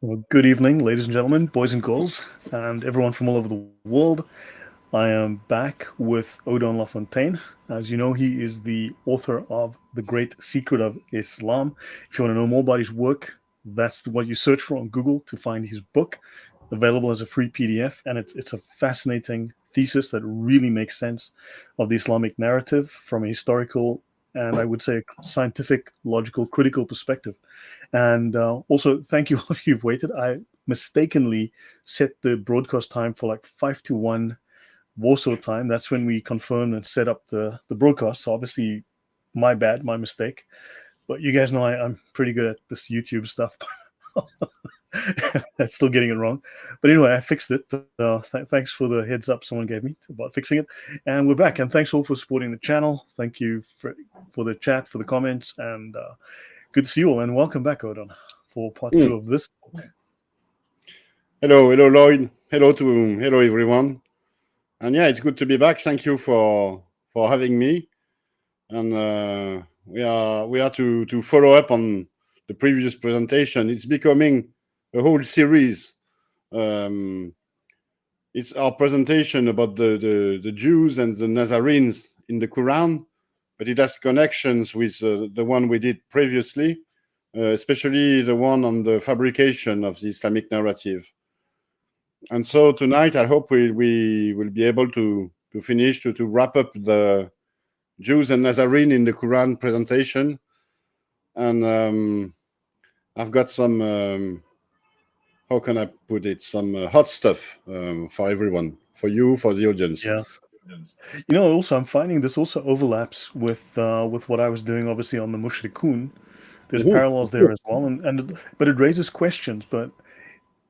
Well, good evening, ladies and gentlemen, boys and girls, and everyone from all over the world. I am back with Odon Lafontaine. As you know, he is the author of The Great Secret of Islam. If you want to know more about his work, that's what you search for on Google to find his book, available as a free PDF. And it's a fascinating thesis that really makes sense of the Islamic narrative from a historical and I would say a scientific, logical, critical perspective. And also, thank you all of you who've waited. I mistakenly set the broadcast time for like 5 to 1 Warsaw time. That's when we confirmed and set up the broadcast. So obviously, my bad, my mistake. But you guys know I'm pretty good at this YouTube stuff. I'm still getting it wrong. But anyway, I fixed it. Thanks for the heads up someone gave me about fixing it. And we're back. And thanks all for supporting the channel. Thank you for the chat, for the comments. And good to see you all. And welcome back, Odon, for part 2 of this talk. Hello, Lloyd. Hello, everyone. And yeah, it's good to be back. Thank you for having me. And we are to follow up on the previous presentation. It's becoming a whole series. It's our presentation about the Jews and the Nazarenes in the Quran, but it has connections with the one we did previously, especially the one on the fabrication of the Islamic narrative. And so tonight, I hope we will be able to finish, to wrap up the Jews and Nazarene in the Quran presentation. And I've got some, how can I put it, some hot stuff for everyone, for you, for the audience. Yeah. You know, also, I'm finding this also overlaps with what I was doing, obviously, on the Mushrikun. There's parallels there as well. But it raises questions, but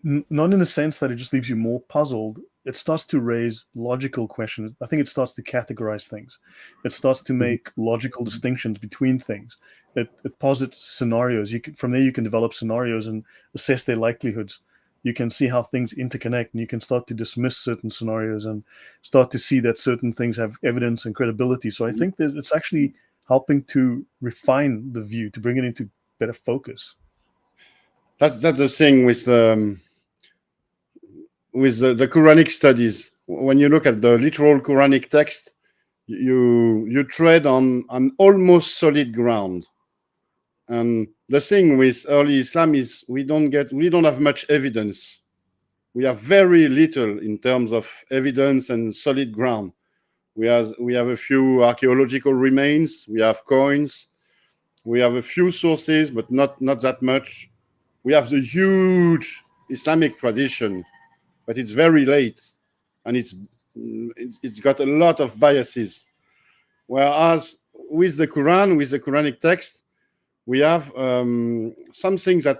not in the sense that it just leaves you more puzzled. It starts to raise logical questions. I think it starts to categorize things. It starts to make logical distinctions between things. It posits scenarios. From there you can develop scenarios and assess their likelihoods. You can see how things interconnect, and you can start to dismiss certain scenarios and start to see that certain things have evidence and credibility. So I think it's actually helping to refine the view, to bring it into better focus. That's the thing with the Quranic studies. When you look at the literal Quranic text, you tread on an almost solid ground. And the thing with early Islam is we don't have much evidence. We have very little in terms of evidence and solid ground. We have a few archaeological remains. We have coins. We have a few sources, but not that much. We have the huge Islamic tradition, but it's very late, and it's got a lot of biases. Whereas with the Quran, with the Quranic text, we have something that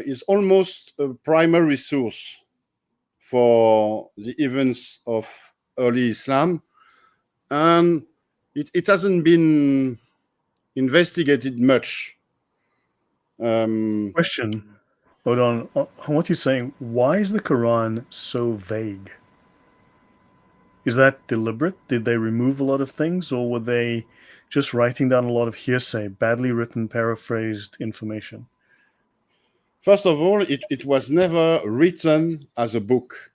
is almost a primary source for the events of early Islam, and it hasn't been investigated much. Question. Hold on. What you're saying, why is the Quran so vague? Is that deliberate? Did they remove a lot of things, or were they just writing down a lot of hearsay, badly written, paraphrased information? First of all, it was never written as a book.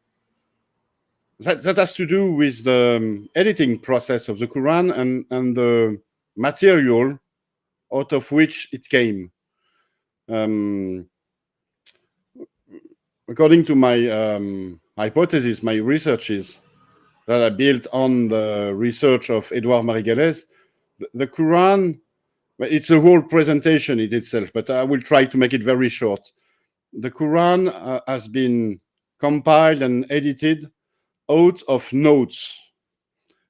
That has to do with the editing process of the Quran and the material out of which it came. According to my hypothesis, my researches that I built on the research of Edouard Marie-Gallès, the Quran, it's a whole presentation in itself, but I will try to make it very short. The Quran has been compiled and edited out of notes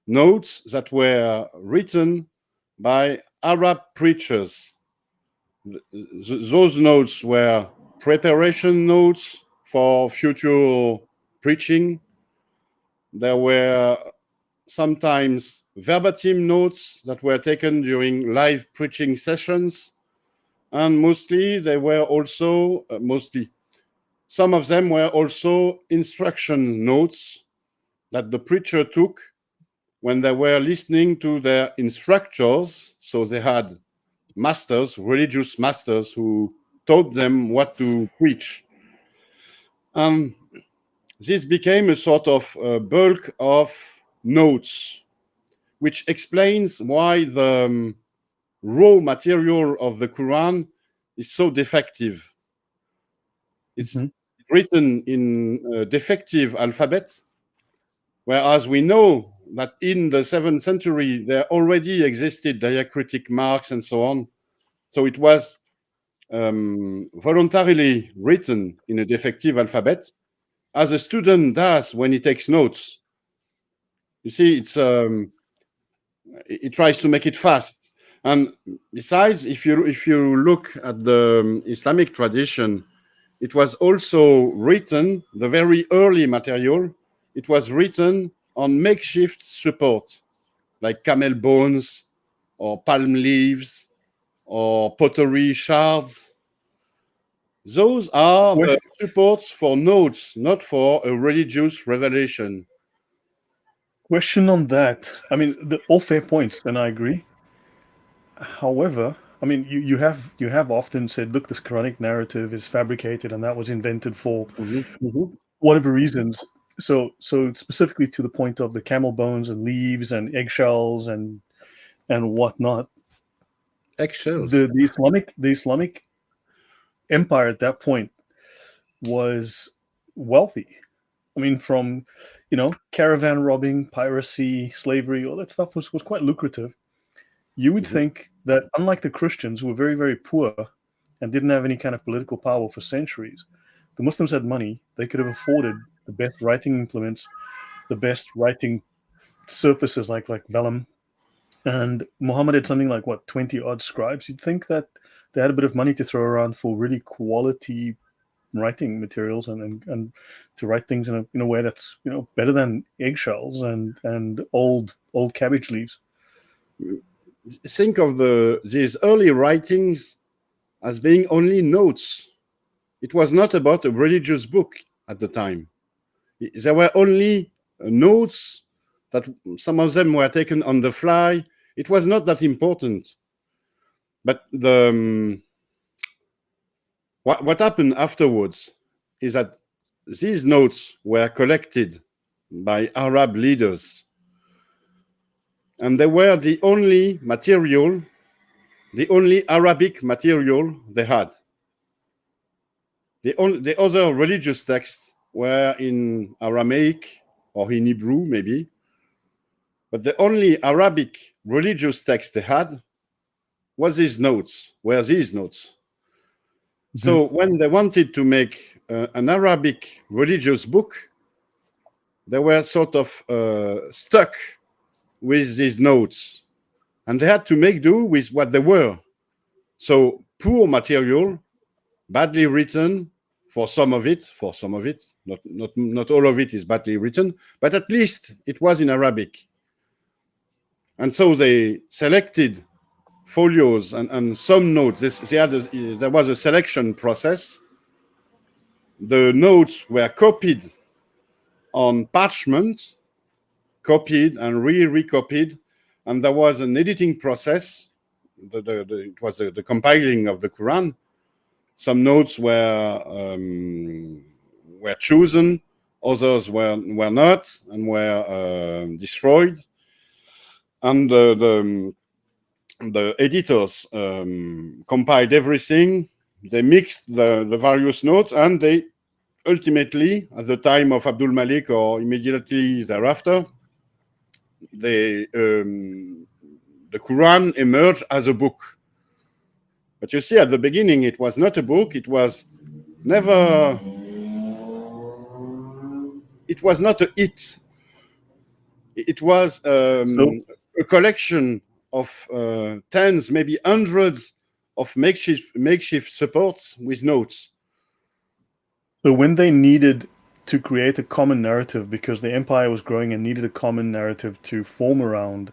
that were written by Arab preachers. Those notes were preparation notes for future preaching. There were sometimes verbatim notes that were taken during live preaching sessions, and mostly some of them were also instruction notes that the preacher took when they were listening to their instructors. So they had masters, religious masters, who taught them what to preach. This became a sort of bulk of notes, which explains why the raw material of the Quran is so defective. It's written in a defective alphabet, whereas we know that in the 7th century there already existed diacritic marks and so on. So it was voluntarily written in a defective alphabet, as a student does when he takes notes. You see, it tries to make it fast. And besides, if you look at the Islamic tradition, it was also written, the very early material, it was written on makeshift support, like camel bones or palm leaves or pottery shards. Those are the supports for notes, not for a religious revelation. Question on that. I mean, all fair points, and I agree. However, I mean, you have often said, look, this Quranic narrative is fabricated, and that was invented for whatever reasons. So specifically to the point of the camel bones and leaves and eggshells and whatnot. Eggshells. The Islamic empire at that point was wealthy. I mean, from caravan robbing, piracy, slavery, all that stuff was quite lucrative. You would think that, unlike the Christians, who were very, very poor and didn't have any kind of political power for centuries, the Muslims had money. They could have afforded the best writing implements, the best writing surfaces like vellum. And Muhammad had something like, 20 odd scribes. You'd think that they had a bit of money to throw around for really quality writing materials and to write things in a way that's better than eggshells and old cabbage leaves. Think of these early writings as being only notes. It was not about a religious book at the time. There were only notes that some of them were taken on the fly. It was not that important. But what happened afterwards is that these notes were collected by Arab leaders, and they were the only material, the only Arabic material they had. The other religious texts were in Aramaic or in Hebrew, maybe. But the only Arabic religious text they had were these notes. So when they wanted to make an Arabic religious book, they were sort of stuck with these notes. And they had to make do with what they were. So poor material, badly written for some of it, not all of it is badly written, but at least it was in Arabic. And so they selected folios and some notes. There was a selection process. The notes were copied on parchment, copied and recopied, and there was an editing process. It was the compiling of the Quran. Some notes were chosen, others were not, and were destroyed. And the editors compiled everything. They mixed the various notes, and they ultimately, at the time of Abdul Malik or immediately thereafter, the Quran emerged as a book. But you see, at the beginning, it was not a book. It was never. It was not a hit. It was a collection of tens, maybe hundreds of makeshift supports with notes. So when they needed to create a common narrative because the empire was growing and needed a common narrative to form around,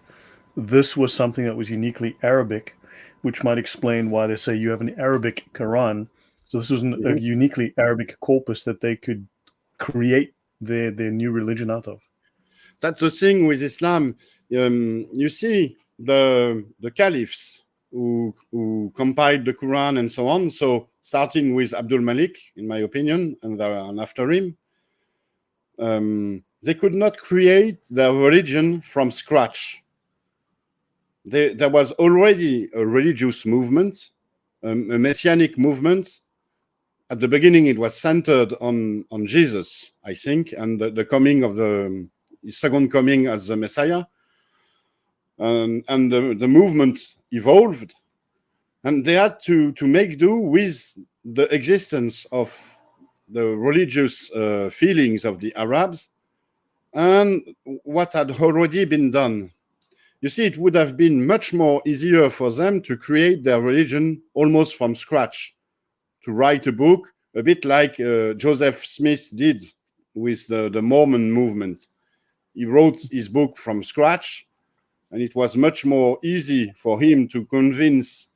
this was something that was uniquely Arabic, which might explain why they say you have an Arabic Quran. So this was a uniquely Arabic corpus that they could create their new religion out of. That's the thing with Islam. You see, the caliphs who compiled the Quran and so on. So starting with Abdul Malik, in my opinion, and after him, they could not create their religion from scratch. There was already a religious movement, a messianic movement. At the beginning, it was centered on Jesus, I think, and the coming of his second coming as the Messiah. And the movement evolved, and they had to make do with the existence of the religious feelings of the Arabs and what had already been done. You see, it would have been much more easier for them to create their religion almost from scratch, to write a book, a bit like Joseph Smith did with the Mormon movement. He wrote his book from scratch, and it was much more easy for him to convince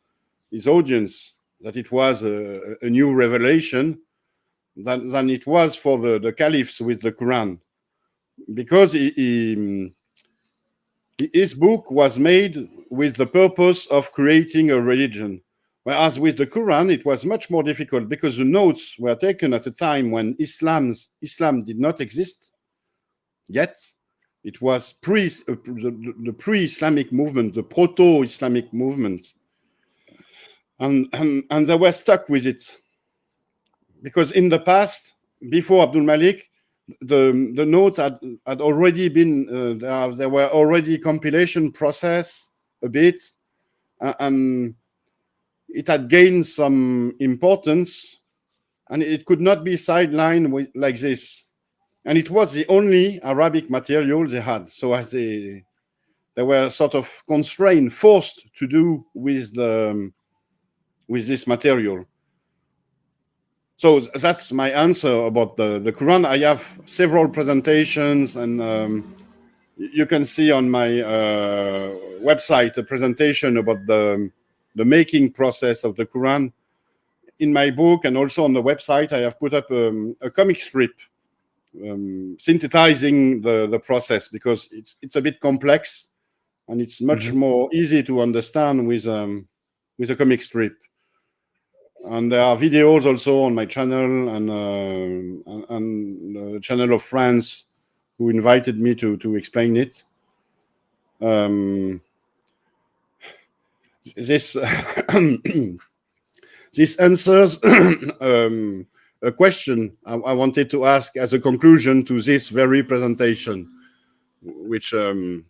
his audience that it was a new revelation than it was for the caliphs with the Quran. Because his book was made with the purpose of creating a religion. Whereas with the Quran, it was much more difficult because the notes were taken at a time when Islam did not exist yet. It was the pre-Islamic movement, the proto-Islamic movement. And they were stuck with it. Because in the past, before Abdul Malik, the notes had already been, there were already compilation process a bit, and it had gained some importance, and it could not be sidelined like this. And it was the only Arabic material they had. So as they were sort of constrained, forced to do with this material. So that's my answer about the Quran. I have several presentations, and you can see on my website a presentation about the making process of the Quran. In my book and also on the website, I have put up a comic strip synthesizing the process, because it's a bit complex and it's much more easy to understand with a comic strip. And there are videos also on my channel and the channel of friends who invited me to explain it. This this answers a question I wanted to ask as a conclusion to this very presentation, which I'm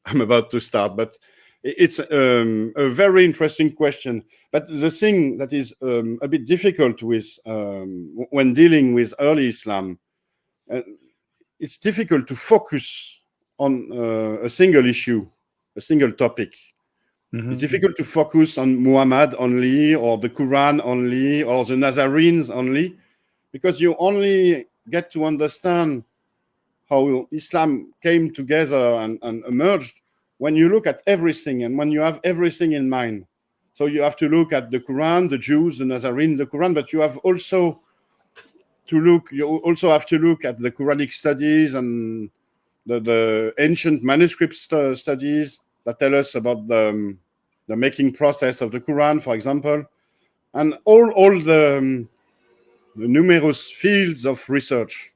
about to start. But it's a very interesting question. But the thing that is a bit difficult with when dealing with early Islam, it's difficult to focus on a single issue, a single topic. It's difficult to focus on Muhammad only, or the Quran only, or the Nazarenes only, because you only get to understand how Islam came together and emerged when you look at everything and when you have everything in mind. So you have to look at the Quran, the Jews, the Nazarenes, the Quran, but you have also have to look at the Quranic studies and the ancient manuscript studies that tell us about the making process of the Quran, for example, and all the numerous fields of research.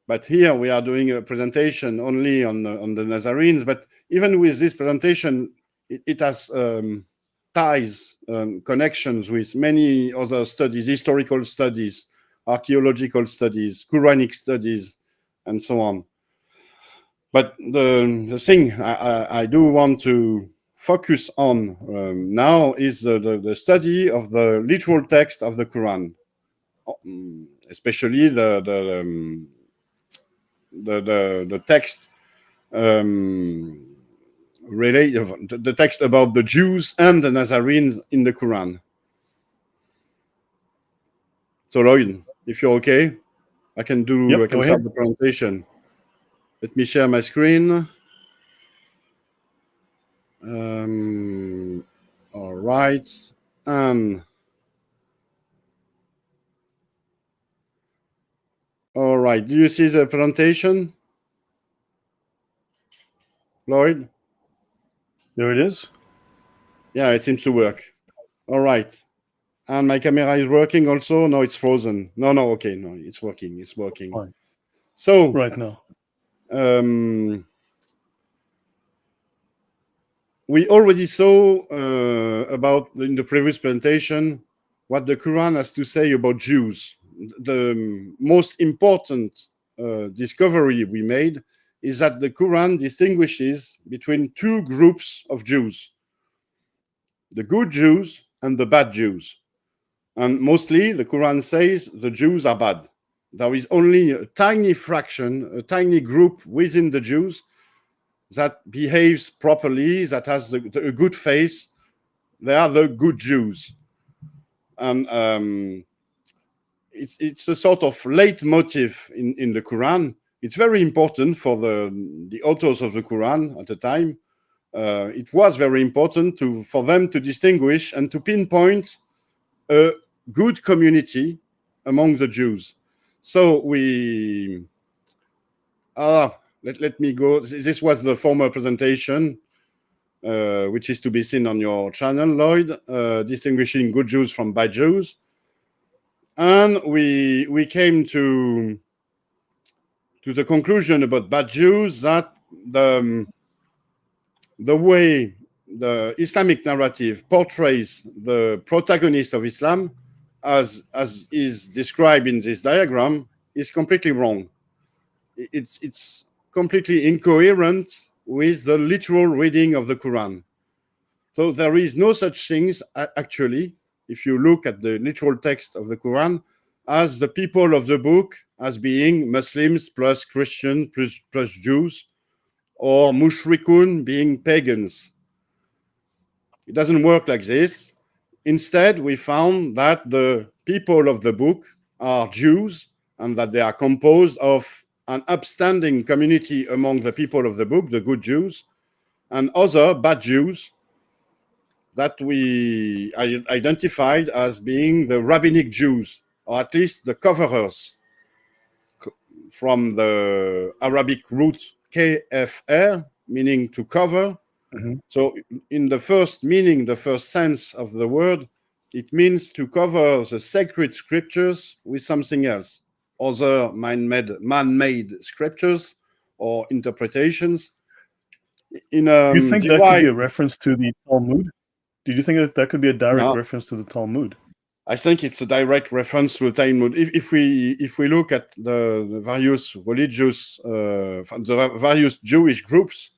But here we are doing a presentation only on the Nazarenes. But even with this presentation, it has ties, connections with many other studies, historical studies, archaeological studies, Quranic studies, and so on. But the thing I do want to focus on now is the study of the literal text of the Quran, especially the text the text about the Jews and the Nazarenes in the Quran. So Lloyd, if you're okay, I can start the presentation. Let me share my screen. All right, and all right. Do you see the presentation, Lloyd? There it is. Yeah, it seems to work. All right. And my camera is working also. No, it's frozen. No, okay. No, it's working. It's working. Fine. So, Right now. We already saw about in the previous presentation what the Quran has to say about Jews. The most important discovery we made is that the Quran distinguishes between two groups of Jews, the good Jews and the bad Jews. And mostly the Quran says the Jews are bad. There is only a tiny fraction, a tiny group within the Jews that behaves properly, that has a good faith. They are the good Jews. And it's a sort of leitmotif in the Quran. It's very important for the authors of the Quran at the time. It was very important for them to distinguish and to pinpoint a good community among the Jews. So let me go. This was the former presentation, which is to be seen on your channel, Lloyd, distinguishing good Jews from bad Jews. And we came to the conclusion about bad Jews that the way the Islamic narrative portrays the protagonist of Islam, as is described in this diagram, is completely wrong. It's completely incoherent with the literal reading of the Quran. So there is no such things, actually, if you look at the literal text of the Quran, as the people of the book as being Muslims plus Christians plus Jews, or mushrikun being pagans. It doesn't work like this. Instead, we found that the people of the book are Jews and that they are composed of an upstanding community among the people of the book, the good Jews, and other bad Jews that we identified as being the rabbinic Jews, or at least the coverers, from the Arabic root kfr, meaning to cover. Mm-hmm. So in the first meaning, the first sense of the word, it means to cover the sacred scriptures with something else, other man-made scriptures or interpretations. In Do you think that could be a reference to the Talmud? Did you think that could be a direct reference to the Talmud? I think it's a direct reference to the Talmud. If we look at the various religious, the various Jewish groups,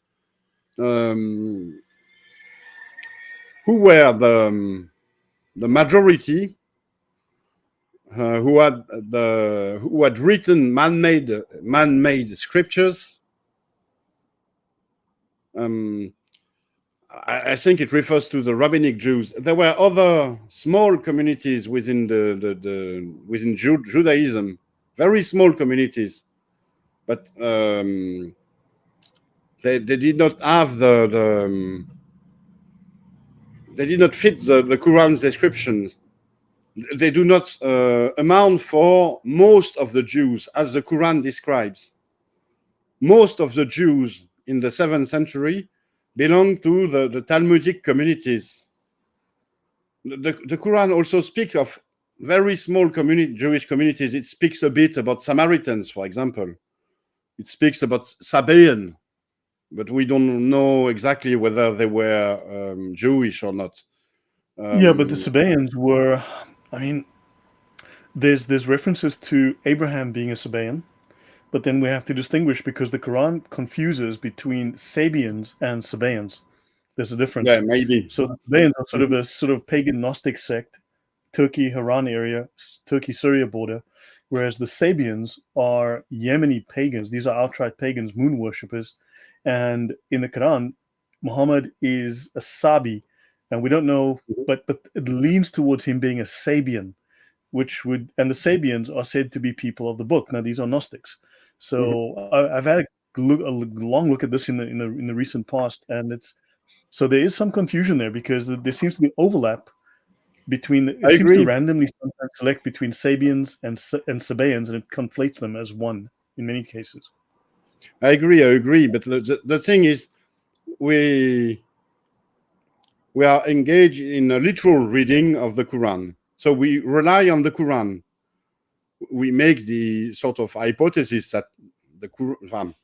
who were the majority, who had written man-made scriptures, I think it refers to the rabbinic Jews. There were other small communities within within Judaism, very small communities, but they did not have they did not fit the Quran's descriptions. They do not amount for most of the Jews as the Quran describes. Most of the Jews in the 7th century belong to the Talmudic communities. The Quran also speaks of very small Jewish communities. It speaks a bit about Samaritans, for example. It speaks about Sabaean, but we don't know exactly whether they were Jewish or not. Yeah, but the Sabaeans were, I mean, there's references to Abraham being a Sabaean, but then we have to distinguish because the Quran confuses between Sabians and Sabaeans. There's a difference. Yeah, maybe. So the Sabaeans are sort of pagan Gnostic sect, Turkey, Haran area, Turkey-Syria border, whereas the Sabians are Yemeni pagans. These are outright pagans, moon worshippers. And in the Quran, Muhammad is a Sabi, and we don't know, but it leans towards him being a Sabian, and the Sabians are said to be people of the book. Now these are Gnostics. So I've had a long look at this in the recent past, and so there is some confusion there because there seems to be overlap between. It seems to randomly sometimes select between Sabians and Sabaeans, and it conflates them as one in many cases. I agree. But the thing is, we we are engaged in a literal reading of the Quran. So we rely on the Quran. We make the sort of hypothesis that the Quran,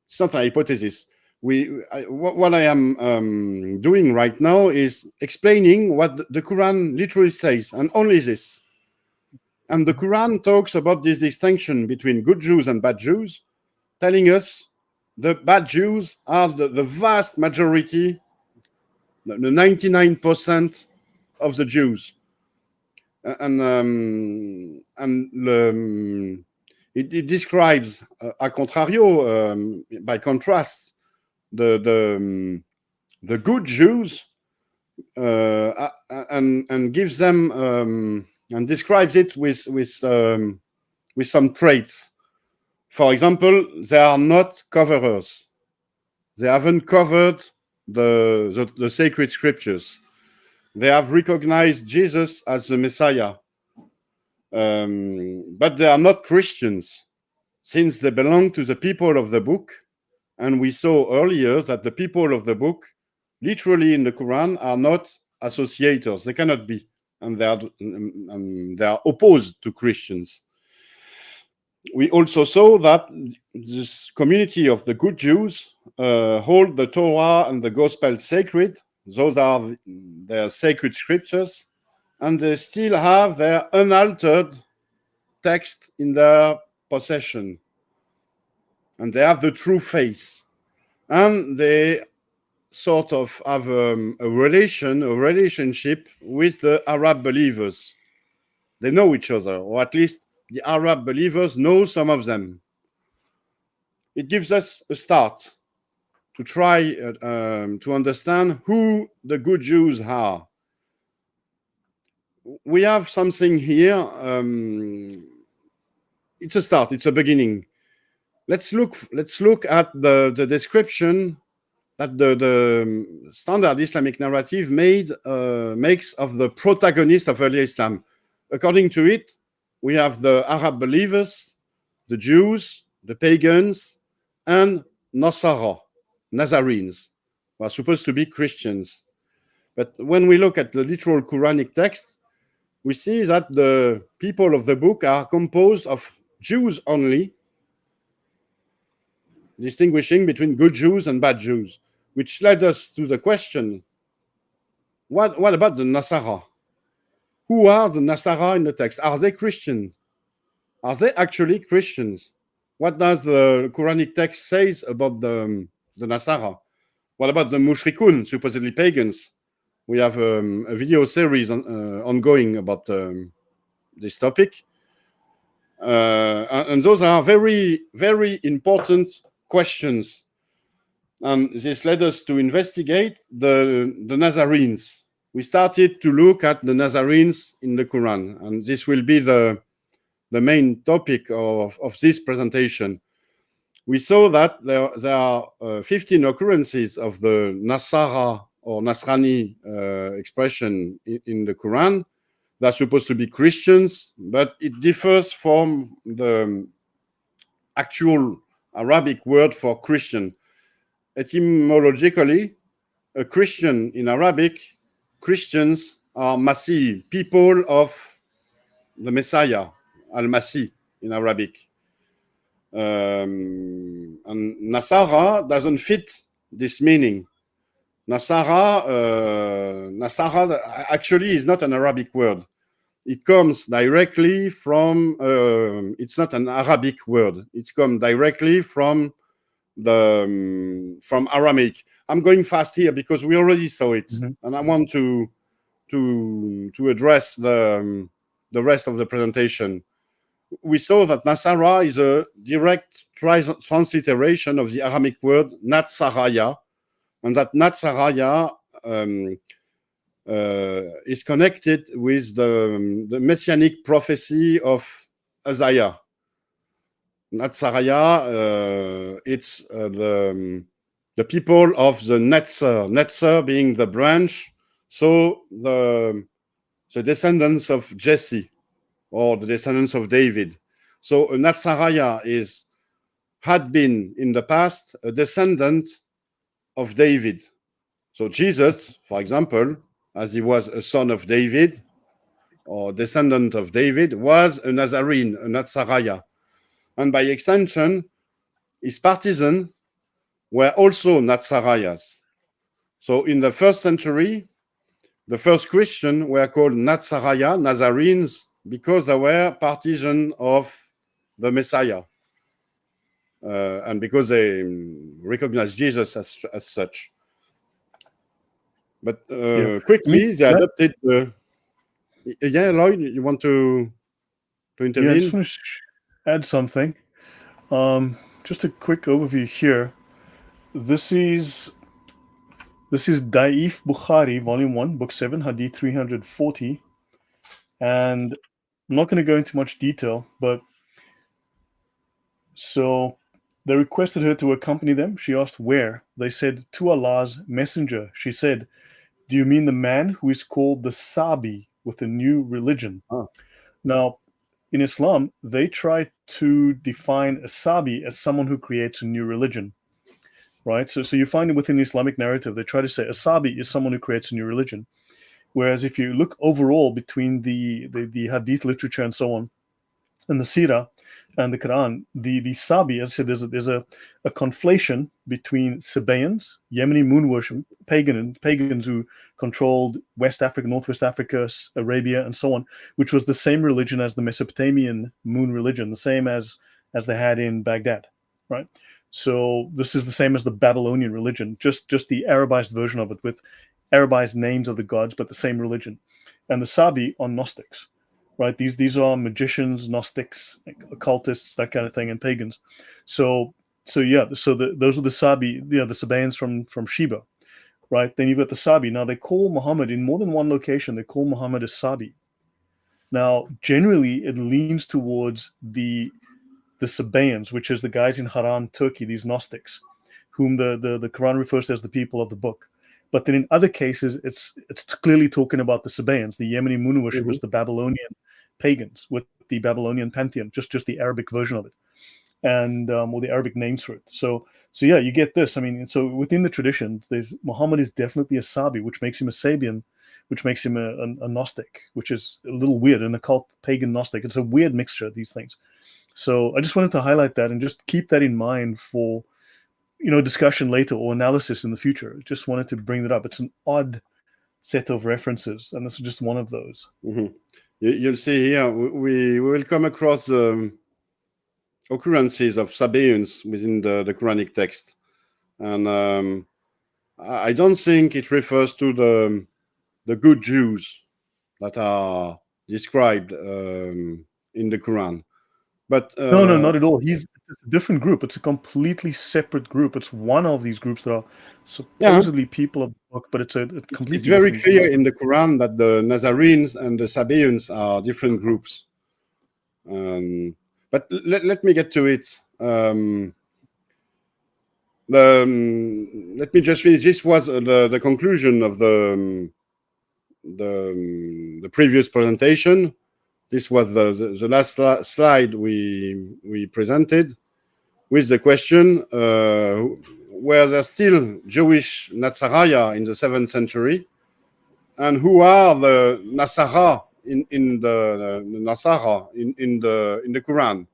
it's not a hypothesis. What I am doing right now is explaining what the Quran literally says, and only this. And the Quran talks about this distinction between good Jews and bad Jews, telling us the bad Jews are the vast majority, the 99% of the Jews. It describes, a contrario, by contrast, the good Jews, and gives them and describes it with some traits. For example, they are not coverers. They haven't covered the sacred scriptures. They have recognized Jesus as the Messiah, but they are not Christians, since they belong to the people of the book. And we saw earlier that the people of the book, literally in the Quran, are not associators. They cannot be, and they are opposed to Christians. We also saw that this community of the good Jews hold the Torah and the Gospel sacred. Those are their sacred scriptures, and they still have their unaltered text in their possession. And they have the true faith. And they sort of have a relationship with the Arab believers. They know each other, or at least the Arab believers know some of them. It gives us a start to try to understand who the good Jews are. We have something here. It's a start. It's a beginning. Let's look at the description that the standard Islamic narrative makes of the protagonist of early Islam. According to it, we have the Arab believers, the Jews, the pagans, and Nazarenes, who are supposed to be Christians. But when we look at the literal Quranic text, we see that the people of the book are composed of Jews only, distinguishing between good Jews and bad Jews, which led us to the question, what about the Nasara? Who are the Nasara in the text? Are they Christians? Are they actually Christians? What does the Quranic text say about the Nasara? What about the Mushrikun, supposedly pagans? We have a video series ongoing about this topic. And those are very, very important questions. And this led us to investigate the Nazarenes. We started to look at the Nazarenes in the Quran, and this will be the main topic of this presentation. We saw that there are 15 occurrences of the Nasara or Nasrani expression in the Quran. They're supposed to be Christians, but it differs from the actual Arabic word for Christian. Etymologically, a Christian in Arabic, Christians are Masih, people of the Messiah, Al-Masih in Arabic. And Nasara doesn't fit this meaning. Nasara actually is not an Arabic word. It comes directly from, it's not an Arabic word. It comes directly from Aramaic. I'm going fast here because we already saw it, and I want to address the rest of the presentation. We saw that Nasara is a direct transliteration of the Aramaic word Natsaraya, and that Natsaraya is connected with the messianic prophecy of Isaiah. Natsaraya, it's the people of the Netzer being the branch, so the descendants of Jesse, or the descendants of David. So Natsaraya had been in the past a descendant of David. So Jesus, for example, as he was a son of David or descendant of David, was a Nazarene, a Nazaraya. And by extension, his partisans were also Nazarayas. So in the first century, the first Christians were called Nazaraya, Nazarenes, because they were partisans of the Messiah. And because they recognized Jesus as such. But quickly, they adopted. Yeah, Lloyd, you want to intervene? Yeah, I just want to add something. Just a quick overview here. This is Da'if Bukhari, Volume 1, Book 7, Hadith 340. And I'm not going to go into much detail, but so they requested her to accompany them. She asked where. They said, to Allah's messenger. She said, do you mean the man who is called the Sabi with a new religion? Oh. Now, in Islam, they try to define a Sabi as someone who creates a new religion, right? So you find it within the Islamic narrative, they try to say a Sabi is someone who creates a new religion. Whereas if you look overall between the Hadith literature and so on, and the Sirah and the Quran, the Sabi, as I said, there's a conflation between Sabaeans, Yemeni moon worship, pagans who controlled West Africa, Northwest Africa, Arabia, and so on, which was the same religion as the Mesopotamian moon religion, the same as they had in Baghdad, right? So this is the same as the Babylonian religion, just the Arabized version of it with Arabized names of the gods, but the same religion. And the Sabi are Gnostics. Right, these are magicians, Gnostics, occultists, that kind of thing, and pagans. So those are the Sabi, the Sabaeans from Sheba, right? Then you've got the Sabi. Now they call Muhammad in more than one location. They call Muhammad a Sabi. Now generally it leans towards the Sabaeans, which is the guys in Haran, Turkey, these Gnostics, whom the Quran refers to as the people of the book. But then in other cases, it's clearly talking about the Sabaeans, the Yemeni moon worshippers, the Babylonian pagans with the Babylonian pantheon, just the Arabic version of it, and or the Arabic names for it. So yeah, you get this. I mean, so within the tradition, there's Muhammad is definitely a Sabi, which makes him a Sabian, which makes him a Gnostic, which is a little weird, an occult pagan Gnostic. It's a weird mixture of these things. So I just wanted to highlight that and just keep that in mind for discussion later or analysis in the future. Just wanted to bring that up. It's an odd set of references, and this is just one of those. Mm-hmm. You'll see here, we will come across occurrences of Sabaeans within the Quranic text. And I don't think it refers to the good Jews that are described in the Quran. But no, not at all. It's a different group. It's a completely separate group. It's one of these groups that are supposedly people of the book, but it's completely. It's very clear group in the Quran that the Nazarenes and the Sabaeans are different groups. But let me get to it. Let me just finish. This was the conclusion of the previous presentation. This was the last slide we presented with the question, were there still Jewish Nazaraya in the 7th century? And who are the Nasara in the Nasara in the Quran?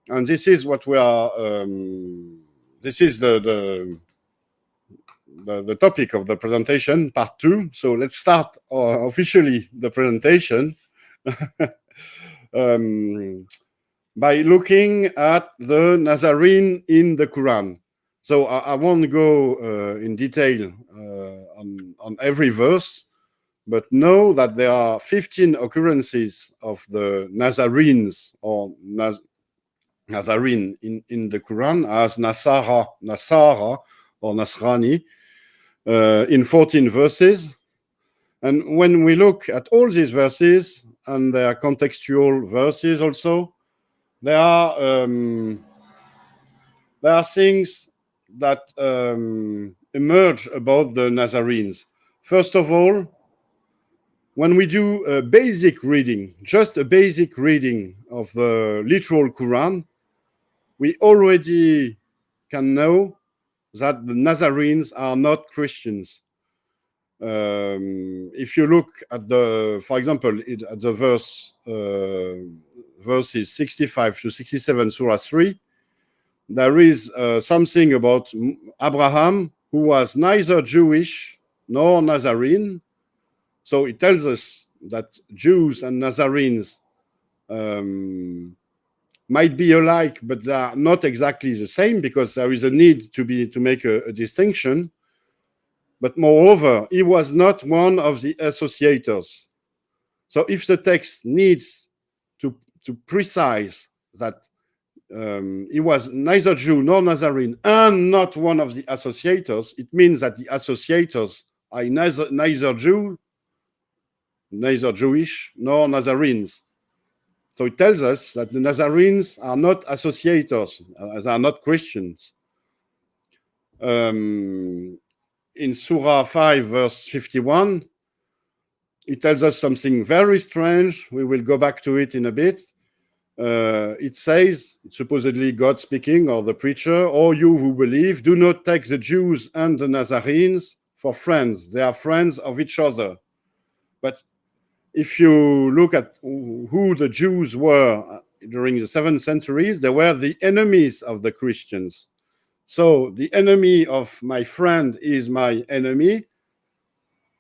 And this is what we are, this is the topic of the presentation, part 2. So let's start officially the presentation. By looking at the Nazarene in the Quran. So I won't go in detail on every verse, but know that there are 15 occurrences of the Nazarenes or Nazarene in the Quran as Nasara or Nasrani in 14 verses. And when we look at all these verses, and their contextual verses also, there are things that emerge about the Nazarenes. First of all, when we do a basic reading, just a basic reading of the literal Quran, we already can know that the Nazarenes are not Christians. If you look at for example, at the verses 65 to 67, Surah 3, there is something about Abraham, who was neither Jewish nor Nazarene. So it tells us that Jews and Nazarenes might be alike, but they are not exactly the same, because there is a need to make a distinction. But moreover, he was not one of the associators. So if the text needs to precise that he was neither Jew nor Nazarene and not one of the associators, it means that the associators are neither Jew, neither Jewish, nor Nazarenes. So it tells us that the Nazarenes are not associators, they are not Christians. In Surah 5, verse 51, it tells us something very strange. We will go back to it in a bit. It says, supposedly God speaking, or the preacher, "O you who believe, do not take the Jews and the Nazarenes for friends. They are friends of each other." But if you look at who the Jews were during the 7th centuries, they were the enemies of the Christians. So the enemy of my friend is my enemy.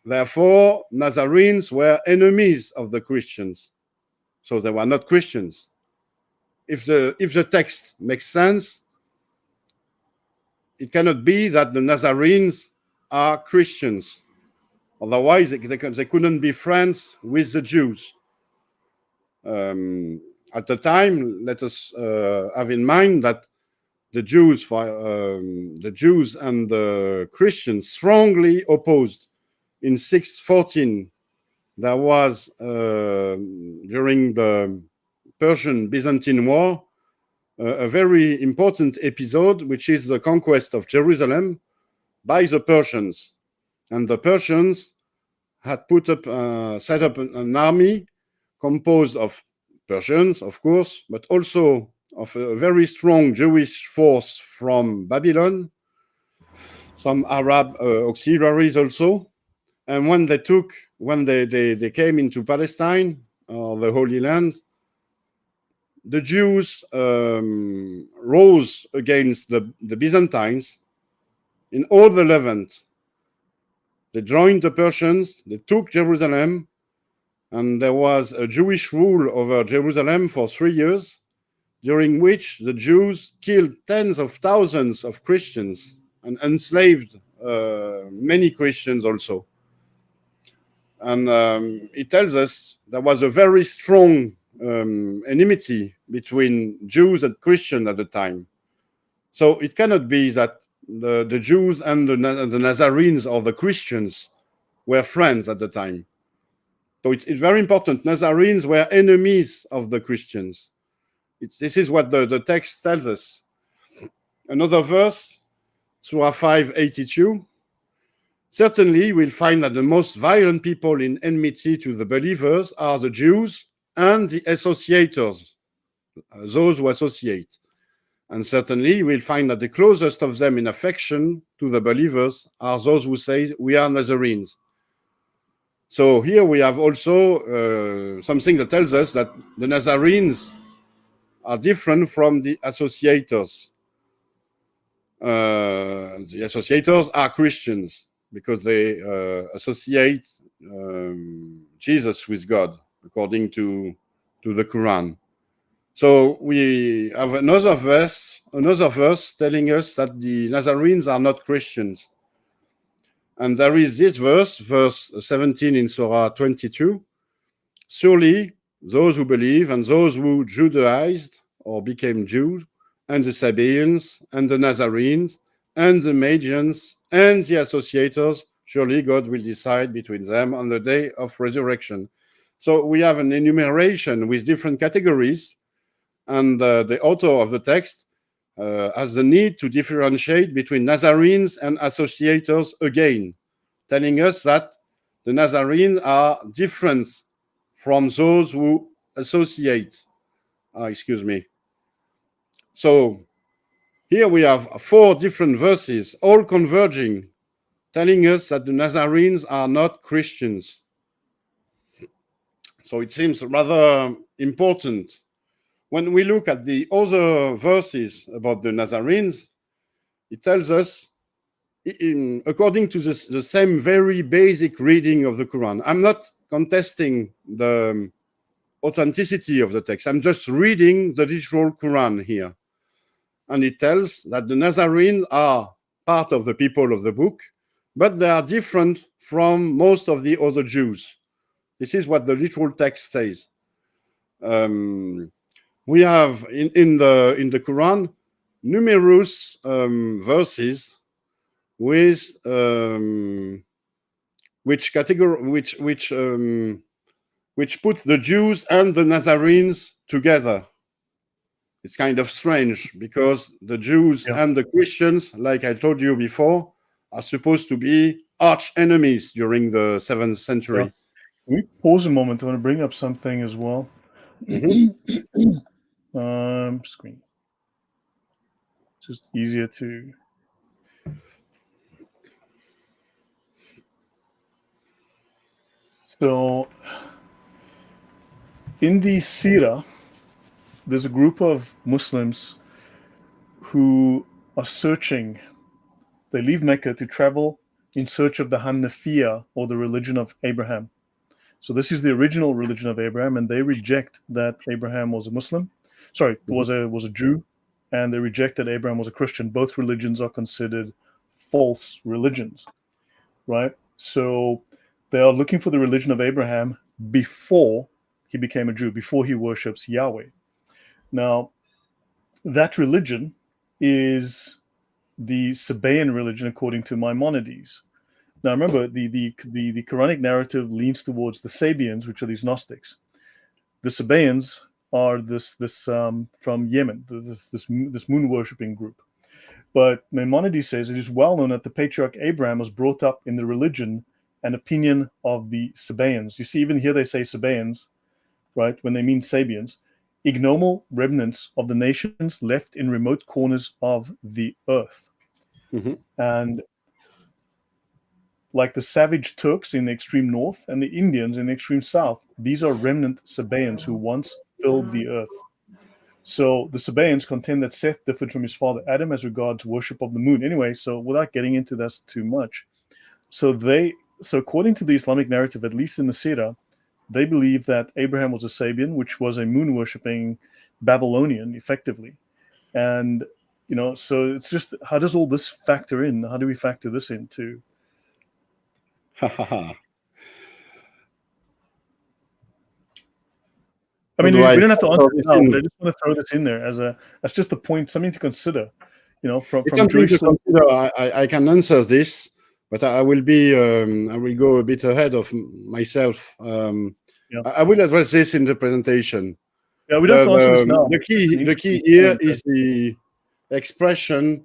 Therefore, Nazarenes were enemies of the Christians. So they were not Christians. If the text makes sense, it cannot be that the Nazarenes are Christians. Otherwise, they couldn't be friends with the Jews. At the time, let us have in mind that the Jews and the Christians strongly opposed. In 614, there was, during the Persian-Byzantine War, a very important episode, which is the conquest of Jerusalem by the Persians. And the Persians had set up an army composed of Persians, of course, but also of a very strong Jewish force from Babylon, some Arab auxiliaries also. And when they came into Palestine, or the Holy Land, the Jews rose against the Byzantines in all the Levant. They joined the Persians, they took Jerusalem, and there was a Jewish rule over Jerusalem for 3 years, during which the Jews killed tens of thousands of Christians and enslaved many Christians also. And it tells us there was a very strong enmity between Jews and Christians at the time. So it cannot be that the Jews and the Nazarenes or the Christians were friends at the time. So it's very important. Nazarenes were enemies of the Christians. This is what the text tells us. Another verse, Surah 5:82. Certainly, we'll find that the most violent people in enmity to the believers are the Jews and the associators, those who associate. And certainly, we'll find that the closest of them in affection to the believers are those who say, "We are Nazarenes." So here we have also something that tells us that the Nazarenes are different from the associators. The associators are Christians because they associate Jesus with God, according to the Quran. So we have another verse telling us that the Nazarenes are not Christians. And there is this verse 17 in Surah 22. Surely those who believe and those who Judaized or became Jews, and the Sabaeans and the Nazarenes and the Magians and the associators, surely God will decide between them on the day of resurrection. So we have an enumeration with different categories, and the author of the text has the need to differentiate between Nazarenes and associators again, telling us that the Nazarenes are different from those who associate. Excuse me. So here we have 4 different verses, all converging, telling us that the Nazarenes are not Christians. So it seems rather important. When we look at the other verses about the Nazarenes, it tells us, according to the same very basic reading of the Quran. I'm not contesting the authenticity of the text. I'm just reading the literal Quran here. And it tells that the Nazarenes are part of the people of the book, but they are different from most of the other Jews. This is what the literal text says. We have in the Quran numerous verses with which put the Jews and the Nazarenes together. It's kind of strange because the Jews and the Christians, like I told you before, are supposed to be arch enemies during the 7th century. Yeah. Can we pause a moment? I want to bring up something as well. Screen. Just easier to. So, in the Sirah, there's a group of Muslims who are searching. They leave Mecca to travel in search of the Hanafiya, or the religion of Abraham. So this is the original religion of Abraham, and they reject that Abraham was a Muslim. Sorry, was a Jew, and they reject that Abraham was a Christian. Both religions are considered false religions, right? So they are looking for the religion of Abraham before he became a Jew, before he worships Yahweh. Now, that religion is the Sabaean religion according to Maimonides. Now, remember, the Quranic narrative leans towards the Sabians, which are these Gnostics. The Sabaeans are this from Yemen, this moon worshipping group. But Maimonides says it is well known that the patriarch Abraham was brought up in the religion and opinion of the Sabaeans. You see, even here they say Sabaeans, right, when they mean Sabians, ignoble remnants of the nations left in remote corners of the earth. And like the savage Turks in the extreme north and the Indians in the extreme south, these are remnant Sabaeans who once filled the earth. So the Sabaeans contend that Seth differed from his father Adam as regards worship of the moon. Anyway, so without getting into this too much, so according to the Islamic narrative, at least in the Sirah, they believe that Abraham was a Sabian, which was a moon worshipping Babylonian, effectively. And so it's just, how does all this factor in? How do we factor this in too? I mean, we don't have to answer it now, but I just want to throw this in there as just a point, something to consider. From Jewish. I can answer this, but I will go a bit ahead of myself. I will address this in the presentation. Yeah, we don't have to answer this now. The key here is the expression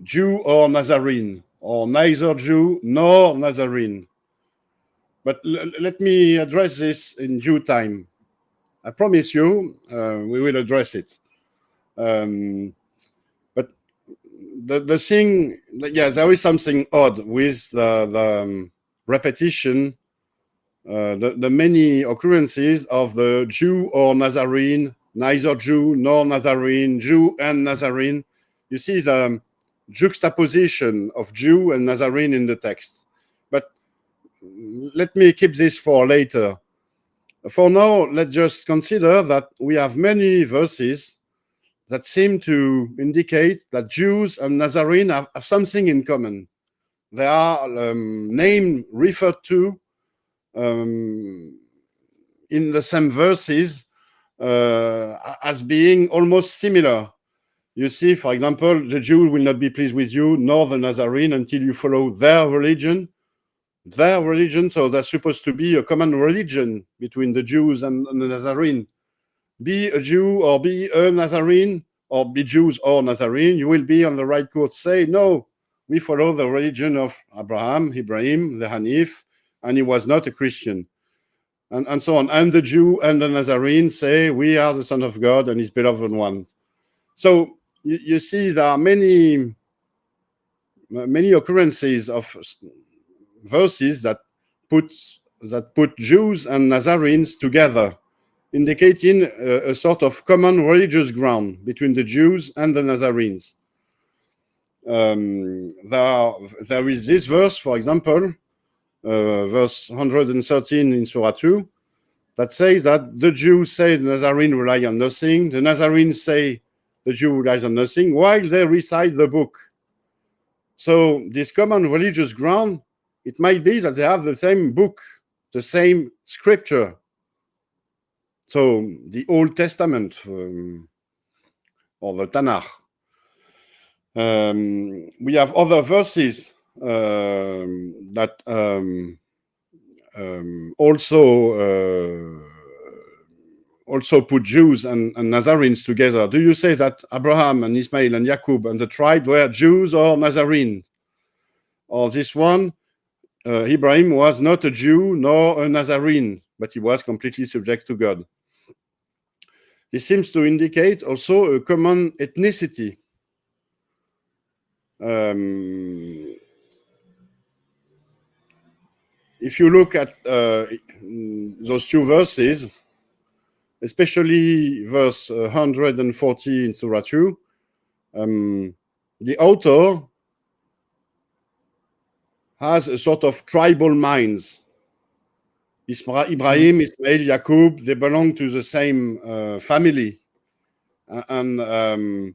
Jew or Nazarene, or neither Jew nor Nazarene. But let me address this in due time. I promise you, we will address it. But the thing, there is something odd with the repetition, the many occurrences of the Jew or Nazarene, neither Jew nor Nazarene, Jew and Nazarene. You see the juxtaposition of Jew and Nazarene in the text. But let me keep this for later. For now, let's just consider that we have many verses that seem to indicate that Jews and Nazarene have something in common. They are named, referred to in the same verses as being almost similar. You see, for example, the Jew will not be pleased with you, nor the Nazarene, until you follow their religion. Their religion, so there's supposed to be a common religion between the Jews and the Nazarene. Be a Jew or be a Nazarene, or be Jews or Nazarene, you will be on the right course. Say, no, we follow the religion of Ibrahim, the Hanif, and he was not a Christian. And so on. And the Jew and the Nazarene say, we are the Son of God and his beloved ones. So you see there are many occurrences of verses that put Jews and Nazarenes together, indicating a sort of common religious ground between the Jews and the Nazarenes. There is this verse, for example, verse 113 in Surah 2, that says that the Jews say the Nazarene rely on nothing, the Nazarenes say the Jew relies on nothing, while they recite the book. So this common religious ground, it might be that they have the same book, the same scripture. So the Old Testament or the Tanakh. We have other verses that also put Jews and Nazarenes together. Do you say that Abraham and Ismail and Jacob and the tribe were Jews or Nazarene? Or this one, Ibrahim was not a Jew nor a Nazarene, but he was completely subject to God. This seems to indicate also a common ethnicity. If you look at those two verses, especially verse 140 in Surah 2, the author has a sort of tribal minds. Ibrahim, Ismail, Jacob, they belong to the same family. And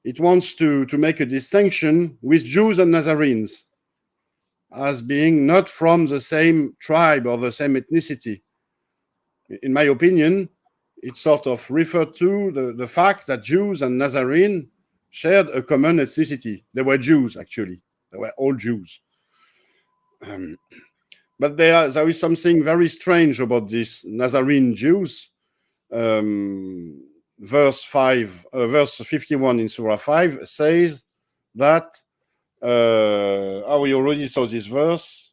it wants to make a distinction with Jews and Nazarenes as being not from the same tribe or the same ethnicity. In my opinion, it sort of referred to the fact that Jews and Nazarene shared a common ethnicity. They were Jews, actually. They were all Jews. But there is something very strange about these Nazarene Jews. Verse 51 in Surah 5 says that, we already saw this verse,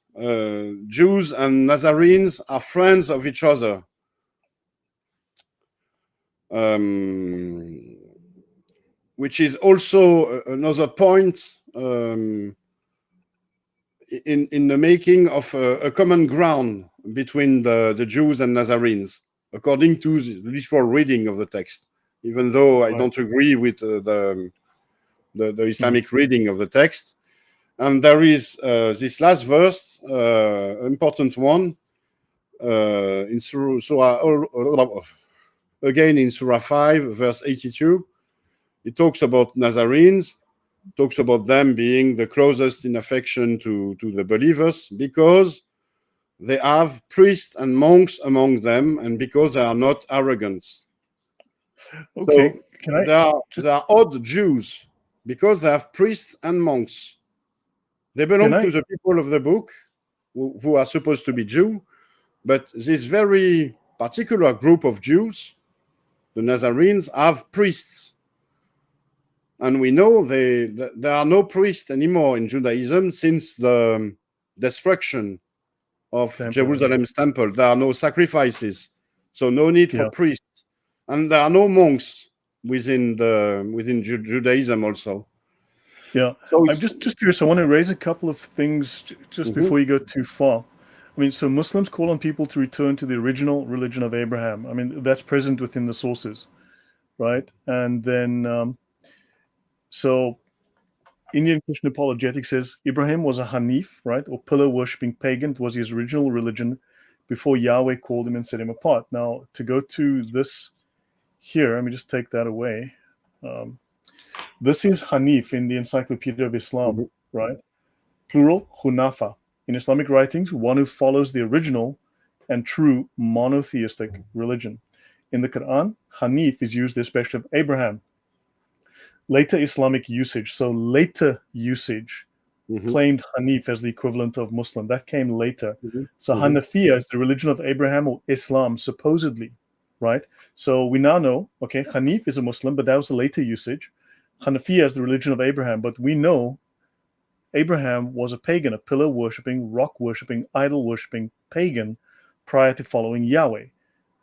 Jews and Nazarenes are friends of each other. Which is also another point in the making of a common ground between the Jews and Nazarenes, according to the literal reading of the text, even though I don't agree with the Islamic reading of the text. And there is this last verse, important one, in Surah, again in Surah 5, verse 82. It talks about Nazarenes, talks about them being the closest in affection to the believers because they have priests and monks among them and because they are not arrogant. Okay. So they are odd Jews because they have priests and monks. They belong to the people of the book who are supposed to be Jew, but this very particular group of Jews, the Nazarenes, have priests. And we know there are no priests anymore in Judaism since the destruction of Jerusalem's temple. There are no sacrifices, so no need for priests. And there are no monks within Judaism also. Yeah, so I'm just curious. I want to raise a couple of things just before you go too far. I mean, so Muslims call on people to return to the original religion of Abraham. I mean, that's present within the sources, right? And then, so Indian Christian Apologetics says Ibrahim was a Hanif, right, or pillar worshipping pagan. It was his original religion before Yahweh called him and set him apart. Now, to go to this here, let me just take that away. This is Hanif in the Encyclopedia of Islam, right? Plural, Hunafa. In Islamic writings, one who follows the original and true monotheistic religion. In the Quran, Hanif is used especially of Abraham. Later Islamic usage, so later usage, claimed Hanif as the equivalent of Muslim. That came later. So Hanafiya is the religion of Abraham or Islam, supposedly, right? So we now know, okay, Hanif is a Muslim, but that was a later usage. Hanafiya is the religion of Abraham, but we know Abraham was a pagan, a pillar-worshipping, rock-worshipping, idol-worshipping pagan prior to following Yahweh.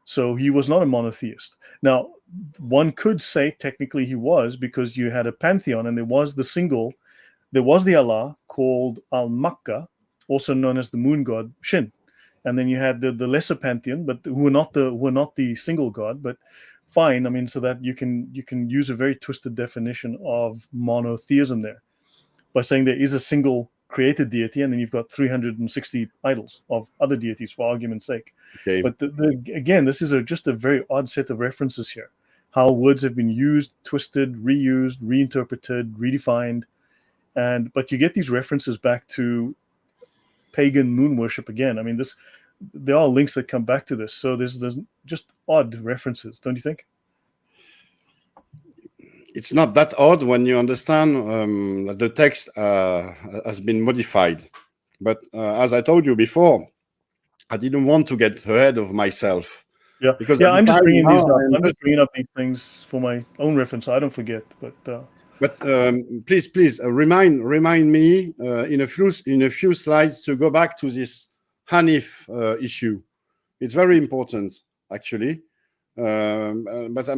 So he was not a monotheist. Now, one could say technically he was, because you had a pantheon and there was the Allah called Al-Makka, also known as the moon god Shin. And then you had the lesser pantheon, but who were not the single god, but fine. I mean, so that you can use a very twisted definition of monotheism there by saying there is a single created deity, and then you've got 360 idols of other deities, for argument's sake. Okay. But again, this is just a very odd set of references here. How words have been used, twisted, reused, reinterpreted, redefined, but you get these references back to pagan moon worship again. I mean, there are links that come back to this, so there's just odd references, don't you think? It's not that odd when you understand that the text has been modified. But as I told you before, I didn't want to get ahead of myself. Yeah, because I'm just bringing these up. I'm just bringing up these things for my own reference, so I don't forget. But please remind me in a few slides to go back to this Hanif issue. It's very important, actually. But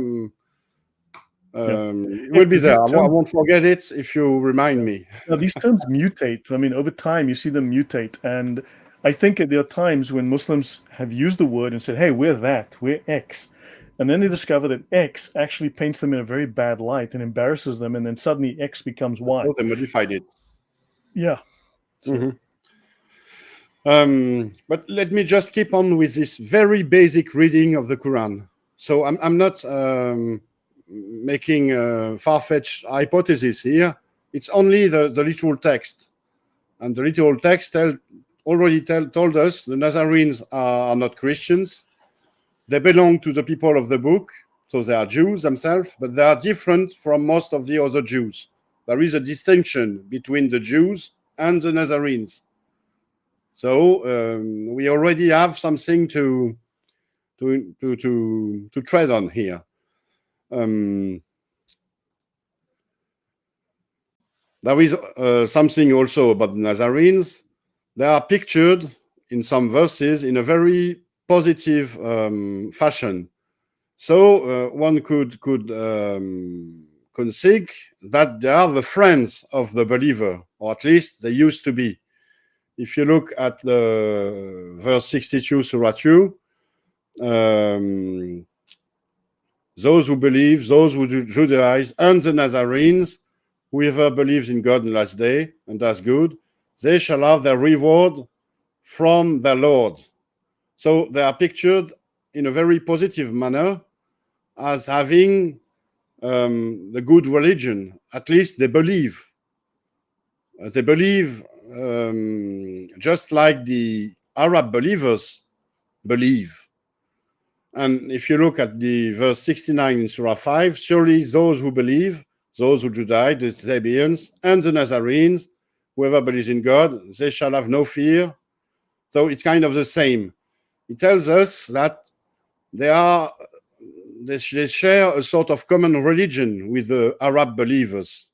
it will be there. I won't forget it if you remind me. Now, these terms mutate. I mean, over time, you see them mutate. And I think there are times when Muslims have used the word and said, hey, we're that, we're X. And then they discover that X actually paints them in a very bad light and embarrasses them. And then suddenly X becomes Y. Oh, they modified it. Yeah. So. But let me just keep on with this very basic reading of the Quran. So I'm not making a far-fetched hypothesis here. It's only the literal text. And the literal text already told us the Nazarenes are not Christians. They belong to the people of the book, so they are Jews themselves, but they are different from most of the other Jews. There is a distinction between the Jews and the Nazarenes. So we already have something to tread on here. There is something also about the Nazarenes. They are pictured in some verses in a very positive fashion. So one could conceive that they are the friends of the believer, or at least they used to be. If you look at the verse 62, Surah 2, those who believe, those who Judaize, and the Nazarenes, whoever believes in God in the last day and does good, they shall have their reward from their Lord. So they are pictured in a very positive manner as having the good religion. At least they believe. They believe just like the Arab believers believe. And if you look at the verse 69 in Surah 5, surely those who believe, those who Judaize, the Sabians, and the Nazarenes, whoever believes in God, they shall have no fear. So it's kind of the same. It tells us that they share a sort of common religion with the Arab believers.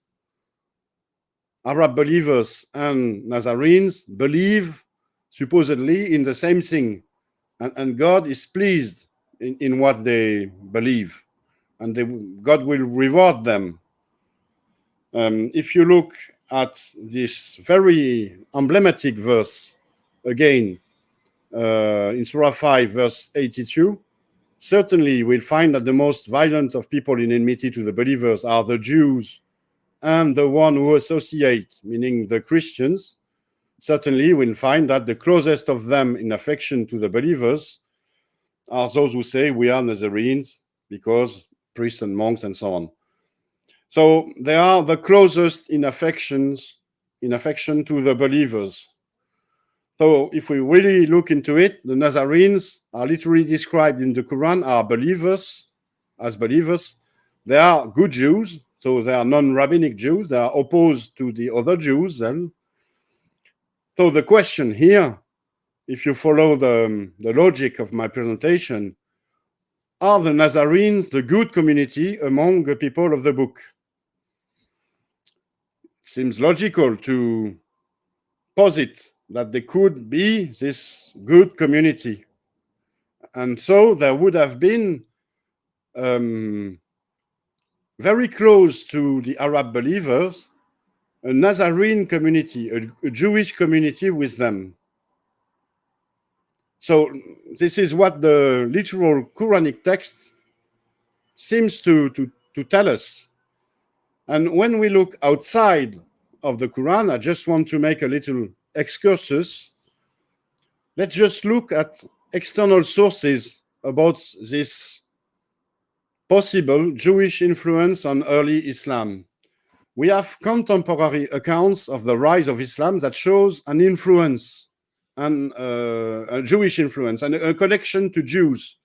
Arab believers and Nazarenes believe supposedly in the same thing. And God is pleased in what they believe. And God will reward them. If you look at this very emblematic verse, again, in Surah 5, verse 82, certainly you will find that the most violent of people in enmity to the believers are the Jews and the one who associate, meaning the Christians. Certainly you will find that the closest of them in affection to the believers are those who say we are Nazarenes because priests and monks and so on. So they are the closest in affection to the believers. So if we really look into it, the Nazarenes are literally described in the Quran as believers. They are good Jews, so they are non-rabbinic Jews. They are opposed to the other Jews then. So the question here, if you follow the logic of my presentation, are the Nazarenes the good community among the people of the book? It seems logical to posit that they could be this good community. And so there would have been very close to the Arab believers a Nazarene community, a Jewish community with them. So this is what the literal Quranic text seems to tell us. And when we look outside of the Quran, I just want to make a little excursus. Let's just look at external sources about this possible Jewish influence on early Islam. We have contemporary accounts of the rise of Islam that shows an influence, and a Jewish influence, and a connection to Jews,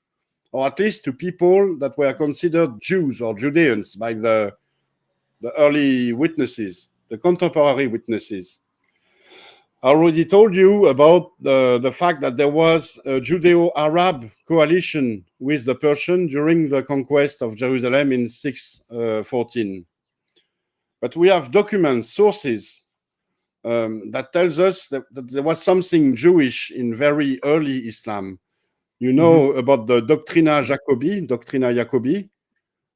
or at least to people that were considered Jews or Judeans by the early witnesses, the contemporary witnesses. I already told you about the fact that there was a Judeo-Arab coalition with the Persian during the conquest of Jerusalem in 614. But we have documents, sources, that tells us that there was something Jewish in very early Islam. You know about the Doctrina Jacobi,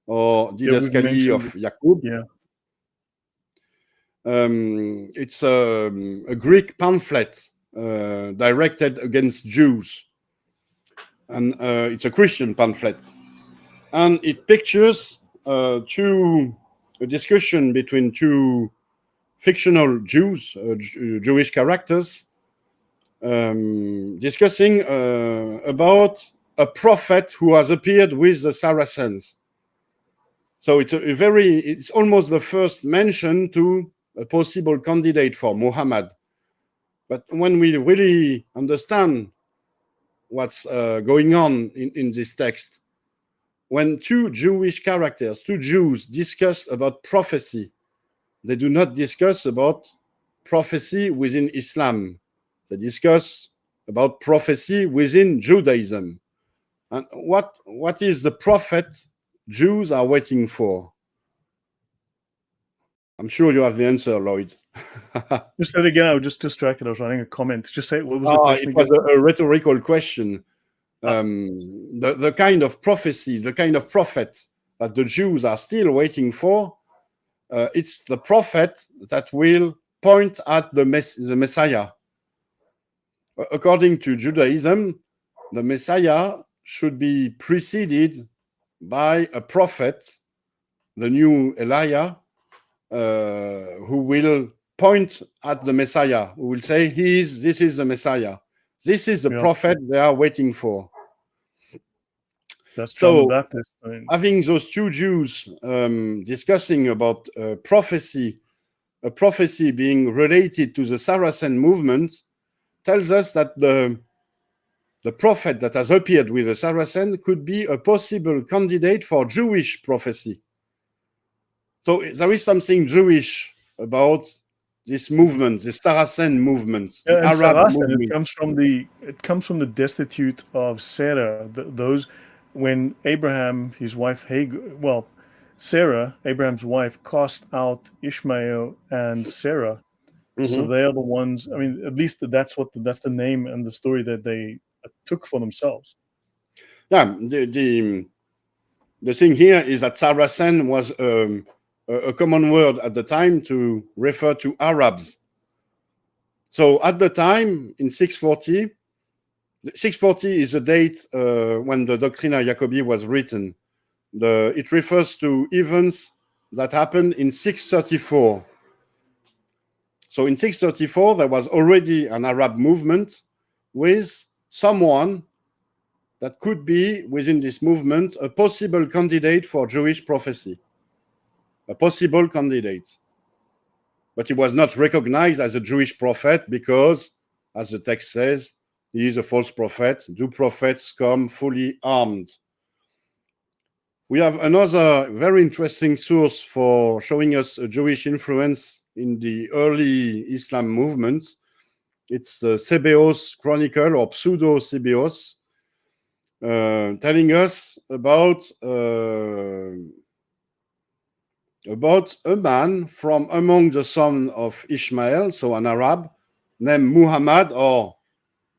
or Didascally of Jacob. Yeah. It's a Greek pamphlet directed against Jews, and it's a Christian pamphlet, and it pictures a discussion between two fictional Jews, Jewish characters, discussing about a prophet who has appeared with the Saracens. So it's almost the first mention to a possible candidate for Muhammad. But when we really understand what's going on in this text, when two Jewish characters, two Jews, discuss about prophecy, they do not discuss about prophecy within Islam. They discuss about prophecy within Judaism. And what is the prophet Jews are waiting for? I'm sure you have the answer, Lloyd. Just say it again. I was just distracted. I was writing a comment. Just say, what was the question? It was a rhetorical question. The kind of prophecy, the kind of prophet that the Jews are still waiting for, it's the prophet that will point at the Messiah. According to Judaism, the Messiah should be preceded by a prophet, the new Elijah, who will point at the Messiah, who will say, this is the Messiah. This is the prophet they are waiting for. That's John the Baptist. Having those two Jews discussing about prophecy, a prophecy being related to the Saracen movement, tells us that the prophet that has appeared with the Saracen could be a possible candidate for Jewish prophecy. So there is something Jewish about this movement, the Saracen movement, the Arab Saracen, movement. It comes from the destitute of Sarah. Those, when Abraham, his wife Sarah, Abraham's wife, cast out Ishmael and Sarah. So they are the ones. I mean, at least that's the name and the story that they took for themselves. Yeah, the thing here is that Saracen was a common word at the time to refer to Arabs. So at the time, in 640 is the date when the Doctrina Jacobi was written. It refers to events that happened in 634. So in 634, there was already an Arab movement with someone that could be, within this movement, a possible candidate for Jewish prophecy. A possible candidate. But he was not recognized as a Jewish prophet because, as the text says, he is a false prophet. Do prophets come fully armed? We have another very interesting source for showing us a Jewish influence in the early Islam movement. It's the Sebeos Chronicle, or Pseudo-Sebeos, telling us about a man from among the sons of Ishmael, so an Arab, named Muhammad, or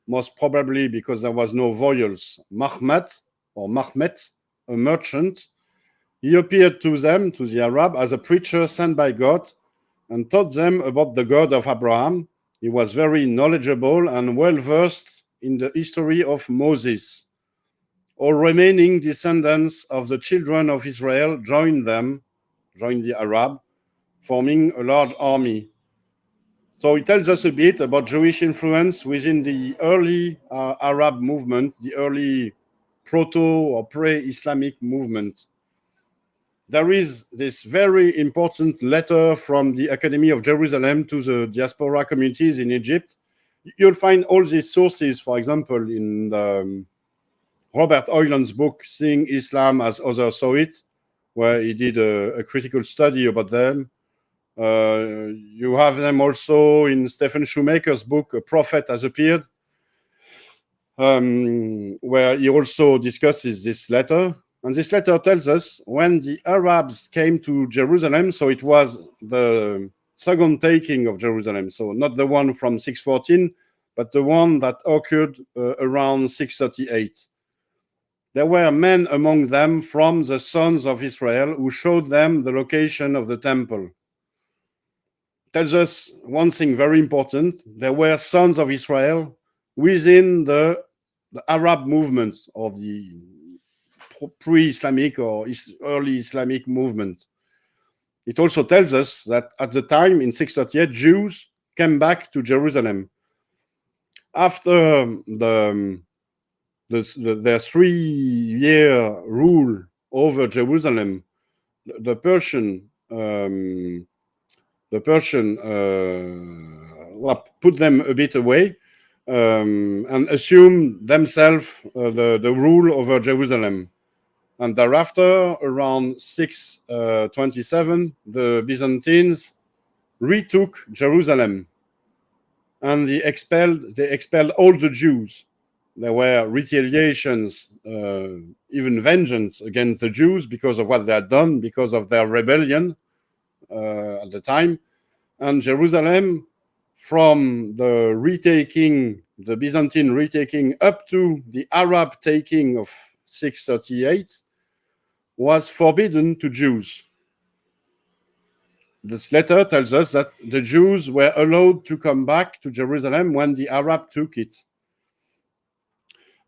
most probably because there was no vowels, Mahmet or Mahmet, a merchant. He appeared to them, to the Arab, as a preacher sent by God and taught them about the God of Abraham. He was very knowledgeable and well versed in the history of Moses. All remaining descendants of the children of Israel joined the Arab, forming a large army. So it tells us a bit about Jewish influence within the early Arab movement, the early proto or pre-Islamic movement. There is this very important letter from the Academy of Jerusalem to the diaspora communities in Egypt. You'll find all these sources, for example, in Robert Hoyland's book, Seeing Islam as Others Saw It, where he did a critical study about them. You have them also in Stephen Shoemaker's book, A Prophet Has Appeared, where he also discusses this letter. And this letter tells us when the Arabs came to Jerusalem, so it was the second taking of Jerusalem, so not the one from 614, but the one that occurred around 638. There were men among them from the sons of Israel who showed them the location of the temple. Tells us one thing very important. There were sons of Israel within the Arab movement of the pre-Islamic or early Islamic movement. It also tells us that at the time in 638, Jews came back to Jerusalem. After their 3-year rule over Jerusalem, the Persian put them a bit away and assumed themselves the rule over Jerusalem. And thereafter, around 627, the Byzantines retook Jerusalem, and they expelled all the Jews. There were retaliations, even vengeance against the Jews because of what they had done, because of their rebellion at the time. And Jerusalem, from the Byzantine retaking up to the Arab taking of 638, was forbidden to Jews. This letter tells us that the Jews were allowed to come back to Jerusalem when the Arab took it.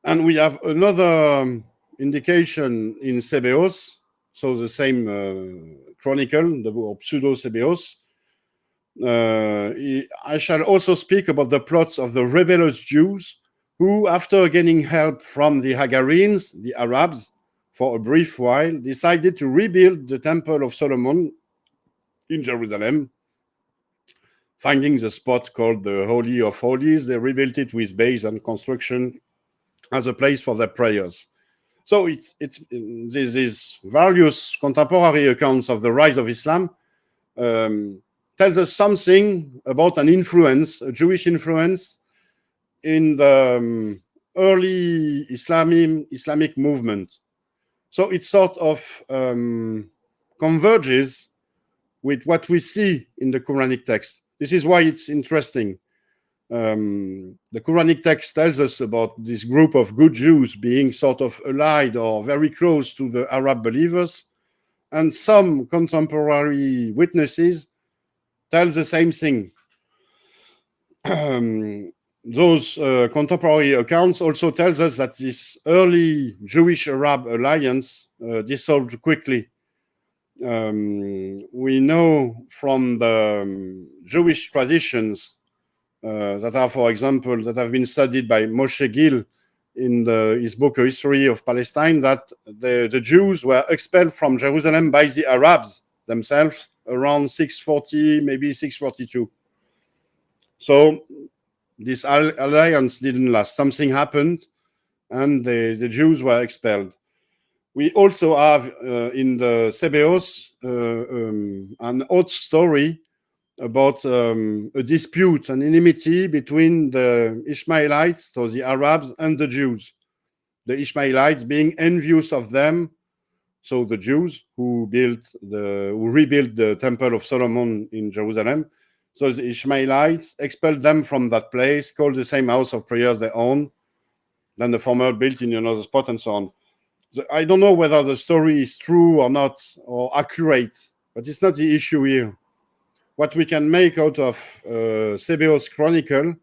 And we have another indication in Sebeos, so the same chronicle, or pseudo-Sebeos. I shall also speak about the plots of the rebellious Jews who, after gaining help from the Hagarenes, the Arabs, for a brief while, decided to rebuild the Temple of Solomon in Jerusalem. Finding the spot called the Holy of Holies, they rebuilt it with base and construction as a place for their prayers. So these various contemporary accounts of the rise of Islam tells us something about an influence, a Jewish influence in the early Islamic movement. So it sort of converges with what we see in the Quranic text. This is why it's interesting. The Quranic text tells us about this group of good Jews being sort of allied or very close to the Arab believers, and some contemporary witnesses tell the same thing. Those contemporary accounts also tells us that this early Jewish-Arab alliance dissolved quickly. We know from the Jewish traditions that are, for example, that have been studied by Moshe Gil in his book, A History of Palestine, that the Jews were expelled from Jerusalem by the Arabs themselves around 640, maybe 642. So this alliance didn't last. Something happened, and the Jews were expelled. We also have in the Sebeos an odd story about a dispute, an enmity between the Ishmaelites, so the Arabs, and the Jews. The Ishmaelites being envious of them, so the Jews who rebuilt the Temple of Solomon in Jerusalem, So the Ishmaelites expelled them from that place, called the same house of prayers their own, then the former built in another spot, and so on. I don't know whether the story is true or not, or accurate, but it's not the issue here. What we can make out of Sebeos Chronicle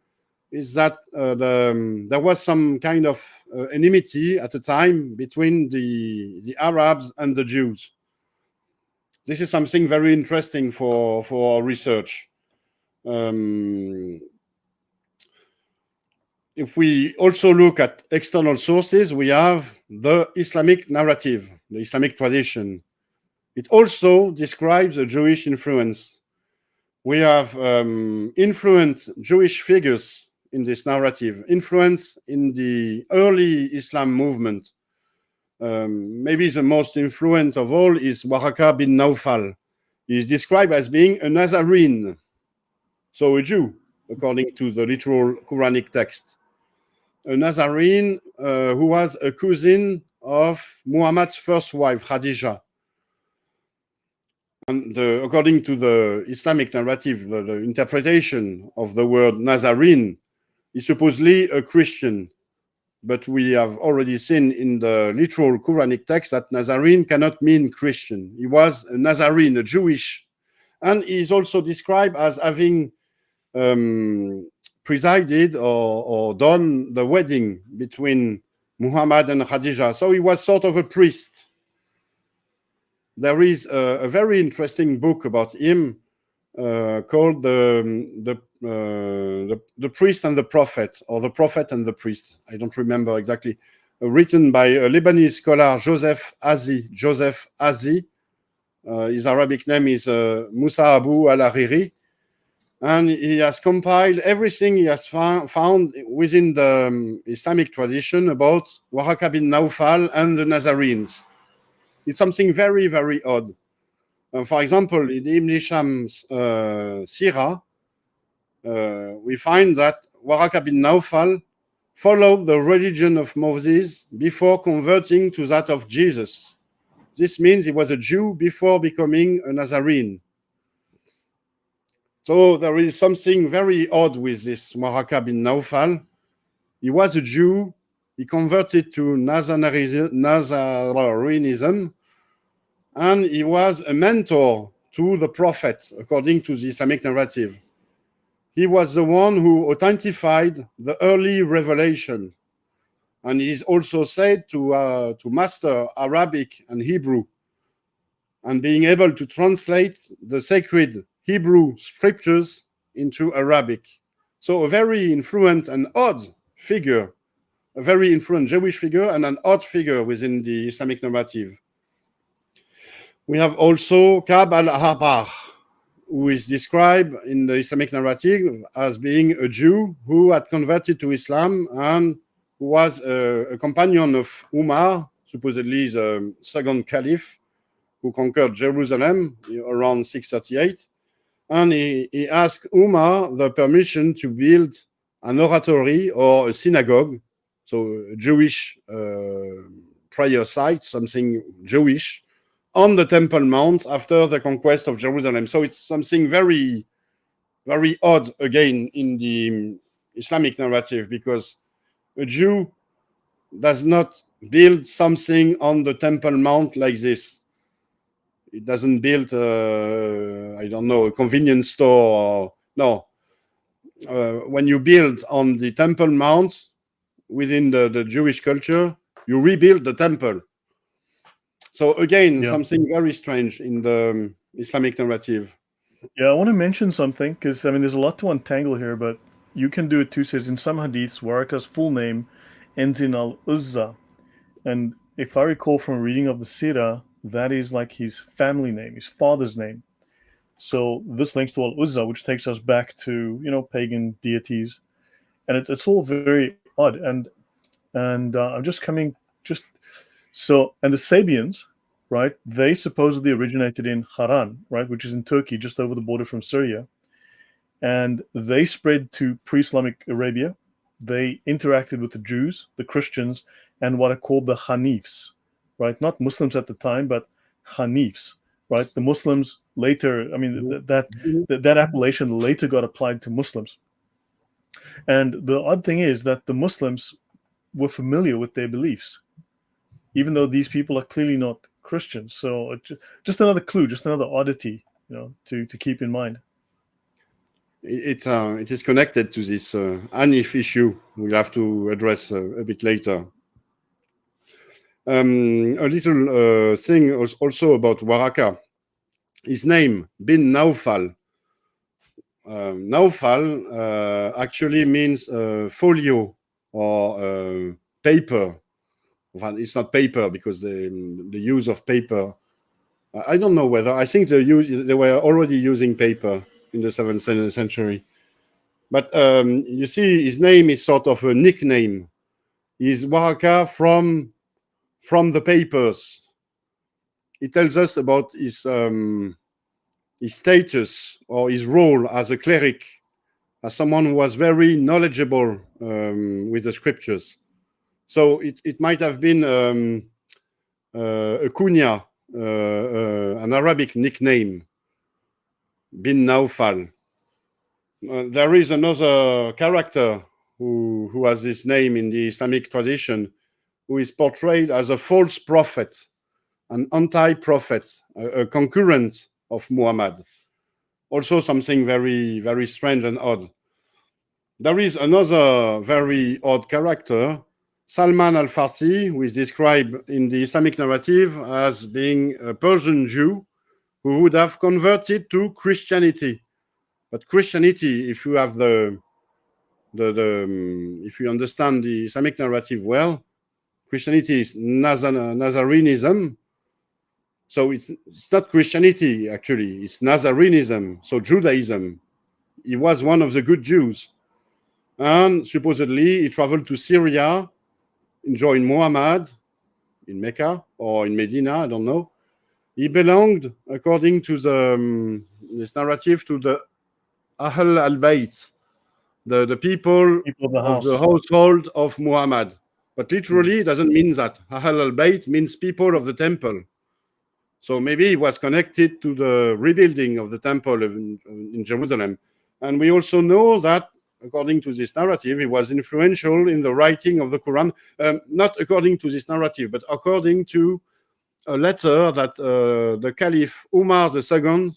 is that there was some kind of enmity at the time between the Arabs and the Jews. This is something very interesting for our research. If we also look at external sources, we have the Islamic narrative, the Islamic tradition. It also describes a Jewish influence. We have influenced Jewish figures in this narrative, influence in the early Islam movement. Maybe the most influential of all is Waraka bin Nawfal. He is described as being a Nazarene, so a Jew, according to the literal Quranic text. A Nazarene who was a cousin of Muhammad's first wife, Khadija. And according to the Islamic narrative, the interpretation of the word Nazarene is supposedly a Christian. But we have already seen in the literal Quranic text that Nazarene cannot mean Christian. He was a Nazarene, a Jewish. And he is also described as having presided or done the wedding between Muhammad and Khadija. So he was sort of a priest. There is a very interesting book about him called the Priest and the Prophet, or the Prophet and the Priest. I don't remember exactly. Written by a Lebanese scholar, Joseph Azi. His Arabic name is Musa Abu al-Hariri. And he has compiled everything he has found within the Islamic tradition about Waraka bin Nawfal and the Nazarenes. It's something very, very odd. For example, in Ibn Hisham's Sirah, we find that Waraka bin Nawfal followed the religion of Moses before converting to that of Jesus. This means he was a Jew before becoming a Nazarene. So there is something very odd with this Waraka bin Nawfal. He was a Jew. He converted to Nazarenism, and he was a mentor to the Prophet, according to the Islamic narrative. He was the one who authenticated the early revelation, and he is also said to master Arabic and Hebrew, and being able to translate the sacred Hebrew scriptures into Arabic. So a very influent and odd figure, a very influent Jewish figure and an odd figure within the Islamic narrative. We have also Ka'b al-Ahbar, who is described in the Islamic narrative as being a Jew who had converted to Islam and who was a companion of Umar, supposedly the second caliph, who conquered Jerusalem around 638. And he asked Umar the permission to build an oratory or a synagogue, so a Jewish prayer site, something Jewish, on the Temple Mount after the conquest of Jerusalem. So it's something very, very odd again in the Islamic narrative, because a Jew does not build something on the Temple Mount like this. It doesn't build, I don't know, a convenience store. No. When you build on the Temple Mount within the Jewish culture, you rebuild the temple. So again, something very strange in the Islamic narrative. Yeah, I want to mention something because, I mean, there's a lot to untangle here, but you can do it too. Says in some hadiths, Waraka's full name ends in al-Uzza. And if I recall from reading of the Sirah, that is like his family name, his father's name. So this links to al-Uzza, which takes us back to, pagan deities. And it's all very odd. And I'm just coming, and the Sabians, right, they supposedly originated in Haran, right, which is in Turkey, just over the border from Syria. And they spread to pre-Islamic Arabia. They interacted with the Jews, the Christians, and what are called the Hanifs, right? Not Muslims at the time, but Hanifs, right? The Muslims later, I mean, that appellation later got applied to Muslims. And the odd thing is that the Muslims were familiar with their beliefs, even though these people are clearly not Christians. So just another clue, just another oddity, to keep in mind. It is connected to this Hanif issue we'll have to address a bit later. A little thing also about Waraka. His name, bin Naufal. Naufal actually means folio or paper. Well, it's not paper because the use of paper. I don't know whether. I think they were already using paper in the 7th century. But you see, his name is sort of a nickname. He's Waraka from the papers. It tells us about his status or his role as a cleric, as someone who was very knowledgeable with the scriptures. So it might have been a kunya, an Arabic nickname, bin Naufal. There is another character who has this name in the Islamic tradition, who is portrayed as a false prophet, an anti-prophet, a concurrent of Muhammad. Also something very, very strange and odd. There is another very odd character, Salman al-Farsi, who is described in the Islamic narrative as being a Persian Jew who would have converted to Christianity. But Christianity, if you have if you understand the Islamic narrative well, Christianity is Nazarenism. So it's not Christianity, actually. It's Nazarenism, so Judaism. He was one of the good Jews. And supposedly he traveled to Syria, joined Muhammad in Mecca or in Medina, I don't know. He belonged, according to this narrative, to the Ahl al-Bayt, the people of the household of Muhammad. But literally, it doesn't mean that. Ahl al-Bayt means people of the temple. So maybe he was connected to the rebuilding of the temple in Jerusalem. And we also know that, according to this narrative, he was influential in the writing of the Quran, not according to this narrative, but according to a letter that the Caliph Umar II,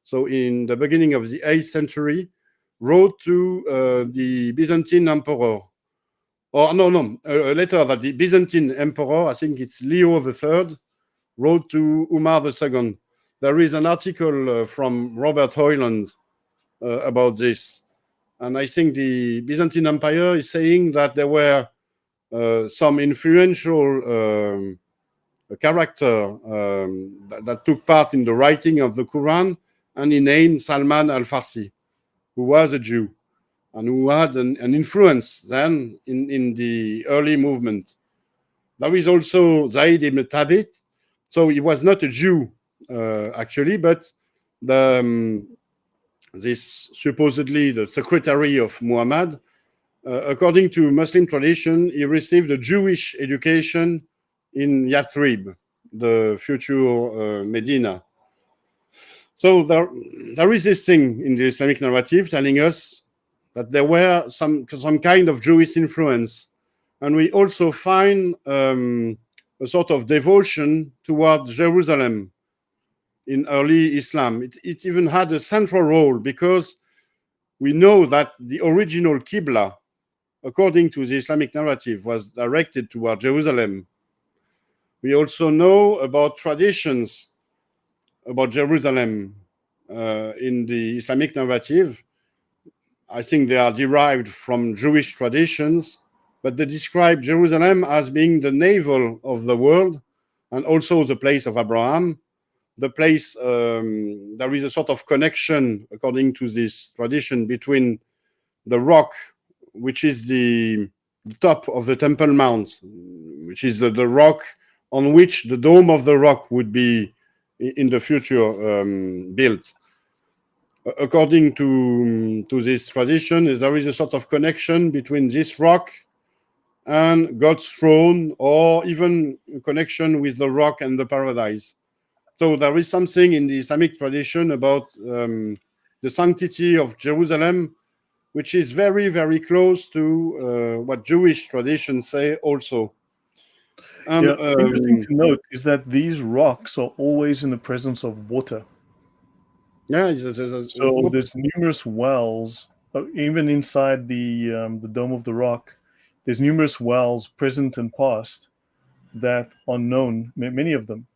so in the beginning of the 8th century, wrote to the Byzantine emperor. Or no, a letter that the Byzantine emperor, I think it's Leo III, wrote to Umar II. There is an article from Robert Hoyland about this. And I think the Byzantine Empire is saying that there were some influential character that took part in the writing of the Quran, and he named Salman al-Farsi, who was a Jew and who had an influence then in the early movement. There is also Zayd ibn Thabit. So he was not a Jew, actually, but this supposedly the secretary of Muhammad, according to Muslim tradition, he received a Jewish education in Yathrib, the future Medina. So there is this thing in the Islamic narrative telling us that there were some kind of Jewish influence. And we also find a sort of devotion towards Jerusalem in early Islam. It even had a central role because we know that the original Qibla, according to the Islamic narrative, was directed toward Jerusalem. We also know about traditions about Jerusalem in the Islamic narrative. I think they are derived from Jewish traditions, but they describe Jerusalem as being the navel of the world and also the place of Abraham. The place, there is a sort of connection, according to this tradition, between the rock, which is the top of the Temple Mount, which is the rock on which the dome of the rock would be in the future built. According to this tradition, there is a sort of connection between this rock and God's throne, or even a connection with the rock and the paradise. So there is something in the Islamic tradition about the sanctity of Jerusalem, which is very, very close to what Jewish traditions say also. And Yeah, interesting to note is that these rocks are always in the presence of water. yeah, So there's numerous wells, even inside the dome of the rock. There's numerous wells, present and past, that are known, many of them.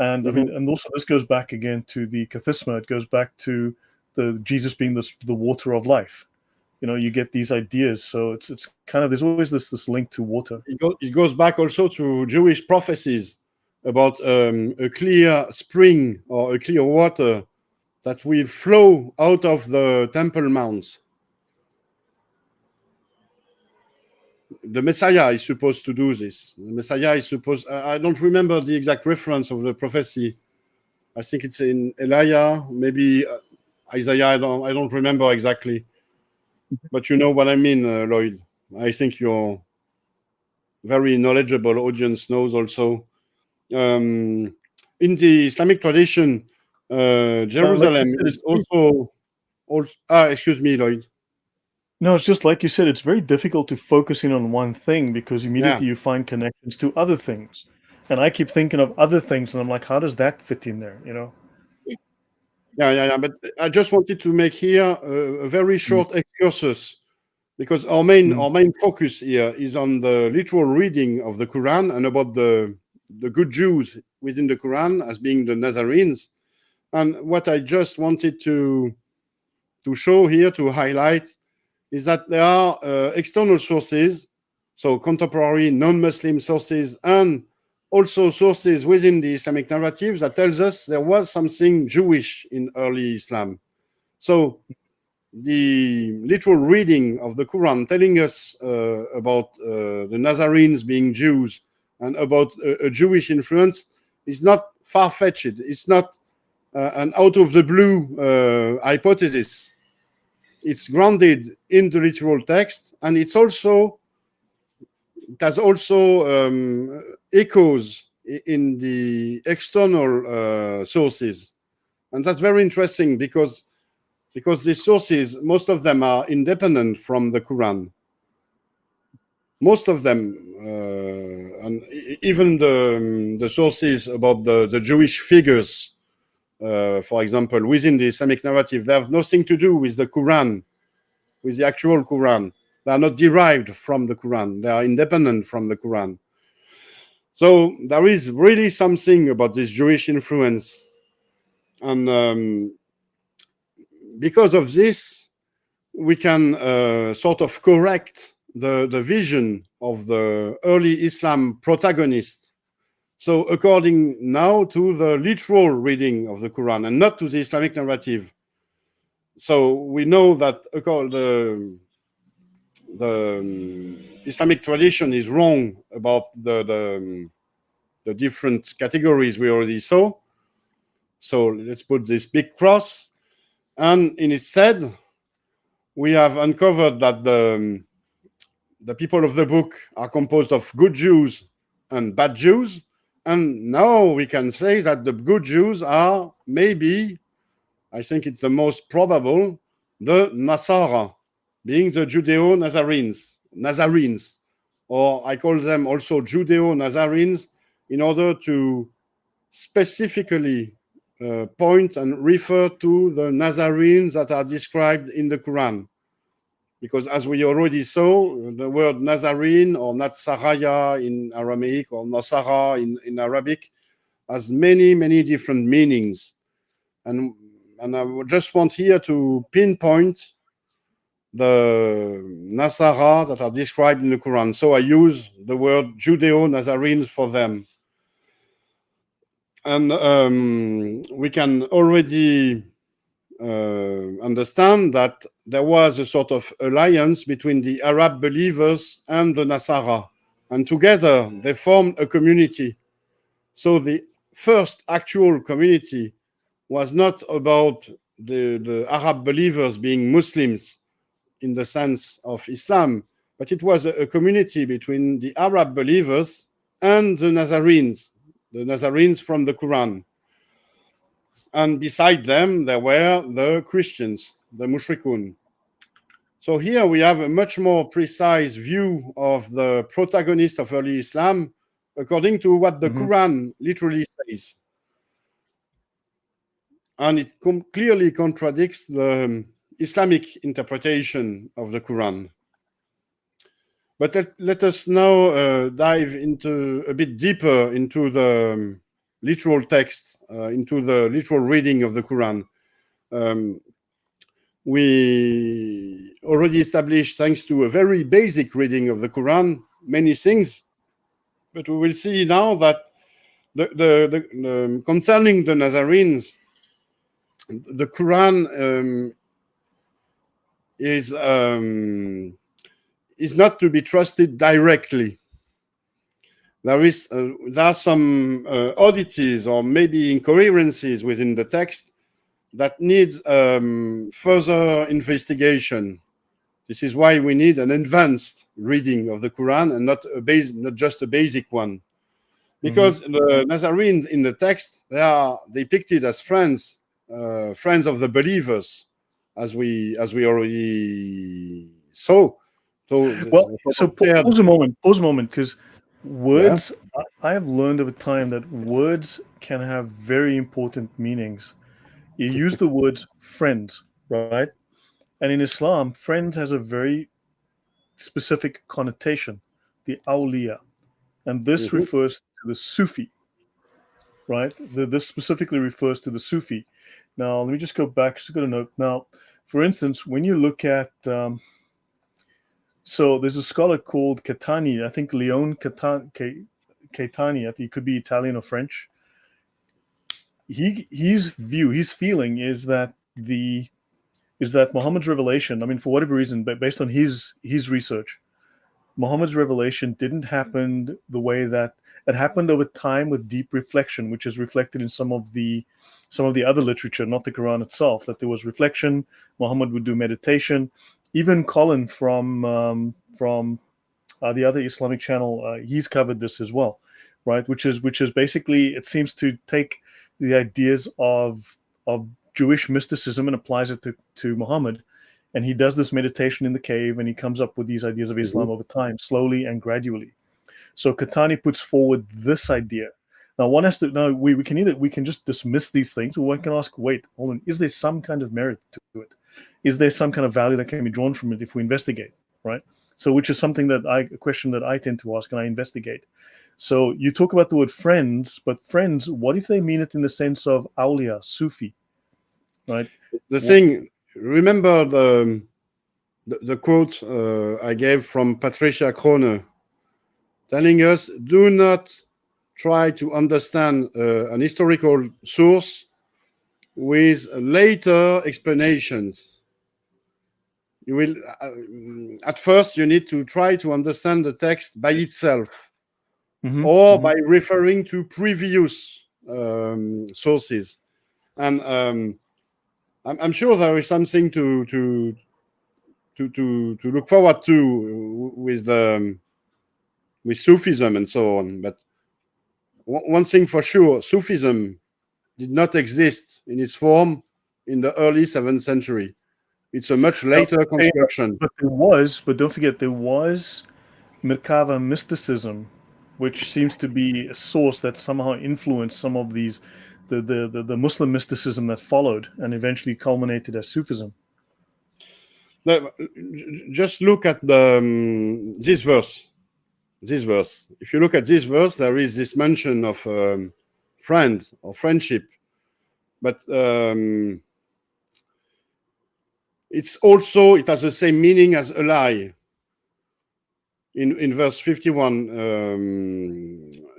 And I mean, and also this goes back again to the kathisma. It goes back to the Jesus being the water of life. You know, you get these ideas. So it's kind of, there's always this link to water. it goes back also to Jewish prophecies about a clear spring or a clear water that will flow out of the Temple Mount. The Messiah is supposed to do this. The Messiah is supposed, I don't remember the exact reference of the prophecy. I think it's in Elijah, maybe Isaiah, I don't remember exactly. But you know what I mean, Lloyd. I think your very knowledgeable audience knows also. In the Islamic tradition, Jerusalem Like is also, excuse me, Lloyd. no, it's just like you said, it's very difficult to focus in on one thing because Yeah, immediately you find connections to other things. And I keep thinking of other things and I'm like, how does that fit in there, you know? yeah. But I just wanted to make here a very Mm, short excursus because our mm. main focus here is on the literal reading of the Quran and about the good Jews within the Quran as being the Nazarenes. And what I just wanted to show here, to highlight, is that there are external sources, so contemporary non-Muslim sources, and also sources within the Islamic narratives that tells us there was something Jewish in early Islam. So the literal reading of the Quran telling us about the Nazarenes being Jews and about a Jewish influence is not far-fetched. It's not an out of the blue hypothesis. It's grounded in the literal text, and it has also echoes in the external sources, and that's very interesting because these sources, most of them are independent from the Quran. Most of them, and even the sources about the Jewish figures, for example, within the Islamic narrative, they have nothing to do with the Quran, with the actual Quran. They are not derived from the Quran. They are independent from the Quran. So there is really something about this Jewish influence. And because of this, we can sort of correct the vision of the early Islam protagonists. So according now to the literal reading of the Quran and not to the Islamic narrative. So we know that the Islamic tradition is wrong about the different categories we already saw. So let's put this big cross. And instead, we have uncovered that the people of the book are composed of good Jews and bad Jews. And now we can say that the good Jews are maybe, I think it's the most probable, the Nasara, being the Nazarenes, or I call them also Judeo-Nazarenes, in order to specifically point and refer to the Nazarenes that are described in the Quran. Because as we already saw, the word Nazarene or Natsaraya in Aramaic or Nasara in Arabic has many, many different meanings. And I just want here to pinpoint the Nasara that are described in the Quran. So I use the word Judeo-Nazarenes for them. And we can already understand that there was a sort of alliance between the Arab believers and the Nasara. And together they formed a community. So the first actual community was not about the Arab believers being Muslims in the sense of Islam, but it was a community between the Arab believers and the Nazarenes from the Quran. and beside them there were the Christians, the mushrikun. So here we have a much more precise view of the protagonist of early Islam according to what the Quran literally says. And it clearly contradicts the Islamic interpretation of the Quran. But let us now dive into a bit deeper into the literal text, into the literal reading of the Quran. We already established, thanks to a very basic reading of the Quran, many things. But we will see now that concerning the Nazarenes, the Quran is not to be trusted directly. There are some oddities or maybe incoherencies within the text that needs further investigation. This is why we need an advanced reading of the Quran and not just a basic one. Because the Nazarenes in the text, they are depicted as friends of the believers, as we already saw. So pause a moment, because words, I have learned over time that words can have very important meanings. You use the words friends, right? And in Islam, friends has a very specific connotation, the awliya. And this refers to the Sufi, right? This specifically refers to the Sufi. Now, let me just go back. Just got a note. Now, for instance, when you look at, so there's a scholar called Catani, I think Leon Catani, I think he could be Italian or French. His feeling is that Muhammad's revelation, I mean, for whatever reason, but based on his research, Muhammad's revelation didn't happen the way that it happened over time with deep reflection, which is reflected in some of the other literature, not the Quran itself, that there was reflection. Muhammad would do meditation. Even Colin from the other Islamic channel, he's covered this as well, right? Which is basically, it seems to take the ideas of Jewish mysticism and applies it to Muhammad. And he does this meditation in the cave, and he comes up with these ideas of Islam over time, slowly and gradually. So Catani puts forward this idea. Now, one has to know, we can just dismiss these things, or one can ask, wait, hold on, is there some kind of merit to it? Is there some kind of value that can be drawn from it if we investigate, right? So, which is something a question that I tend to ask and I investigate. So you talk about the word friends, but friends, what if they mean it in the sense of awliya, Sufi, right? The thing, remember the quote I gave from Patricia Krohne, telling us, do not try to understand an historical source with later explanations. You will, at first, you need to try to understand the text by itself, or by referring to previous sources. And I'm sure there is something to look forward to with Sufism and so on. But one thing for sure, Sufism did not exist in its form in the early 7th century. It's a much later construction. But don't forget, there was Merkava mysticism, which seems to be a source that somehow influenced some of these, the Muslim mysticism that followed and eventually culminated as Sufism. Just look at this verse. If you look at this verse, there is this mention of friends or friendship, but it has the same meaning as ally. In verse 51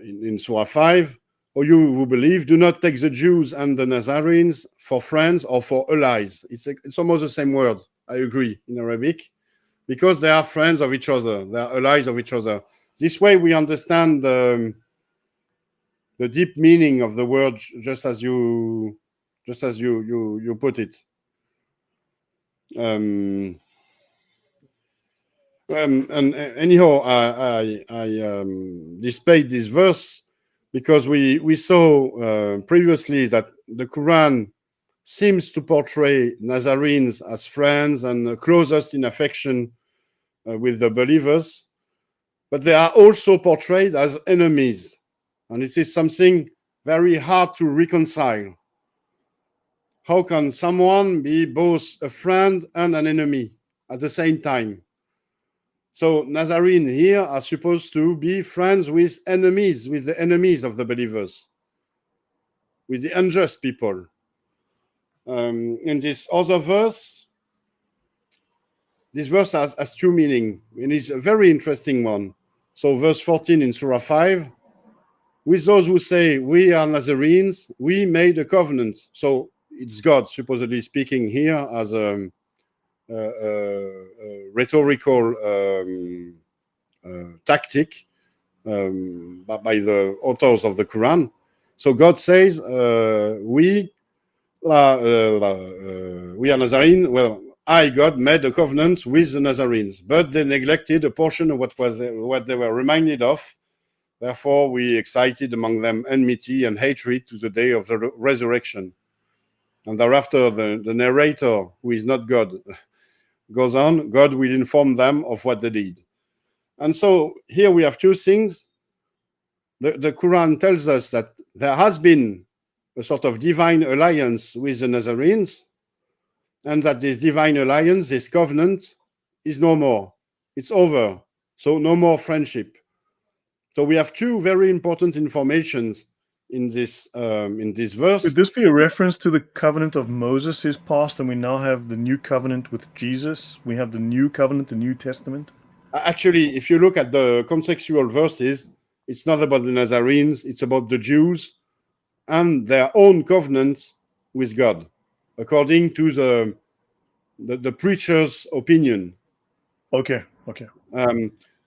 in Surah 5, or you who believe, do not take the Jews and the Nazarenes for friends or for allies. It's almost the same word, I agree, in Arabic, because they are friends of each other, they are allies of each other. This way we understand the deep meaning of the word, just as you put it. And anyhow, I displayed this verse because we saw previously that the Quran seems to portray Nazarenes as friends and closest in affection with the believers, but they are also portrayed as enemies. And it is something very hard to reconcile. How can someone be both a friend and an enemy at the same time? So Nazarene here are supposed to be friends with enemies, with the enemies of the believers, with the unjust people. In this other verse, this verse has two meanings, and it's a very interesting one. So verse 14 in Surah 5, with those who say, we are Nazarenes, we made a covenant. So it's God supposedly speaking here as a rhetorical tactic by the authors of the Quran. So God says, we are Nazarene. Well, I, God, made a covenant with the Nazarenes, but they neglected a portion of what they were reminded of. Therefore, we excited among them enmity and hatred to the day of the resurrection. And thereafter, the narrator, who is not God, goes on, God will inform them of what they did. And so here we have two things. The Quran tells us that there has been a sort of divine alliance with the Nazarenes, and that this divine alliance, this covenant, is no more. It's over. So no more friendship. So we have two very important informations in this verse. Could this be a reference to the covenant of Moses is past, and we now have the new covenant with Jesus? We have the new covenant, the New Testament. Actually, if you look at the contextual verses, it's not about the Nazarenes, it's about the Jews and their own covenant with God, according to the preacher's opinion. Okay.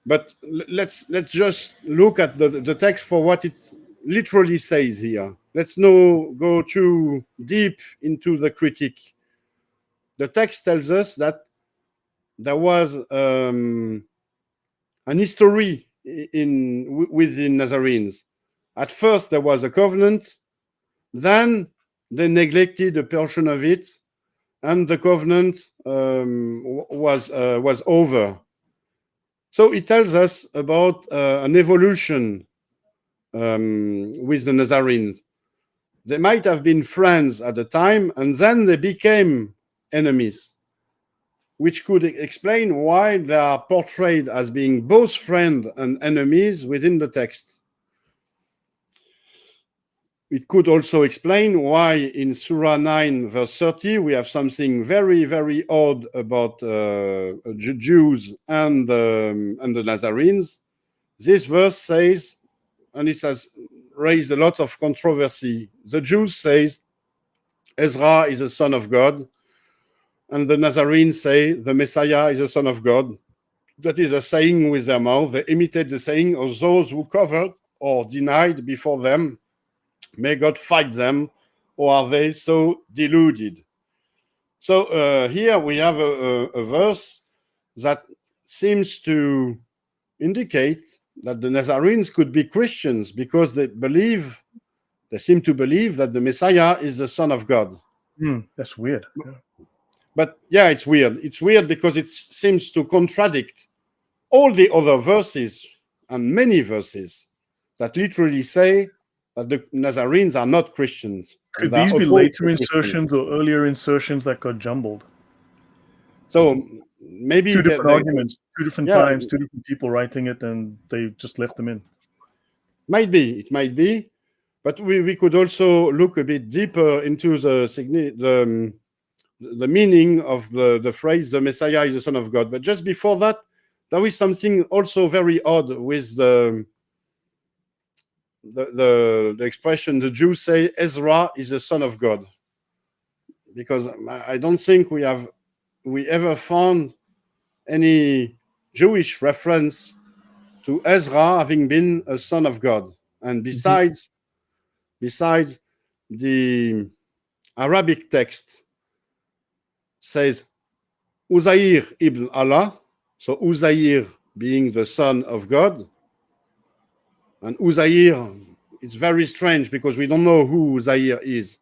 But let's just look at the text for what it literally says here. Let's not go too deep into the critique. The text tells us that there was an history within Nazarenes. At first, there was a covenant. Then they neglected a portion of it, and the covenant was over. So it tells us about an evolution with the Nazarenes. They might have been friends at the time, and then they became enemies, which could explain why they are portrayed as being both friends and enemies within the text. It could also explain why in Surah 9, verse 30, we have something very, very odd about Jews and the Nazarenes. This verse says, and it has raised a lot of controversy, the Jews say Ezra is a son of God, and the Nazarenes say the Messiah is a son of God. That is a saying with their mouth. They imitate the saying of those who covered or denied before them. May God fight them, or are they so deluded? So here we have a verse that seems to indicate that the Nazarenes could be Christians because they seem to believe that the Messiah is the Son of God. That's weird. Yeah. But yeah, it's weird. It's weird because it seems to contradict all the other verses and many verses that literally say that the Nazarenes are not Christians. Could these be later insertions or earlier insertions that got jumbled? So maybe two different arguments, two different times, two different people writing it, and they just left them in. It might be, but we could also look a bit deeper into the meaning of the phrase "the Messiah is the Son of God." But just before that, there is something also very odd with the expression the Jews say Ezra is the son of God, because I don't think we ever found any Jewish reference to Ezra having been a son of God. And besides the Arabic text says Uzair ibn Allah, so Uzair being the son of God. And Uzair is very strange because we don't know who Uzair is.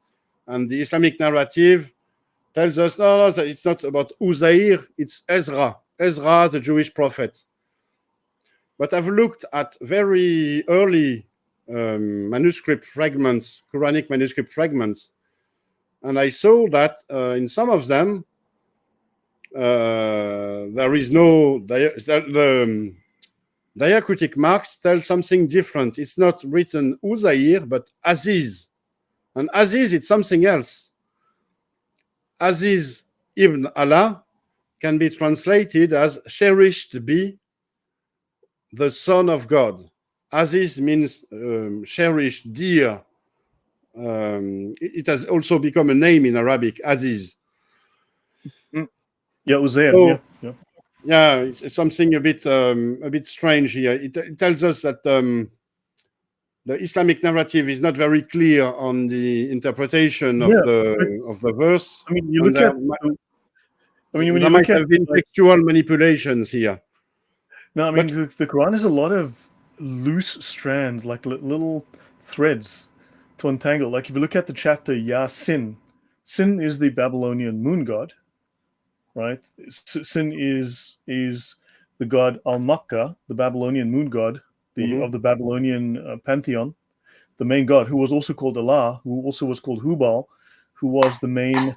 and the Islamic narrative tells us, no, that it's not about Uzair, it's Ezra, the Jewish prophet. But I've looked at very early manuscript fragments, Quranic manuscript fragments, and I saw that in some of them, there is no, the diacritic marks tell something different. It's not written Uzair, but Aziz. And Aziz, it's something else. Aziz ibn Allah can be translated as cherished be the son of God. Aziz means cherished, dear. It has also become a name in Arabic, Aziz. Yeah, Uzair. So, yeah. Yeah, it's something a bit strange here. It tells us that the Islamic narrative is not very clear on the interpretation of the verse. I mean, you look at. When you might look at have been textual manipulations here. No, I mean the Quran has a lot of loose strands, like little threads to untangle. Like if you look at the chapter Yasin, Sin is the Babylonian moon god, right? Sin is the god Al-Makkah, the Babylonian moon god, of the Babylonian pantheon, the main god, who was also called Allah, who also was called Hubal, who was the main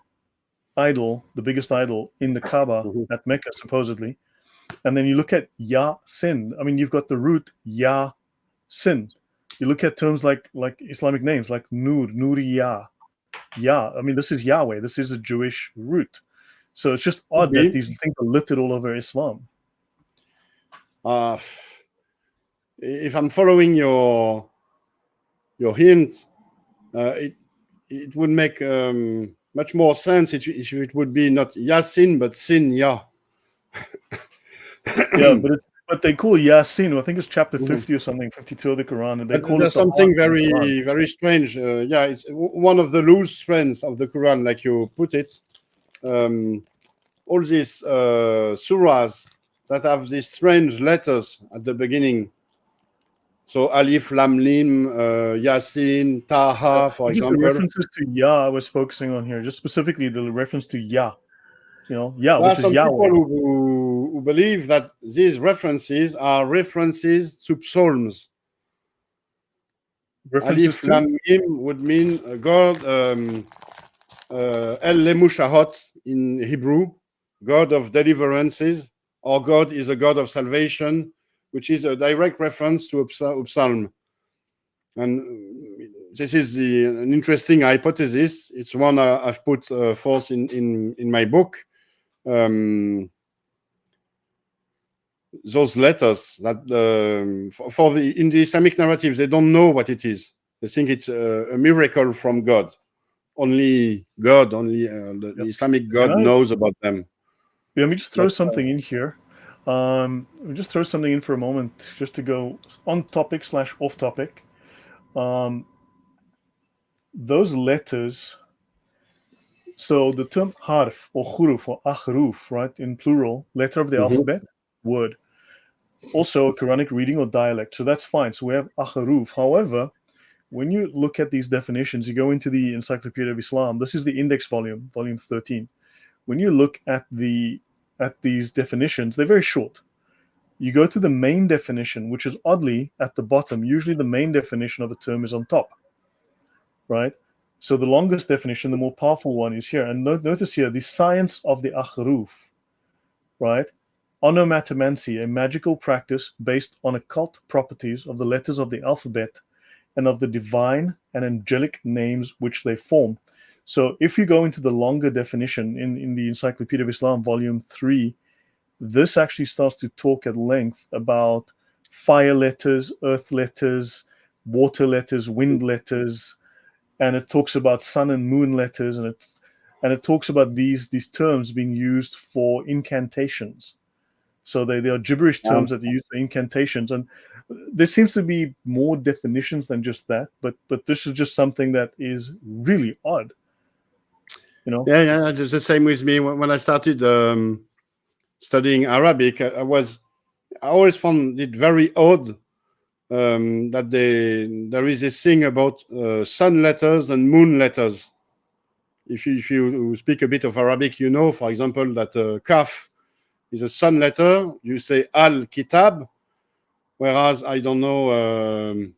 idol, the biggest idol in the Kaaba at Mecca, supposedly. And then you look at Yasin. I mean, you've got the root Yasin. You look at terms like Islamic names, like Nuriya, Ya. I mean, this is Yahweh. This is a Jewish root. So it's just odd that these things are littered all over Islam. If I'm following your hint, it would make much more sense if it would be not Yasin but Sin Ya. Yeah, but they call Yasin. I think it's chapter 50 or something, 52 of the Quran, and they call it something very, very strange. Yeah, it's one of the loose strands of the Quran, like you put it. All these surahs that have these strange letters at the beginning. So Alif, Lam, Lim, Yasin, Taha, for example. The references to Ya I was focusing on here, just specifically the reference to Ya. Ya, which is Yahweh. People who believe that these references are references to psalms. Alif Lam Mim would mean God, El Lemushahot in Hebrew, God of deliverances, or God is a God of salvation, which is a direct reference to a psalm. And this is an interesting hypothesis. It's one I've put forth in my book. Those letters that in the Islamic narratives, they don't know what it is. They think it's a miracle from God. Only God, the Islamic God knows about them. Yeah, let me just throw something in here. Let me just throw something in for a moment, just to go on topic / off topic. Those letters. So the term harf or huruf or ahruf, right, in plural, letter of the alphabet, word. Also a Quranic reading or dialect. So that's fine. So we have ahruf. However, when you look at these definitions, you go into the Encyclopedia of Islam. This is the index volume, volume 13. When you look at these definitions, they're very short. You go to the main definition, which is oddly at the bottom. Usually the main definition of a term is on top, right? So the longest definition, the more powerful one, is here. And notice here, the science of the ahruf, right? Onomatomancy, a magical practice based on occult properties of the letters of the alphabet and of the divine and angelic names which they form. So if you go into the longer definition in the Encyclopedia of Islam, volume 3, this actually starts to talk at length about fire letters, earth letters, water letters, wind letters, and it talks about sun and moon letters, and it talks about these terms being used for incantations. So they are gibberish terms that are used for incantations, and there seems to be more definitions than just that. But this is just something that is really odd. Yeah, just the same with me. When I started studying Arabic, I always found it very odd that there is this thing about sun letters and moon letters. if you speak a bit of Arabic, you know, for example, that kaf is a sun letter. You say al-kitab, whereas, I don't know,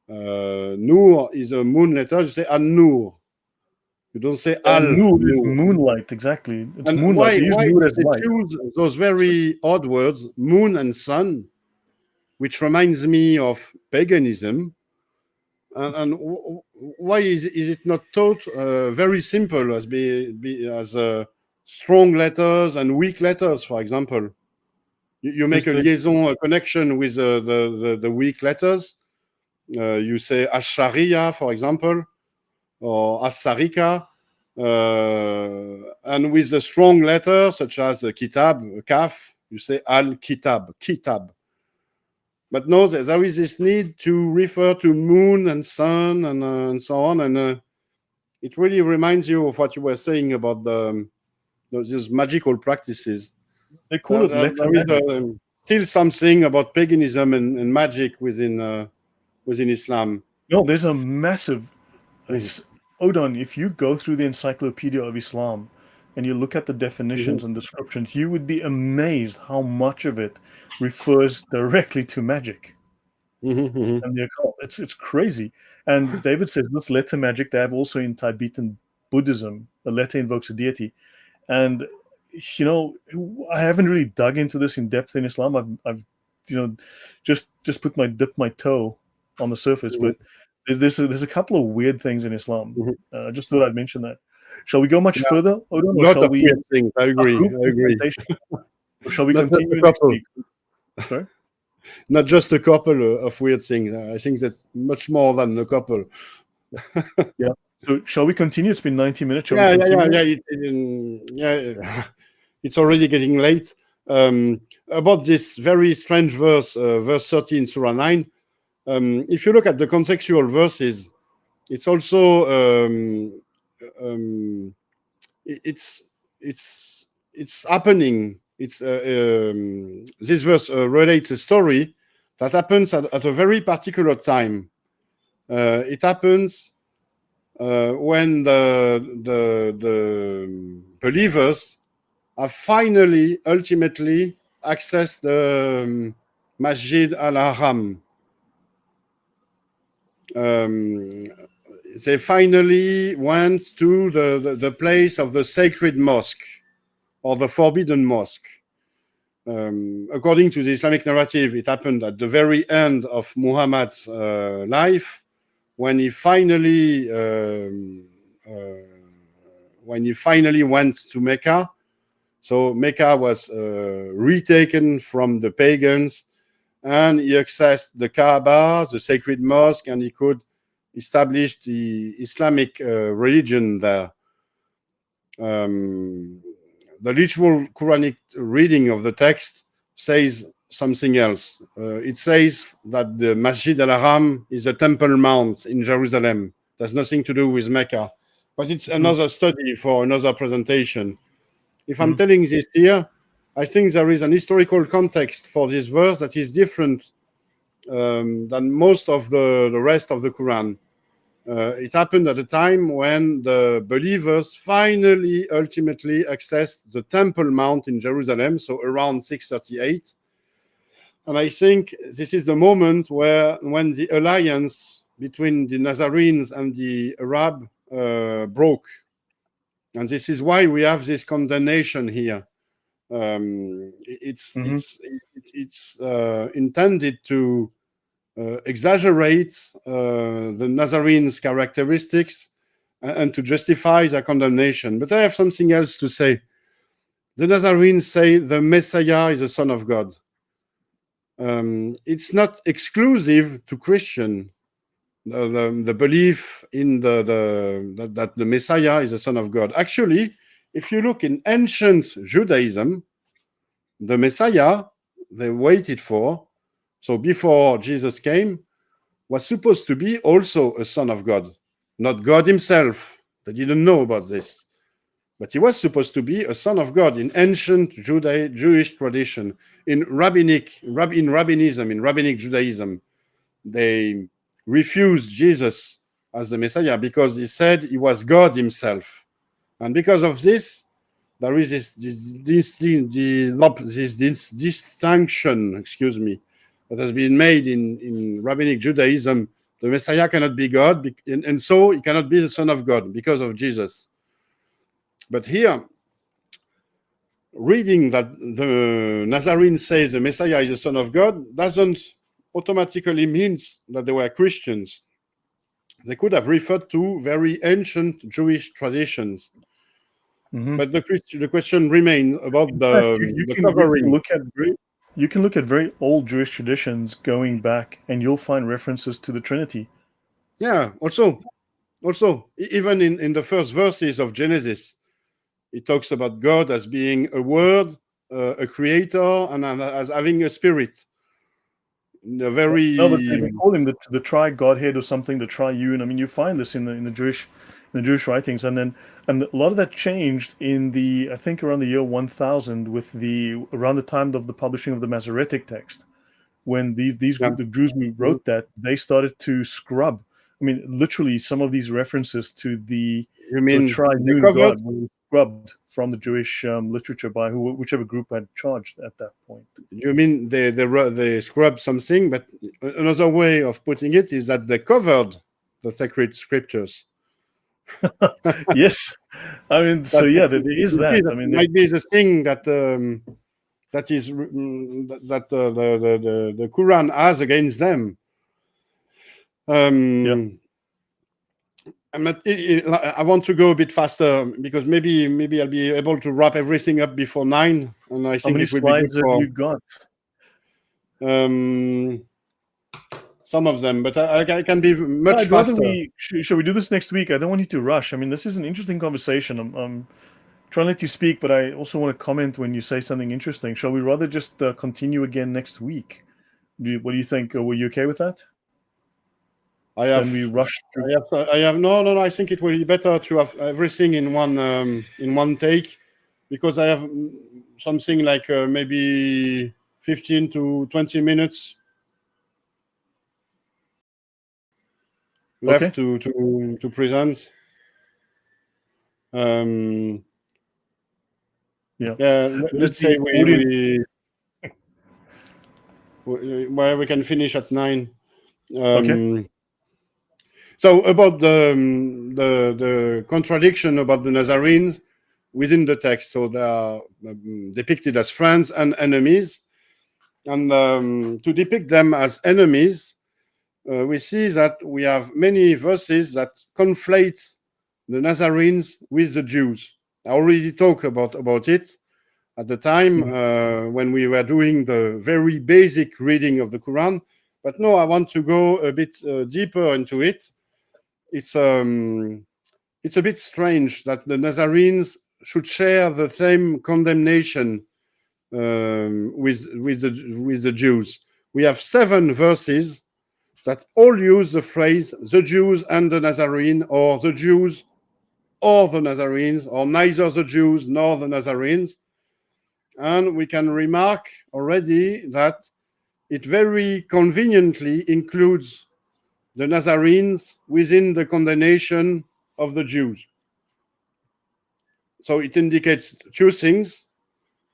nur is a moon letter. You say an-nur. You don't say Noor is al-nur. moonlight, exactly. It's And moonlight. They use why noor did as they light. choose those very odd words, moon and sun, which reminds me of paganism? And why is it not taught very simple as strong letters and weak letters, for example? You make a liaison, a connection with the weak letters. You say Ashariya, for example, or Asarika. And with a strong letter, such as Kitab, Kaf, you say Al-Kitab, Kitab. But no, there is this need to refer to moon and sun and so on. And it really reminds you of what you were saying about these magical practices. They call it letter magic. There is still something about paganism and magic within Islam. No, there's a massive... Odon, if you go through the Encyclopedia of Islam and you look at the definitions and descriptions, you would be amazed how much of it refers directly to magic. And the occult. It's crazy. And David says this letter magic they have also in Tibetan Buddhism. A letter invokes a deity. And you know, I haven't really dug into this in depth in Islam. I've just dipped my toe on the surface. But there's a couple of weird things in Islam. I just thought I'd mention that. Shall we go much further, Odon, or Lot shall of we? weird things. I agree. Or shall we Not continue next week? Sorry? Not just a couple of weird things. I think that's much more than a couple. Yeah. So shall we continue? It's been 90 minutes. Shall Yeah. we continue? It's already getting late. About this very strange verse, verse 30 in Surah 9. If you look at the contextual verses, it's also it's happening. It's this verse relates a story that happens at a very particular time. It happens when the believers have finally, ultimately, accessed the Masjid al-Haram. They finally went to the place of the sacred mosque, or the forbidden mosque. According to the Islamic narrative, it happened at the very end of Muhammad's life, when he finally went to Mecca. So Mecca was retaken from the pagans, and he accessed the Kaaba, the sacred mosque, and he could establish the Islamic religion there. The literal Quranic reading of the text says something else. It says that the Masjid al-Haram is a temple mount in Jerusalem. There's nothing to do with Mecca. But it's another study for another presentation. If I'm telling this here, I think there is an historical context for this verse that is different than most of the rest of the Quran. It happened at a time when the believers finally, ultimately accessed the Temple Mount in Jerusalem, so around 638. And I think this is the moment when the alliance between the Nazarenes and the Arab broke. And this is why we have this condemnation here. It's intended to exaggerate the Nazarenes' characteristics and to justify their condemnation. But I have something else to say. The Nazarenes say the Messiah is the Son of God. It's not exclusive to Christian, the belief in that the Messiah is the Son of God. Actually, if you look in ancient Judaism, the Messiah they waited for, so before Jesus came, was supposed to be also a son of God, not God himself. They didn't know about this. But he was supposed to be a son of God in ancient Jewish tradition. In rabbinic Judaism, they refused Jesus as the Messiah because he said he was God himself. And because of this, there is this distinction, excuse me, that has been made in rabbinic Judaism. The Messiah cannot be God, and so he cannot be the Son of God because of Jesus. But here, reading that the Nazarene says the Messiah is the Son of God doesn't automatically mean that they were Christians. They could have referred to very ancient Jewish traditions. Mm-hmm. But the question remains about In fact, the covering. you can look at very old Jewish traditions going back, and you'll find references to the Trinity. Yeah, also, even in the first verses of Genesis, it talks about God as being a word, a creator, and as having a spirit. A very No, but they call him the tri-Godhead or something, the triune. I mean, you find this in the Jewish writings, and a lot of that changed in the, I think, around the year 1000 with around the time of the publishing of the Masoretic text, when the Jews who wrote that, they started to scrub. I mean, literally, some of these references to the triune God were scrubbed from the Jewish literature by whichever group had charged at that point. You mean they scrubbed something, but another way of putting it is that they covered the sacred scriptures. Yes, I mean, so yeah, there is that. I mean, might be the thing that that is that the Quran has against them. yeah. I want to go a bit faster because maybe I'll be able to wrap everything up before 9, and I think How many it will be good slides have you got? Some of them, but I can be much faster. Shall we do this next week? I don't want you to rush. I mean, this is an interesting conversation. I'm trying to let you speak, but I also want to comment when you say something interesting. Shall we rather just continue again next week? What do you think? Were you okay with that? Then we rush through. I have no. I think it will be better to have everything in one take, because I have something like maybe 15 to 20 minutes left to present. Let's say where we can finish at 9. Okay. So about the contradiction about the Nazarenes within the text, so they are depicted as friends and enemies, and to depict them as enemies, we see that we have many verses that conflate the Nazarenes with the Jews. I already talked about it at the time when we were doing the very basic reading of the Quran, but now I want to go a bit deeper into it. It's a bit strange that the Nazarenes should share the same condemnation with the Jews. We have 7 verses that all use the phrase "the Jews and the Nazarene," or "the Jews or the Nazarenes," or "neither the Jews nor the Nazarenes." And we can remark already that it very conveniently includes the Nazarenes within the condemnation of the Jews. So it indicates 2 things: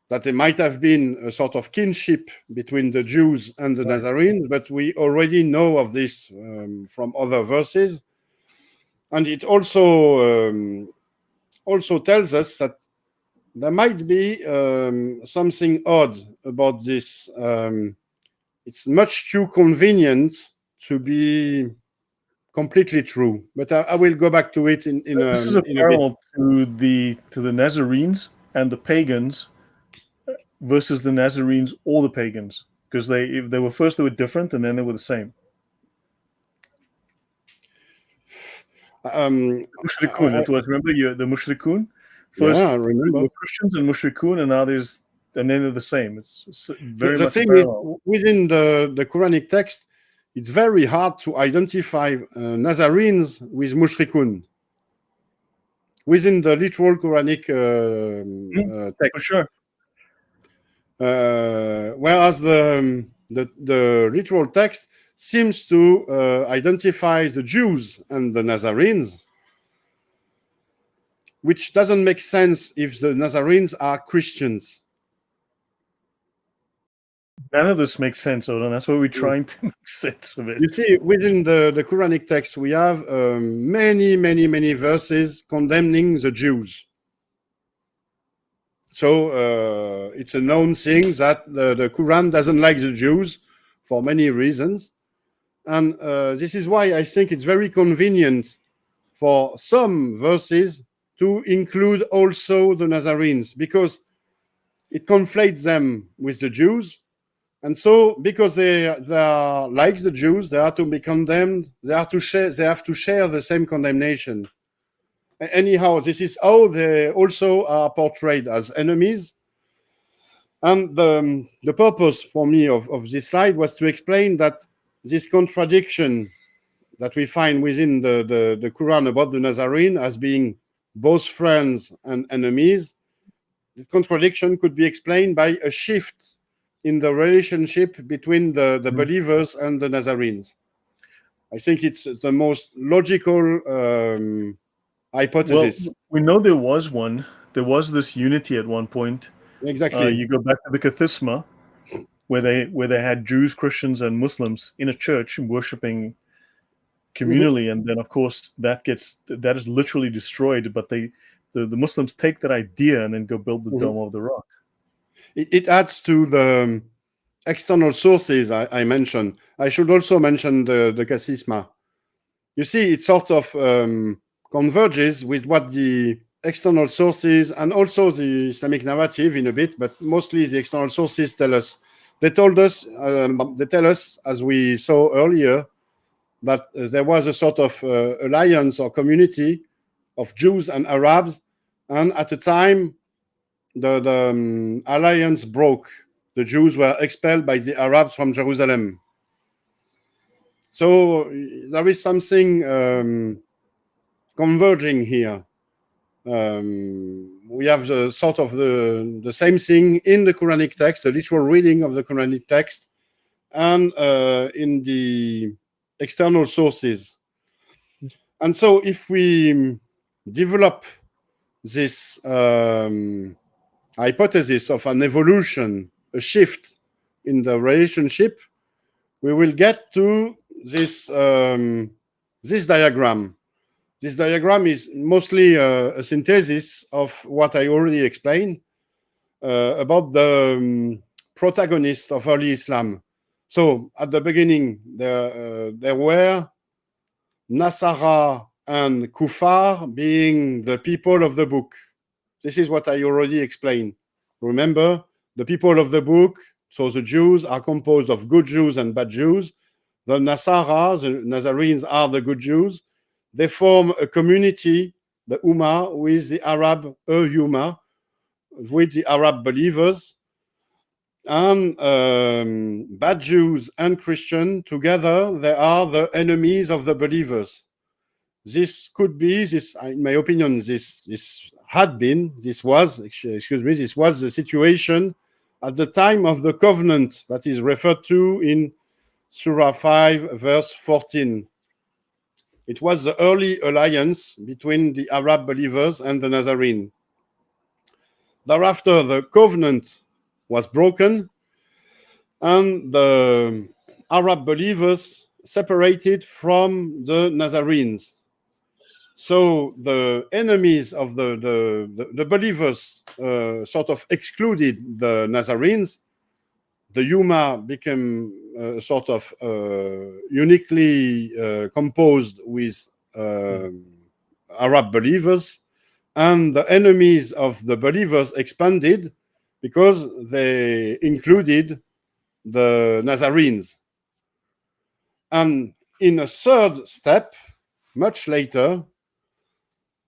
that there might have been a sort of kinship between the Jews and the Nazarenes, but we already know of this from other verses. And it also tells us that there might be something odd about this. It's much too convenient to be completely true, but I will go back to it in This is a parallel to the Nazarenes and the pagans versus the Nazarenes or the pagans, because they were different, and then they were the same. Mushrikun, it was, remember the Mushrikun? First, I remember. Were Christians and Mushrikun, and now and then they're the same. It's very much thing parallel. Is, within the Quranic text, it's very hard to identify Nazarenes with Mushrikun within the literal Quranic text. For sure. Whereas the literal text seems to identify the Jews and the Nazarenes. which doesn't make sense if the Nazarenes are Christians. None of this makes sense, Odon. That's why we're trying to make sense of it. You see, within the Quranic text, we have many verses condemning the Jews. So it's a known thing that the Quran doesn't like the Jews for many reasons. And this is why I think it's very convenient for some verses to include also the Nazarenes, because it conflates them with the Jews. And so, because they are like the Jews, they are to be condemned. They have to share the same condemnation. Anyhow, this is how they also are portrayed, as enemies. And the purpose for me of this slide was to explain that this contradiction that we find within the Quran about the Nazarene as being both friends and enemies, this contradiction could be explained by a shift in the relationship between the believers and the Nazarenes. I think it's the most logical hypothesis. Well, we know there was one. There was this unity at one point. Exactly. You go back to the Kathisma, where they had Jews, Christians, and Muslims in a church worshiping communally, and then of course that is literally destroyed. But the Muslims take that idea and then go build the Dome of the Rock. It adds to the external sources I mentioned. I should also mention the Kathisma. You see, it sort of converges with what the external sources and also the Islamic narrative in a bit, but mostly the external sources tell us. They tell us, as we saw earlier, that there was a sort of alliance or community of Jews and Arabs, and at the time the alliance broke. The Jews were expelled by the Arabs from Jerusalem. So there is something converging here. We have the sort of the same thing in the Quranic text, the literal reading of the Quranic text, and in the external sources. And so if we develop this hypothesis of an evolution, a shift in the relationship, we will get to this this diagram. This diagram is mostly a synthesis of what I already explained about the protagonists of early Islam. So at the beginning, there were Nasara and Kufar being the people of the book. This is what I already explained. Remember, the people of the book, so the Jews, are composed of good Jews and bad Jews. The Nasara, the Nazarenes, are the good Jews. They form a community, the Ummah, with the Arab Ummah, with the Arab believers. And bad Jews and Christian together, they are the enemies of the believers. This could be, in my opinion, this was the situation at the time of the covenant that is referred to in Surah 5, verse 14. It was the early alliance between the Arab believers and the Nazarene. Thereafter, the covenant was broken, and the Arab believers separated from the Nazarenes. So the enemies of the believers sort of excluded the Nazarenes. The Ummah became sort of uniquely composed with Arab believers, and the enemies of the believers expanded because they included the Nazarenes. And in a third step, much later,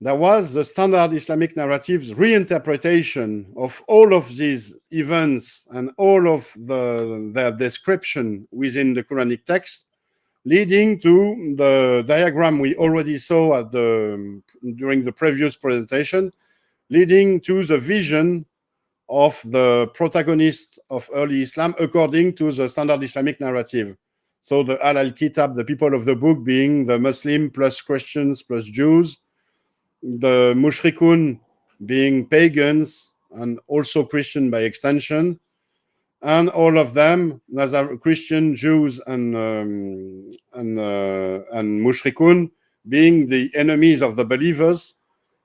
there was the standard Islamic narrative's reinterpretation of all of these events and all of their description within the Quranic text, leading to the diagram we already saw during the previous presentation, leading to the vision of the protagonists of early Islam according to the standard Islamic narrative. So the Al-Kitab, the people of the book, being the Muslim plus Christians plus Jews, the mushrikun being pagans and also Christian by extension, and all of them, Christian, Jews, and mushrikun, being the enemies of the believers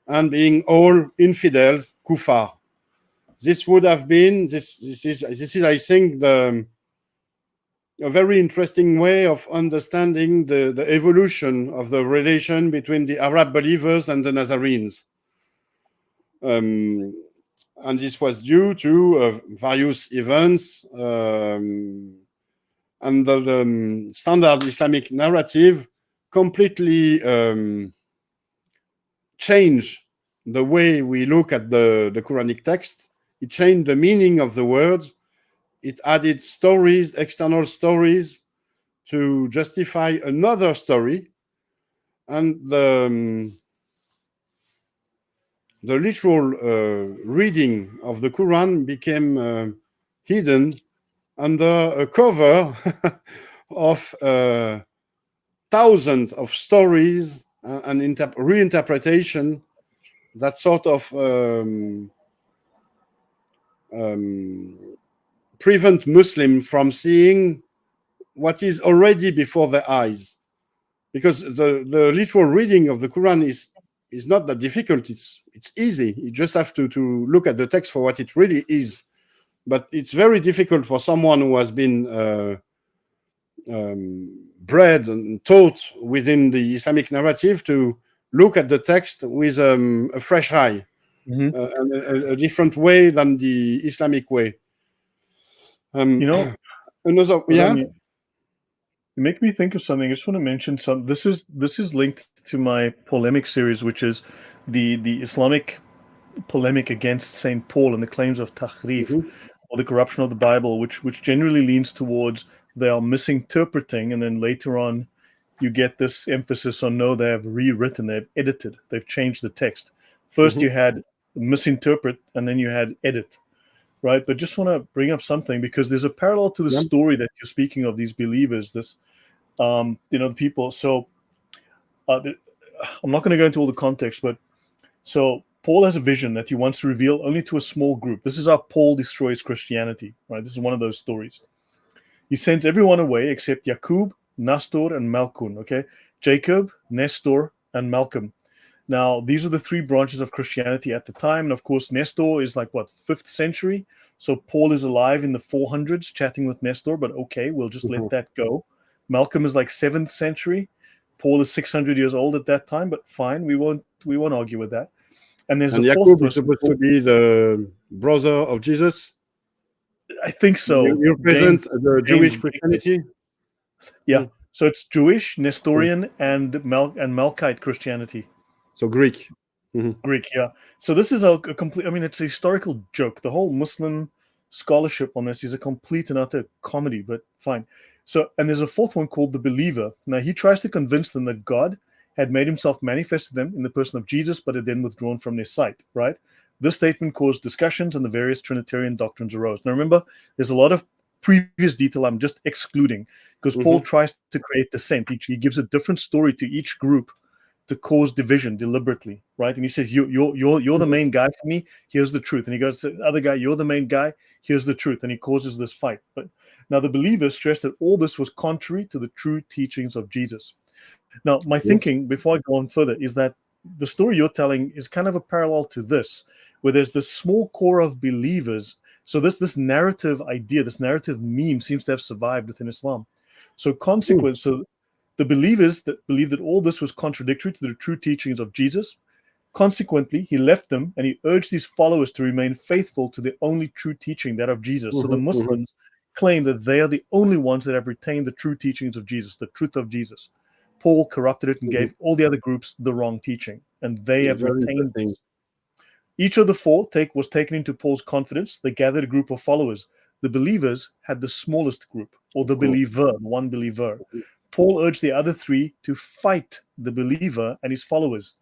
and being all infidels, kufar. This would have been this is I think a very interesting way of understanding the evolution of the relation between the Arab believers and the Nazarenes. And this was due to various events, and the standard Islamic narrative completely changed the way we look at the Quranic text. It changed the meaning of the words. It added stories, external stories, to justify another story, and the literal reading of the Quran became hidden under a cover of thousands of stories and reinterpretation that sort of prevent Muslims from seeing what is already before their eyes. Because the literal reading of the Quran is not that difficult. It's easy. You just have to look at the text for what it really is. But it's very difficult for someone who has been bred and taught within the Islamic narrative to look at the text with a fresh eye, and a different way than the Islamic way. Another, yeah. You make me think of something. I just want to mention some. This is linked to my polemic series, which is the Islamic polemic against Saint Paul and the claims of tahrif, or the corruption of the Bible, which generally leans towards they are misinterpreting, and then later on you get this emphasis on no, they have rewritten, they've edited, they've changed the text. First you had misinterpret, and then you had edit, right? But just want to bring up something, because there's a parallel to the story that you're speaking of, these believers, this the people. So I'm not going to go into all the context, but so Paul has a vision that he wants to reveal only to a small group. This is how Paul destroys Christianity, right? This is one of those stories. He sends everyone away except Yaqub, Nastor, and Malkun, okay? Jacob, Nestor, and Malcolm. Now, these are the three branches of Christianity at the time. And of course, Nestor is like, 5th century? So Paul is alive in the 400s chatting with Nestor, but okay, we'll just let that go. Malcolm is like 7th century. Paul is 600 years old at that time, but fine, we won't argue with that. And there's a fourth person. Is supposed to be the brother of Jesus? I think so. You represent the Jewish Christianity? Yeah. So it's Jewish, Nestorian, and Melkite Christianity. So Greek. Greek, yeah. So this is a complete, it's a historical joke. The whole Muslim scholarship on this is a complete and utter comedy, but fine. So, and there's a fourth one called the Believer. Now, he tries to convince them that God had made himself manifest to them in the person of Jesus, but had then withdrawn from their sight, right? This statement caused discussions, and the various Trinitarian doctrines arose. Now, remember, there's a lot of previous detail I'm just excluding, because Paul tries to create dissent. He gives a different story to each group to cause division deliberately, right? And he says, you're the main guy for me, here's the truth. And he goes to the other guy, you're the main guy, here's the truth. And he causes this fight. But now the believers stress that all this was contrary to the true teachings of Jesus. Now, my thinking, before I go on further, is that the story you're telling is kind of a parallel to this, where there's this small core of believers. So this narrative idea, this narrative meme seems to have survived within Islam. So so the believers that believed that all this was contradictory to the true teachings of Jesus. Consequently, he left them and he urged his followers to remain faithful to the only true teaching, that of Jesus. So the Muslims claim that they are the only ones that have retained the true teachings of Jesus, the truth of Jesus. Paul corrupted it and gave all the other groups the wrong teaching, and they have retained this. Each of the four was taken into Paul's confidence. They gathered a group of followers. The believers had the smallest group, or the believer, one believer. Paul urged the other three to fight the believer and his followers.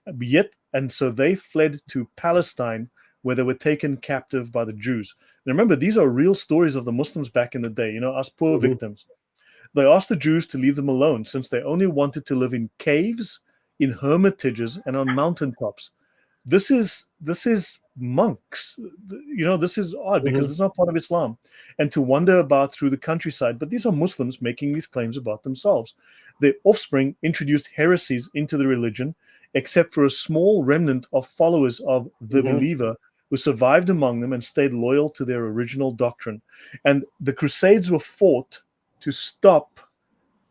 And so they fled to Palestine, where they were taken captive by the Jews. Now remember, these are real stories of the Muslims back in the day, us poor victims. They asked the Jews to leave them alone, since they only wanted to live in caves in hermitages and on mountaintops. This is monks. This is odd because Mhm. it's not part of Islam. And to wander about through the countryside, but these are Muslims making these claims about themselves. Their offspring introduced heresies into the religion, except for a small remnant of followers of the Mhm. believer who survived among them and stayed loyal to their original doctrine. And the Crusades were fought to stop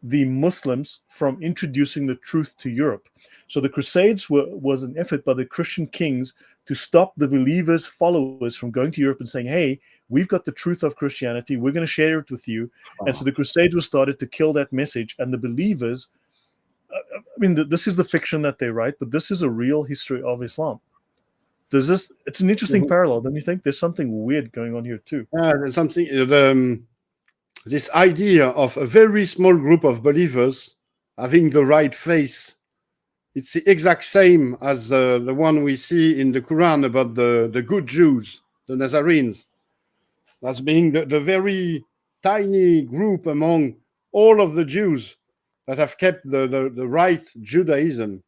the Muslims from introducing the truth to Europe. So the Crusades was an effort by the Christian kings to stop the believers' followers from going to Europe and saying, hey, we've got the truth of Christianity, we're going to share it with you. And so Ah. the Crusades were started to kill that message. And the believers, I mean, this is the fiction that they write, but this is a real history of Islam. It's an interesting Mhm. parallel, don't you think? There's something weird going on here too. There's something. This idea of a very small group of believers having the right faith. It's the exact same as the one we see in the Quran about the good Jews, the Nazarenes, as being the very tiny group among all of the Jews that have kept the right Judaism.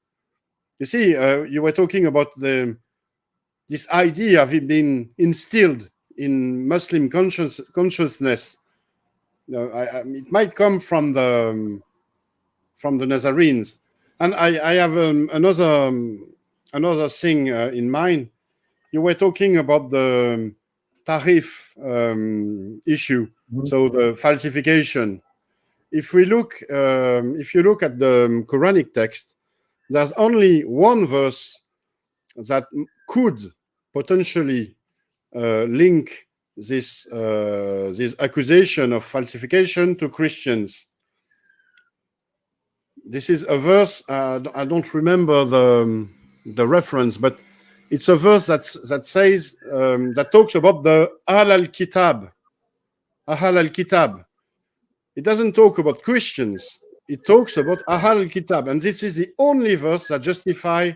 You see, you were talking about this idea of it being instilled in Muslim consciousness. It might come from the Nazarenes. And I have another thing in mind. You were talking about the tariff issue, Mhm. so the falsification. If you look at the Quranic text, there's only one verse that could potentially link this accusation of falsification to Christians. This is a verse. I don't remember the reference, but it's a verse that says that talks about the Ahl al Kitab. Ahl al Kitab. It doesn't talk about Christians. It talks about Ahl al Kitab, and this is the only verse that justify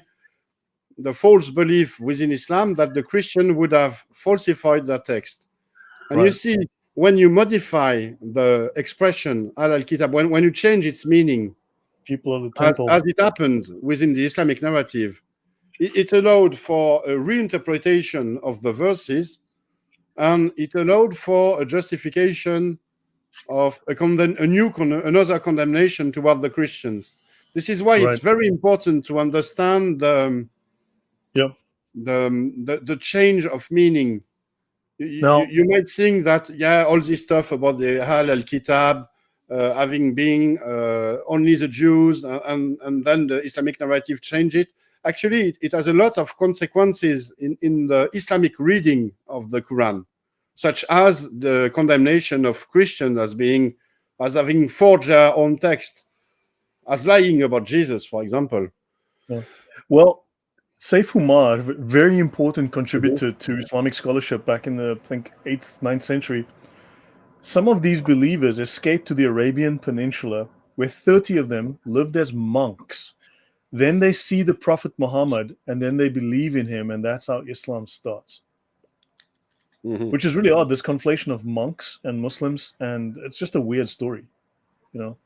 the false belief within Islam that the Christian would have falsified the text. And you Right. see, when you modify the expression Ahl al Kitab, when you change its meaning, People of the as temple. it happened within the Islamic narrative, it allowed for a reinterpretation of the verses, and it allowed for a justification of another condemnation toward the Christians. This is why it's Right. very important to understand Yep. the change of meaning. Now, You might think that, yeah, all this stuff about the Ahl al Kitab having been only the Jews, and then the Islamic narrative changed it. Actually, it has a lot of consequences in the Islamic reading of the Quran, such as the condemnation of Christians as having forged their own text, as lying about Jesus, for example. yeah. Well, Saif Umar, very important Mhm. contributor to Islamic scholarship back in the, I think, 8th, 9th century. Some of these believers escaped to the Arabian Peninsula, where 30 of them lived as monks. Then they see the Prophet Muhammad, and then they believe in him, and that's how Islam starts. Mhm. Which is really odd, this conflation of monks and Muslims, and it's just a weird story, you know.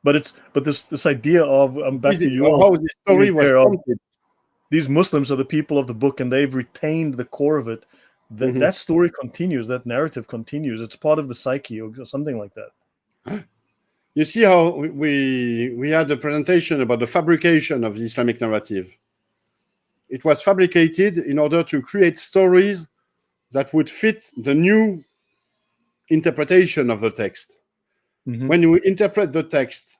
But this idea of back to you all How the bringing story it was there of prompted. these Muslims are the people of the book and they've retained the core of it. That Mhm. story continues, that narrative continues. It's part of the psyche or something like that. You see how we had a presentation about the fabrication of the Islamic narrative. It was fabricated in order to create stories that would fit the new interpretation of the text. Hmm. When you interpret the text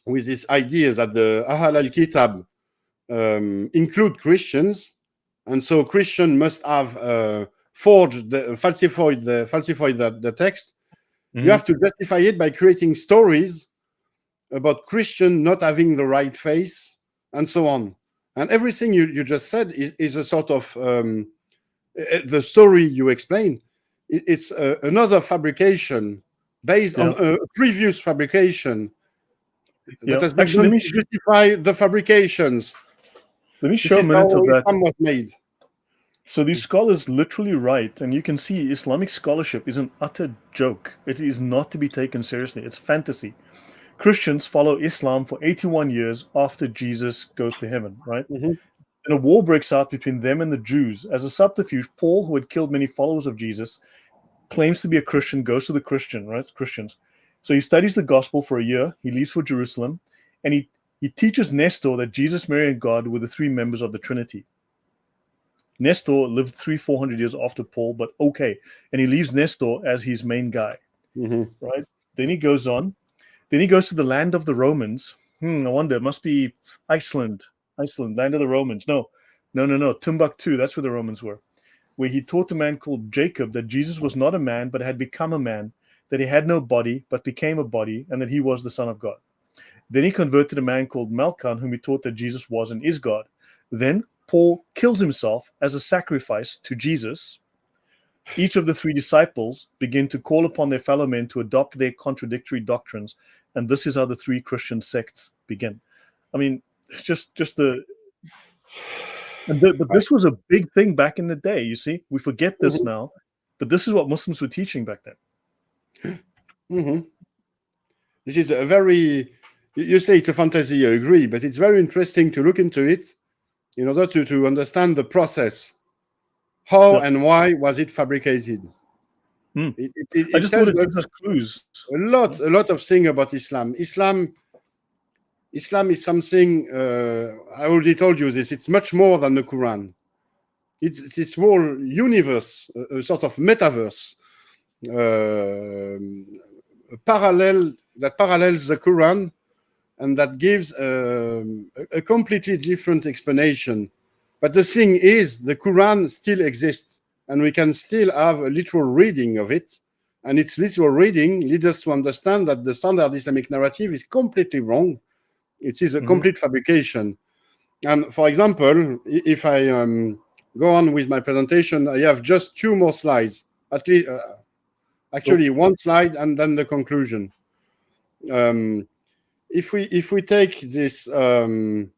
with this idea that the Ahl al Kitab include Christians, and so Christian must have falsified the text, you Hmm. have to justify it by creating stories about Christian not having the right faith, and so on. And everything you just said is a sort of the story you explained. It's another fabrication based on Yeah. a previous fabrication that Yeah. has been Actually, done to justify the fabrications. let me This show a is how minute of that. Islam was made. So these scholars literally write, and you can see Islamic scholarship is an utter joke. It is not to be taken seriously. It's fantasy. Christians follow Islam for 81 years after Jesus goes to heaven, right? Mhm. Then a war breaks out between them and the Jews. As a subterfuge, Paul, who had killed many followers of Jesus, claims to be a Christian, goes to the Christians. So he studies the gospel for a year. He leaves for Jerusalem, and he teaches Nestor that Jesus, Mary, and God were the three members of the Trinity. Nestor lived 400 years after Paul, but okay. And he leaves Nestor as his main guy, Mhm. right? Then he goes on. Then he goes to the land of the Romans. I wonder, it must be Iceland. Iceland, land of the Romans. No. Timbuktu, that's where the Romans were. Where he taught a man called Jacob that Jesus was not a man, but had become a man, that he had no body, but became a body, and that he was the Son of God. Then he converted a man called Malchon, whom he taught that Jesus was and is God. Then Paul kills himself as a sacrifice to Jesus. Each of the three disciples begin to call upon their fellow men to adopt their contradictory doctrines, and this is how the three Christian sects begin. I mean, it's just the but I- this was a big thing back in the day. You see, we forget this Mhm. now, but this is what Muslims were teaching back then. Mhm. This is a very, you say it's a fantasy, I agree, but it's very interesting to look into it in order to understand the process. How Yeah. and why was it fabricated? Hmm. I It just thought tells it us gives us clues. a lot of things about Islam. Islam is something, I already told you this, it's much more than the Quran. It's this whole universe, a sort of metaverse, parallel that parallels the Quran and that gives a completely different explanation. But the thing is, the Quran still exists, and we can still have a literal reading of it. And its literal reading leads us to understand that the standard Islamic narrative is completely wrong. It is a Mhm. complete fabrication. And for example, if I go on with my presentation, I have just two more slides, at least, Cool. actually one slide and then the conclusion. If we take this timeline,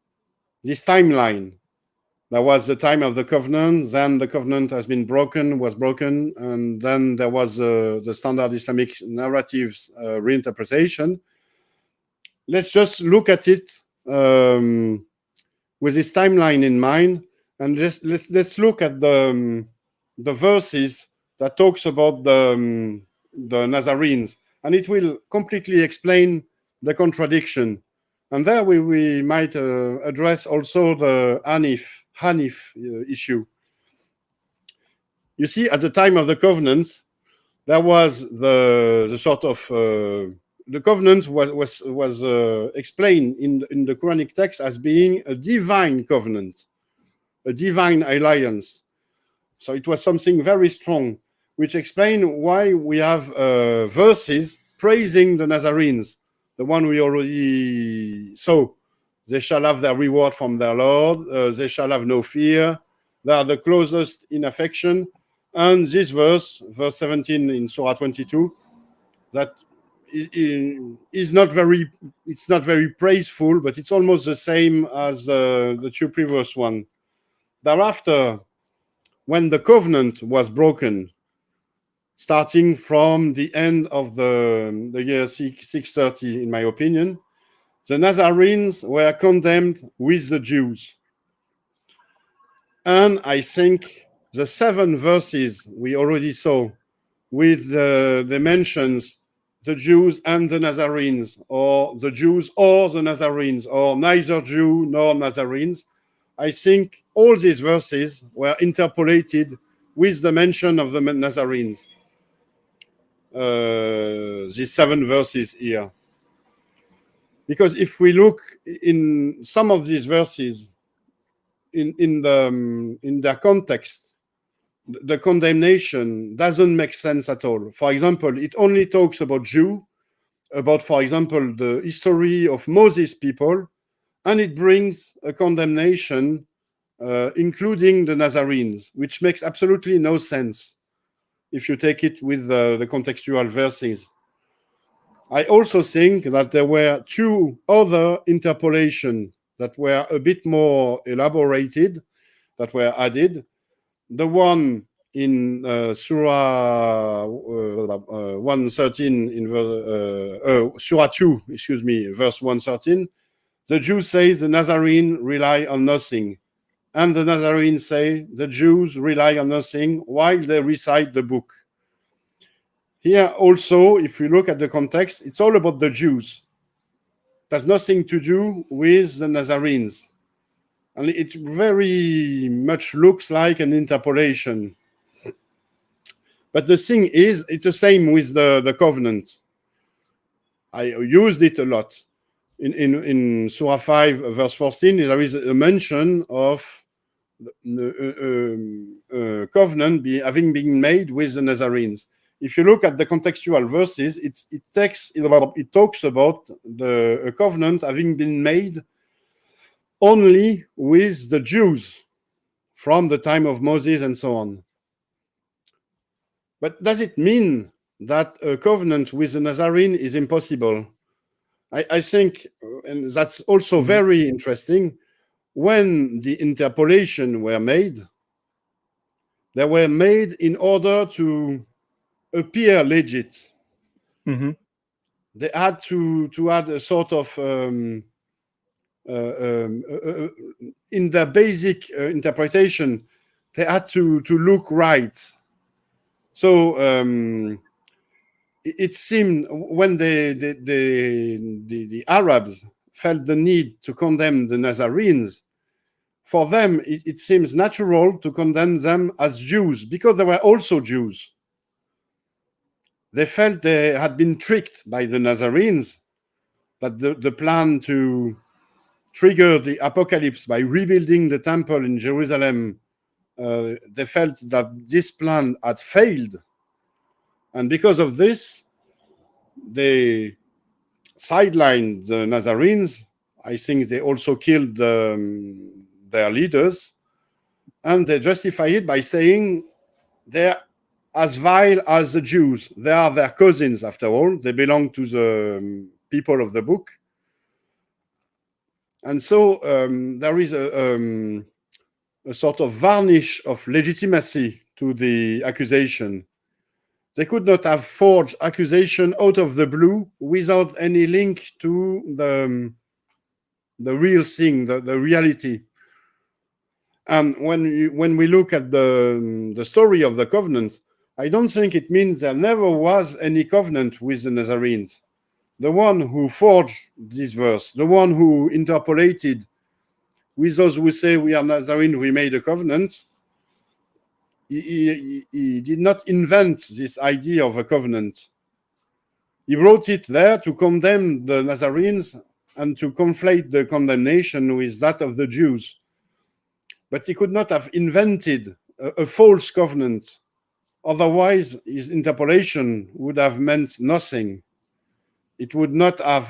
there was the time of the covenant, then the covenant was broken, and then there was the standard Islamic narratives reinterpretation. Let's just look at it with this timeline in mind, and just let's look at the verses that talks about the Nazarenes, and it will completely explain the contradiction. And there we might address also the Hanif issue. You see, at the time of the covenant, there was the sort of the covenant was explained in the Quranic text as being a divine covenant, a divine alliance. So it was something very strong, which explained why we have verses praising the Nazarenes, the one we already saw. They shall have their reward from their Lord. They shall have no fear. They are the closest in affection. And this verse 17 in Surah 22, that is not very, it's not very praiseful, but it's almost the same as the two previous one. Thereafter, when the covenant was broken, starting from the end of the year 630, in my opinion, the Nazarenes were condemned with the Jews. And I think the 7 verses we already saw with the mentions the Jews and the Nazarenes, or the Jews or the Nazarenes, or neither Jew nor Nazarenes, I think all these verses were interpolated with the mention of the Nazarenes. These 7 verses here. Because if we look in some of these verses, in their context, the condemnation doesn't make sense at all. For example, it only talks about Jew, about, for example, the history of Moses' people, and it brings a condemnation, including the Nazarenes, which makes absolutely no sense if you take it with the contextual verses. I also think that there were 2 other interpolations that were a bit more elaborated, that were added. The one in Surah 113 in Surah 2, excuse me, verse 113, the Jews say the Nazarene rely on nothing. And the Nazarenes say the Jews rely on nothing while they recite the book. Here also, if you look at the context, it's all about the Jews. It has nothing to do with the Nazarenes. And it very much looks like an interpolation. But the thing is, it's the same with the covenant. I used it a lot. In Surah 5, verse 14, there is a mention of the covenant having been made with the Nazarenes. If you look at the contextual verses, it talks about the covenant having been made only with the Jews from the time of Moses and so on. But does it mean that a covenant with the Nazarene is impossible? I think, and that's also very interesting, when the interpolation were made, they were made in order to appear legit. Mm-hmm. They had to add a sort of in the basic interpretation, they had to look right. So it seemed when the Arabs felt the need to condemn the Nazarenes, for them it seems natural to condemn them as Jews because they were also Jews. They felt they had been tricked by the Nazarenes, that the plan to trigger the apocalypse by rebuilding the temple in Jerusalem, they felt that this plan had failed. And because of this, they sidelined the Nazarenes. I think they also killed their leaders. And they justify it by saying they're as vile as the Jews. They are their cousins, after all. They belong to the people of the book. And so there is a sort of varnish of legitimacy to the accusation. They could not have forged accusation out of the blue without any link to the real thing, the reality. And when we look at the story of the covenant, I don't think it means there never was any covenant with the Nazarenes. The one who forged this verse, the one who interpolated with those who say we are Nazarene, we made a covenant, he did not invent this idea of a covenant. He wrote it there to condemn the Nazarenes and to conflate the condemnation with that of the Jews. But he could not have invented a false covenant. Otherwise, his interpolation would have meant nothing. It would not have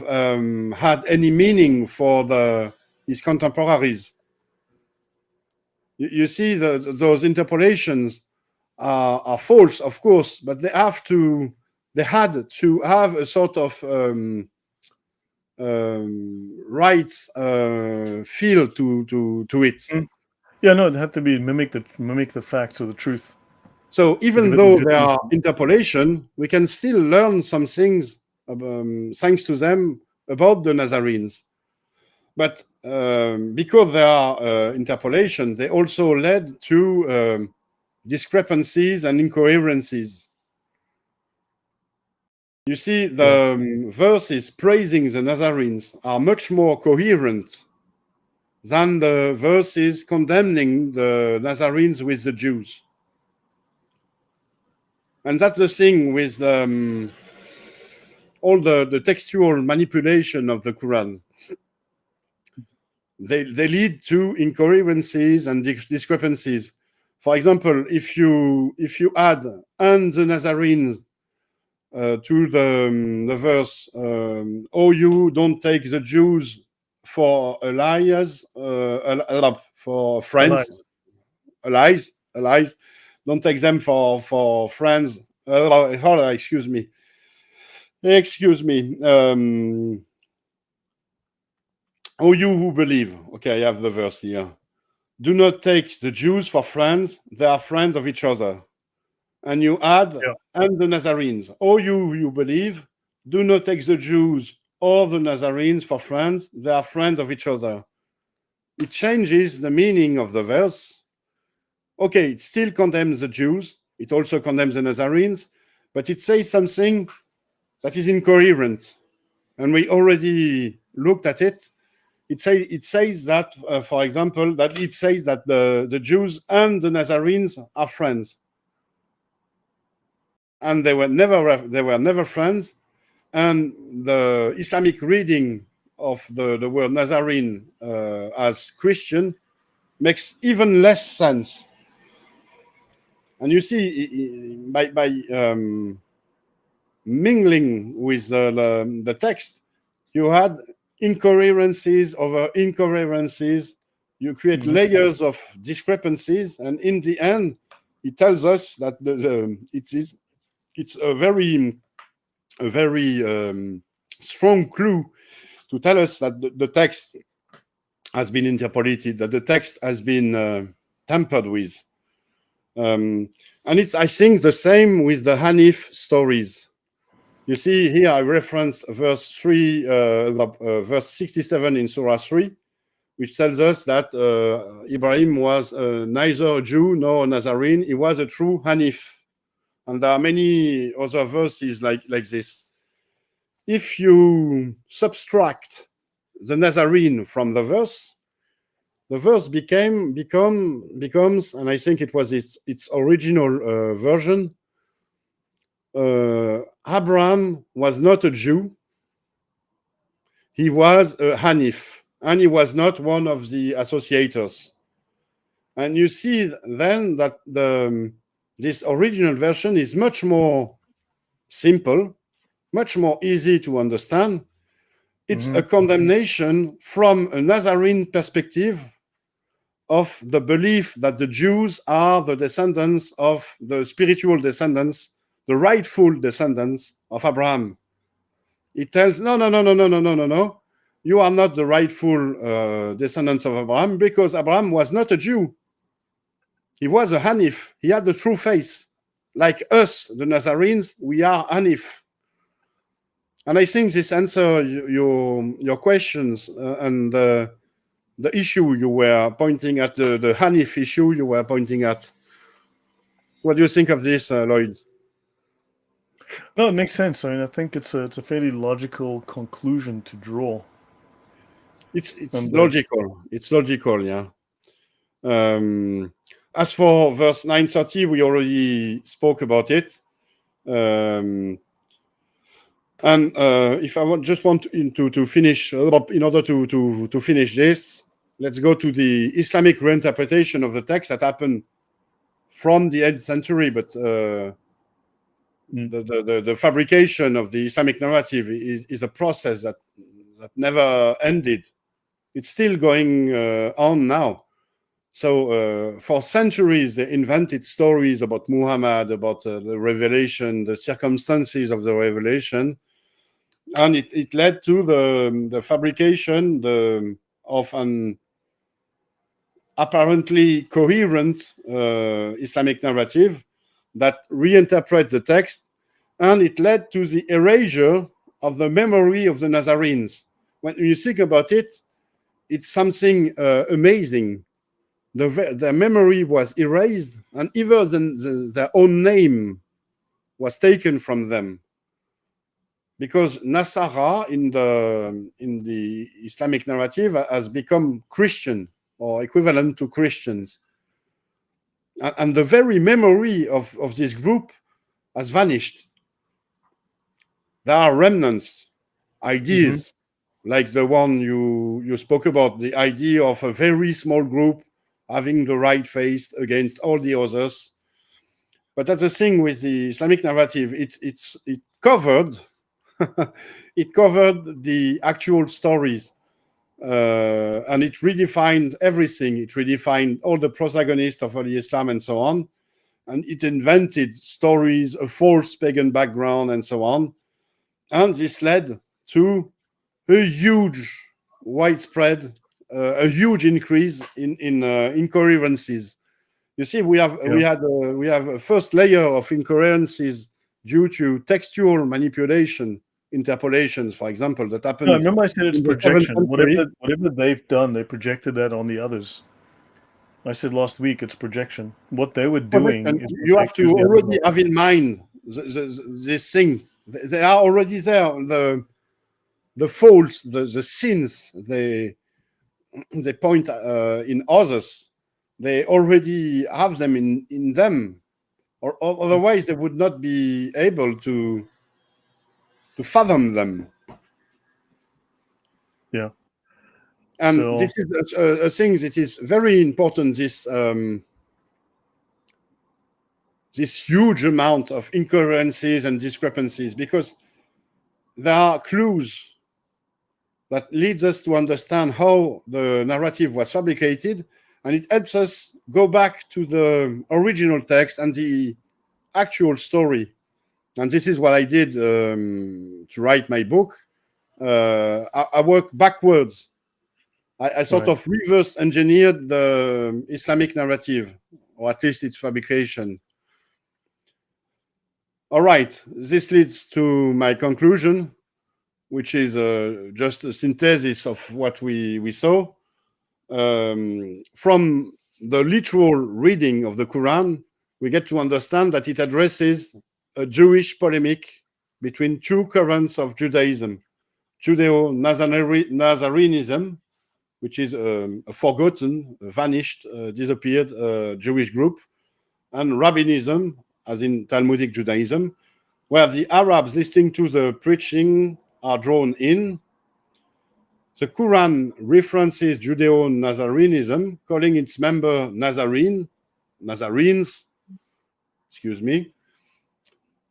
had any meaning for his contemporaries. You see, those interpolations are false, of course, but they had to have a sort of right feel to it. Yeah, no, it had to be mimic the facts or the truth. So even though they are interpolation, we can still learn some things thanks to them about the Nazarenes. But because they are interpolation, they also led to discrepancies and incoherencies. You see, the verses praising the Nazarenes are much more coherent than the verses condemning the Nazarenes with the Jews. And that's the thing with all the textual manipulation of the Quran. They lead to incoherencies and discrepancies. For example, if you add "and the Nazarenes" to the verse, "Oh, you don't take the Jews for allies, for friends, allies, don't take them for friends." Excuse me. Oh, you who believe. Okay, I have the verse here. Do not take the Jews for friends. They are friends of each other. and you add Yeah. and the Nazarenes. Or you believe, do not take the Jews or the Nazarenes for friends, they are friends of each other. It changes the meaning of the verse. Okay, it still condemns the Jews, it also condemns the Nazarenes, but it says something that is incoherent. And we already looked at it. It says that, for example, that it says that the Jews and the Nazarenes are friends, and they were never friends. And the Islamic reading of the word Nazarene as Christian makes even less sense. And you see, by mingling with the text, you had incoherencies over incoherencies. You create Mhm. layers of discrepancies, and in the end, it tells us that it's a very strong clue to tell us that the text has been interpolated, that the text has been tampered with. And it's, I think, the same with the Hanif stories. You see here, I reference verse 3, verse 67 in Surah 3, which tells us that Ibrahim was neither a Jew nor a Nazarene. He was a true Hanif. And there are many other verses like this. If you subtract the Nazarene from the verse becomes, and I think it was its original version, Abraham was not a Jew, he was a Hanif, and he was not one of the associators. And you see then that this original version is much more simple, much more easy to understand. It's a condemnation from a Nazarene perspective of the belief that the Jews are the descendants of the spiritual descendants, the rightful descendants of Abraham. It tells, no. You are not the rightful descendants of Abraham, because Abraham was not a Jew. He was a Hanif. He had the true faith. Like us, the Nazarenes, we are Hanif. And I think this answers your questions and the issue you were pointing at, the Hanif issue you were pointing at. What do you think of this, Lloyd? No, it makes sense. I mean, I think it's a fairly logical conclusion to draw. It's And logical. It's logical, yeah. As for verse 930, we already spoke about it. And if I just want to finish, in order to finish this, let's go to the Islamic reinterpretation of the text that happened from the 8th century, but the fabrication of the Islamic narrative is a process that never ended. It's still going on now. So for centuries, they invented stories about Muhammad, about the revelation, the circumstances of the revelation. And it led to the fabrication of an apparently coherent Islamic narrative that reinterprets the text. And it led to the erasure of the memory of the Nazarenes. When you think about it, it's something amazing. Their memory was erased, and even their own name was taken from them, because Nasara in the Islamic narrative has become Christian or equivalent to Christians, and the very memory of this group has vanished. There are remnants, ideas like the one you spoke about, the idea of a very small group having the right faith against all the others. But that's the thing with the Islamic narrative. It covered it covered the actual stories, and it redefined everything. It redefined all the protagonists of early Islam and so on, and it invented stories, a false pagan background, and so on. And this led to a huge, widespread, a huge increase in incoherencies. You see, we have a first layer of incoherences due to textual manipulation, interpolations, for example, that happened. No, I remember I said it's in the 7th projection. century. Whatever they've done, they projected that on the others. I said last week it's projection. What they were doing is You have to already have in mind this thing. They are already there. The faults, the sins they point in others, they already have them in them, or otherwise they would not be able to fathom them. Yeah. And So, this is a thing that is very important. This huge amount of incoherencies and discrepancies, because there are clues that leads us to understand how the narrative was fabricated, and it helps us go back to the original text and the actual story. And this is what I did to write my book. I work backwards. I sort of reverse engineered the Islamic narrative, or at least its fabrication. All right, this leads to my conclusion, which is just a synthesis of what we saw. From the literal reading of the Quran, we get to understand that it addresses a Jewish polemic between two currents of Judaism: Judeo-Nazarenism, which is a forgotten, vanished, disappeared Jewish group, and Rabbinism, as in Talmudic Judaism, where the Arabs listening to the preaching are drawn in. The Quran references Judeo-Nazarenism, calling its member Nazarenes,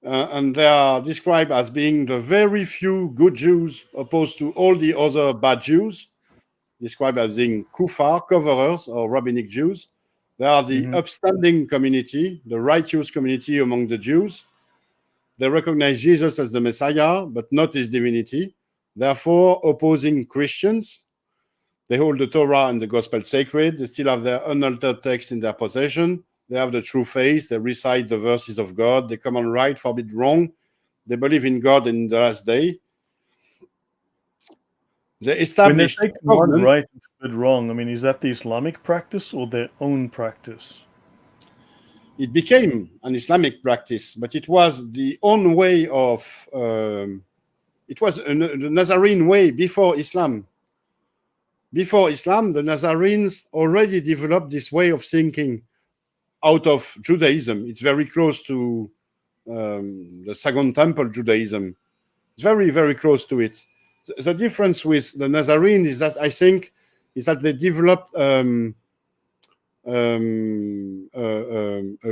and they are described as being the very few good Jews opposed to all the other bad Jews, described as being Kufar, coverers, or rabbinic Jews. They are the upstanding community, the righteous community among the Jews. They recognize Jesus as the Messiah, but not his divinity, therefore opposing Christians. They hold the Torah and the Gospel sacred. They still have their unaltered text in their possession. They have the true faith. They recite the verses of God. They command right, forbid wrong. They believe in God and in the last day. They established when they say command right and forbid wrong, I mean, is that the Islamic practice or their own practice? It became an Islamic practice, but it was the own way of, it was the Nazarene way before Islam. Before Islam, the Nazarenes already developed this way of thinking out of Judaism. It's very close to the Second Temple Judaism. It's very, very close to it. The difference with the Nazarene is that I think is that they developed a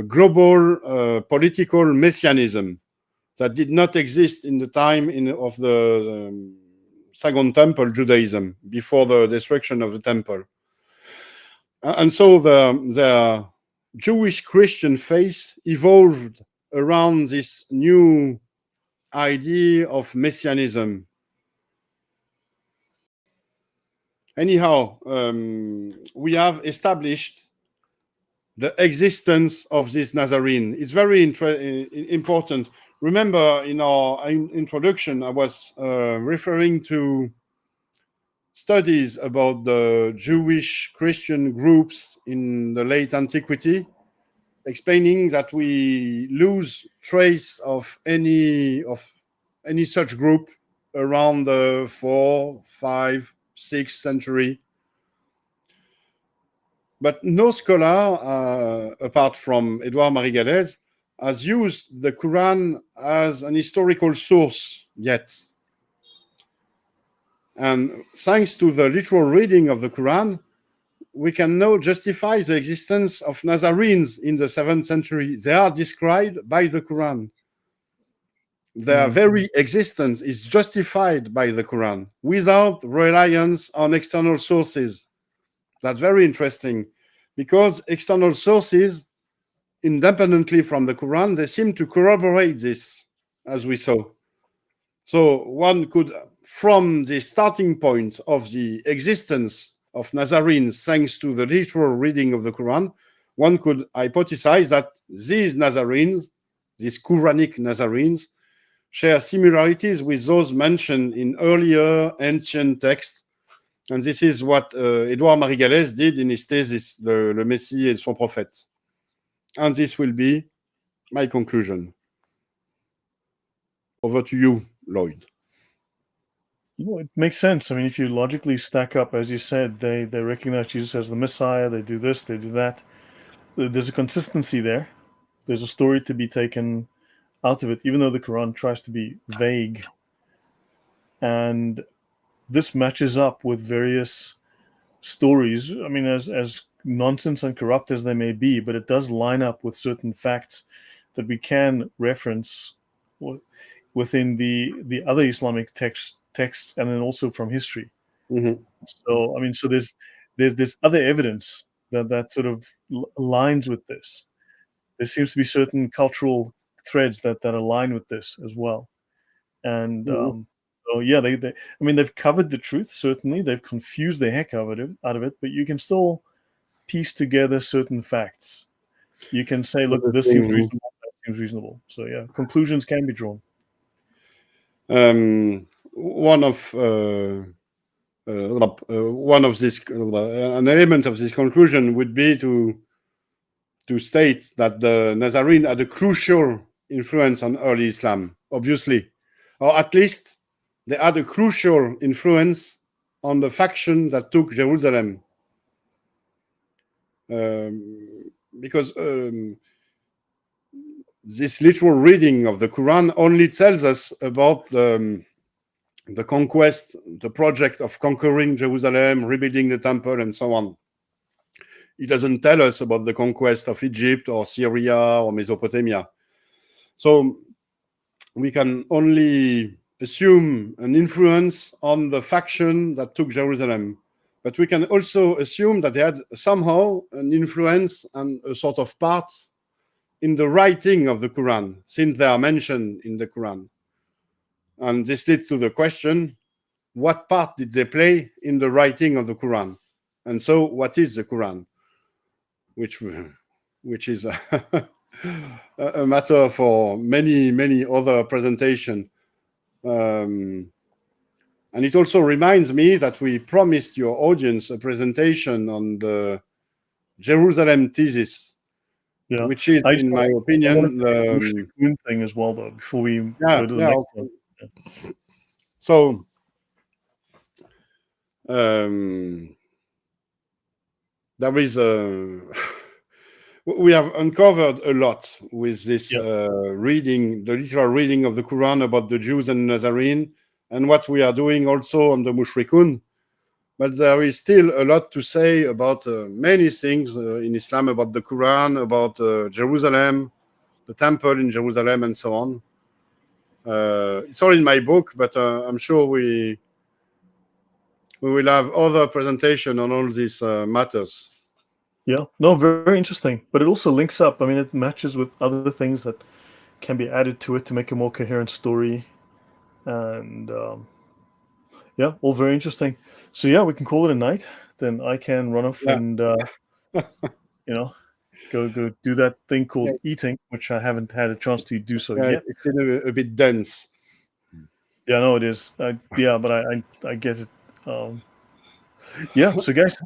global political messianism that did not exist in the time of the Second Temple Judaism, before the destruction of the temple. And so the Jewish Christian faith evolved around this new idea of messianism. Anyhow, we have established the existence of this Nazarene. It's very important. Remember, in our introduction, I was referring to studies about the Jewish Christian groups in the late antiquity, explaining that we lose trace of any such group around the 4th, 5th, 6th century. But no scholar, apart from Edouard Marie Galès, has used the Quran as an historical source yet. And thanks to the literal reading of the Quran, we can now justify the existence of Nazarenes in the 7th century. They are described by the Quran. Their very existence is justified by the Quran without reliance on external sources. That's very interesting, because external sources, independently from the Quran, they seem to corroborate this, as we saw. So one could, from the starting point of the existence of Nazarenes, thanks to the literal reading of the Quran, one could hypothesize that these Nazarenes, these Quranic Nazarenes, share similarities with those mentioned in earlier ancient texts. And this is what Édouard Marie-Galès did in his thesis, Le Messie et son prophète. And this will be my conclusion. Over to you, Lloyd. It makes sense. I mean, if you logically stack up, as you said, they recognize Jesus as the Messiah. They do this, they do that. There's a consistency there. There's a story to be taken out of it, even though the Quran tries to be vague. And this matches up with various stories. I mean, as nonsense and corrupt as they may be, but it does line up with certain facts that we can reference within the other Islamic texts, and then also from history. Mm-hmm. So I mean, so there's other evidence that sort of aligns with this. There seems to be certain cultural threads that align with this as well. And Mm-hmm. so yeah, I mean, they've covered the truth. Certainly, they've confused the heck out of it, but you can still piece together certain facts. You can say, look, this seems reasonable, that seems reasonable. So yeah, conclusions can be drawn. One of this, an element of this conclusion would be to state that the Nazarene had a crucial influence on early Islam, obviously, or at least they had a crucial influence on the faction that took Jerusalem. Because this literal reading of the Quran only tells us about the conquest, the project of conquering Jerusalem, rebuilding the temple, and so on. It doesn't tell us about the conquest of Egypt or Syria or Mesopotamia. So we can only assume an influence on the faction that took Jerusalem. But we can also assume that they had somehow an influence and a sort of part in the writing of the Quran, since they are mentioned in the Quran. And this leads to the question, what part did they play in the writing of the Quran? And so what is the Quran? Which is a matter for many other presentations. And it also reminds me that we promised your audience a presentation on the Jerusalem thesis, Yeah, which is, in my opinion, the thing as well, though. Before we go to the next one. Yeah. So there is we have uncovered a lot with this reading, the literal reading of the Quran about the Jews and Nazarene, and what we are doing also on the Mushrikun. But there is still a lot to say about many things in Islam, about the Quran, about Jerusalem, the temple in Jerusalem, and so on. It's all in my book, but I'm sure we will have other presentation on all these matters. Yeah, no, very interesting. But it also links up. I mean, it matches with other things that can be added to it to make a more coherent story. And yeah, all very interesting. So yeah, we can call it a night. Then I can run off and go do that thing called eating, which I haven't had a chance to do so yet. It's been a bit dense. Yeah, no, it is. Yeah, but I get it. Yeah, so guys,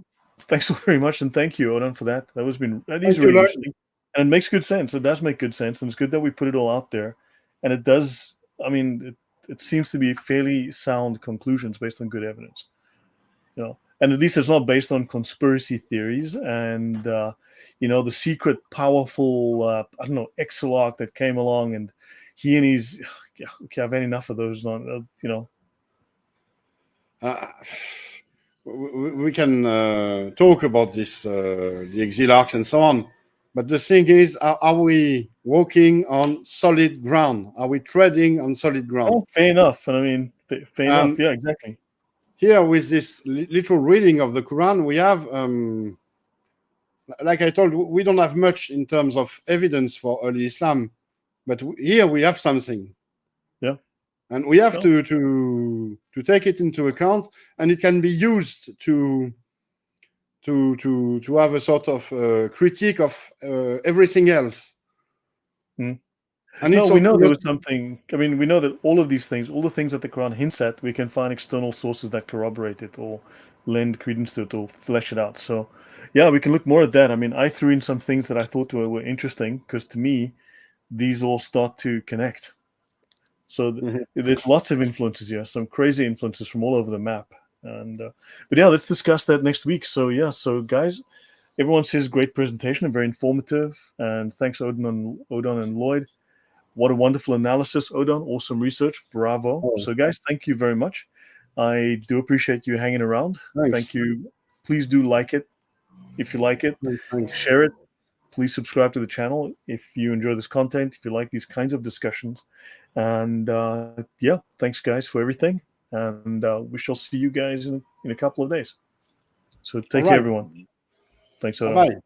thanks so very much, and thank you, Odon, for that. That is really interesting, and it makes good sense. It does make good sense, and it's good that we put it all out there. And it does. I mean, it seems to be fairly sound conclusions based on good evidence. And at least it's not based on conspiracy theories and the secret powerful I don't know, Exelok that came along, and he and his okay, I've had enough of those. We can talk about this, the exilarchs and so on. But the thing is, are we walking on solid ground? Are we treading on solid ground? Oh, fair enough. And I mean, fair enough. Yeah, exactly. Here, with this literal reading of the Quran, we have, like I told, we don't have much in terms of evidence for early Islam, but here we have something. Yeah. And we have to take it into account, and it can be used to to have a sort of critique of everything else. Mm. And No, it's we know also there was something. I mean, we know that all of these things, all the things that the Quran hints at, we can find external sources that corroborate it or lend credence to it or flesh it out. So, yeah, we can look more at that. I mean, I threw in some things that I thought were interesting because to me, these all start to connect. So Mhm. there's lots of influences here, some crazy influences from all over the map. And but yeah, let's discuss that next week. So yeah, so guys, everyone says great presentation and very informative. And thanks, Odon and Lloyd. What a wonderful analysis, Odon. Awesome research. Bravo. Oh, So, guys, thank you very much. I do appreciate you hanging around. thanks. Thank you. Please do like it if you like it. Thanks. Share it. Please subscribe to the channel if you enjoy this content, if you like these kinds of discussions. And yeah, thanks, guys, for everything. And we shall see you guys in a couple of days. So, All take care, right. everyone. Thanks, Bye Odon. bye.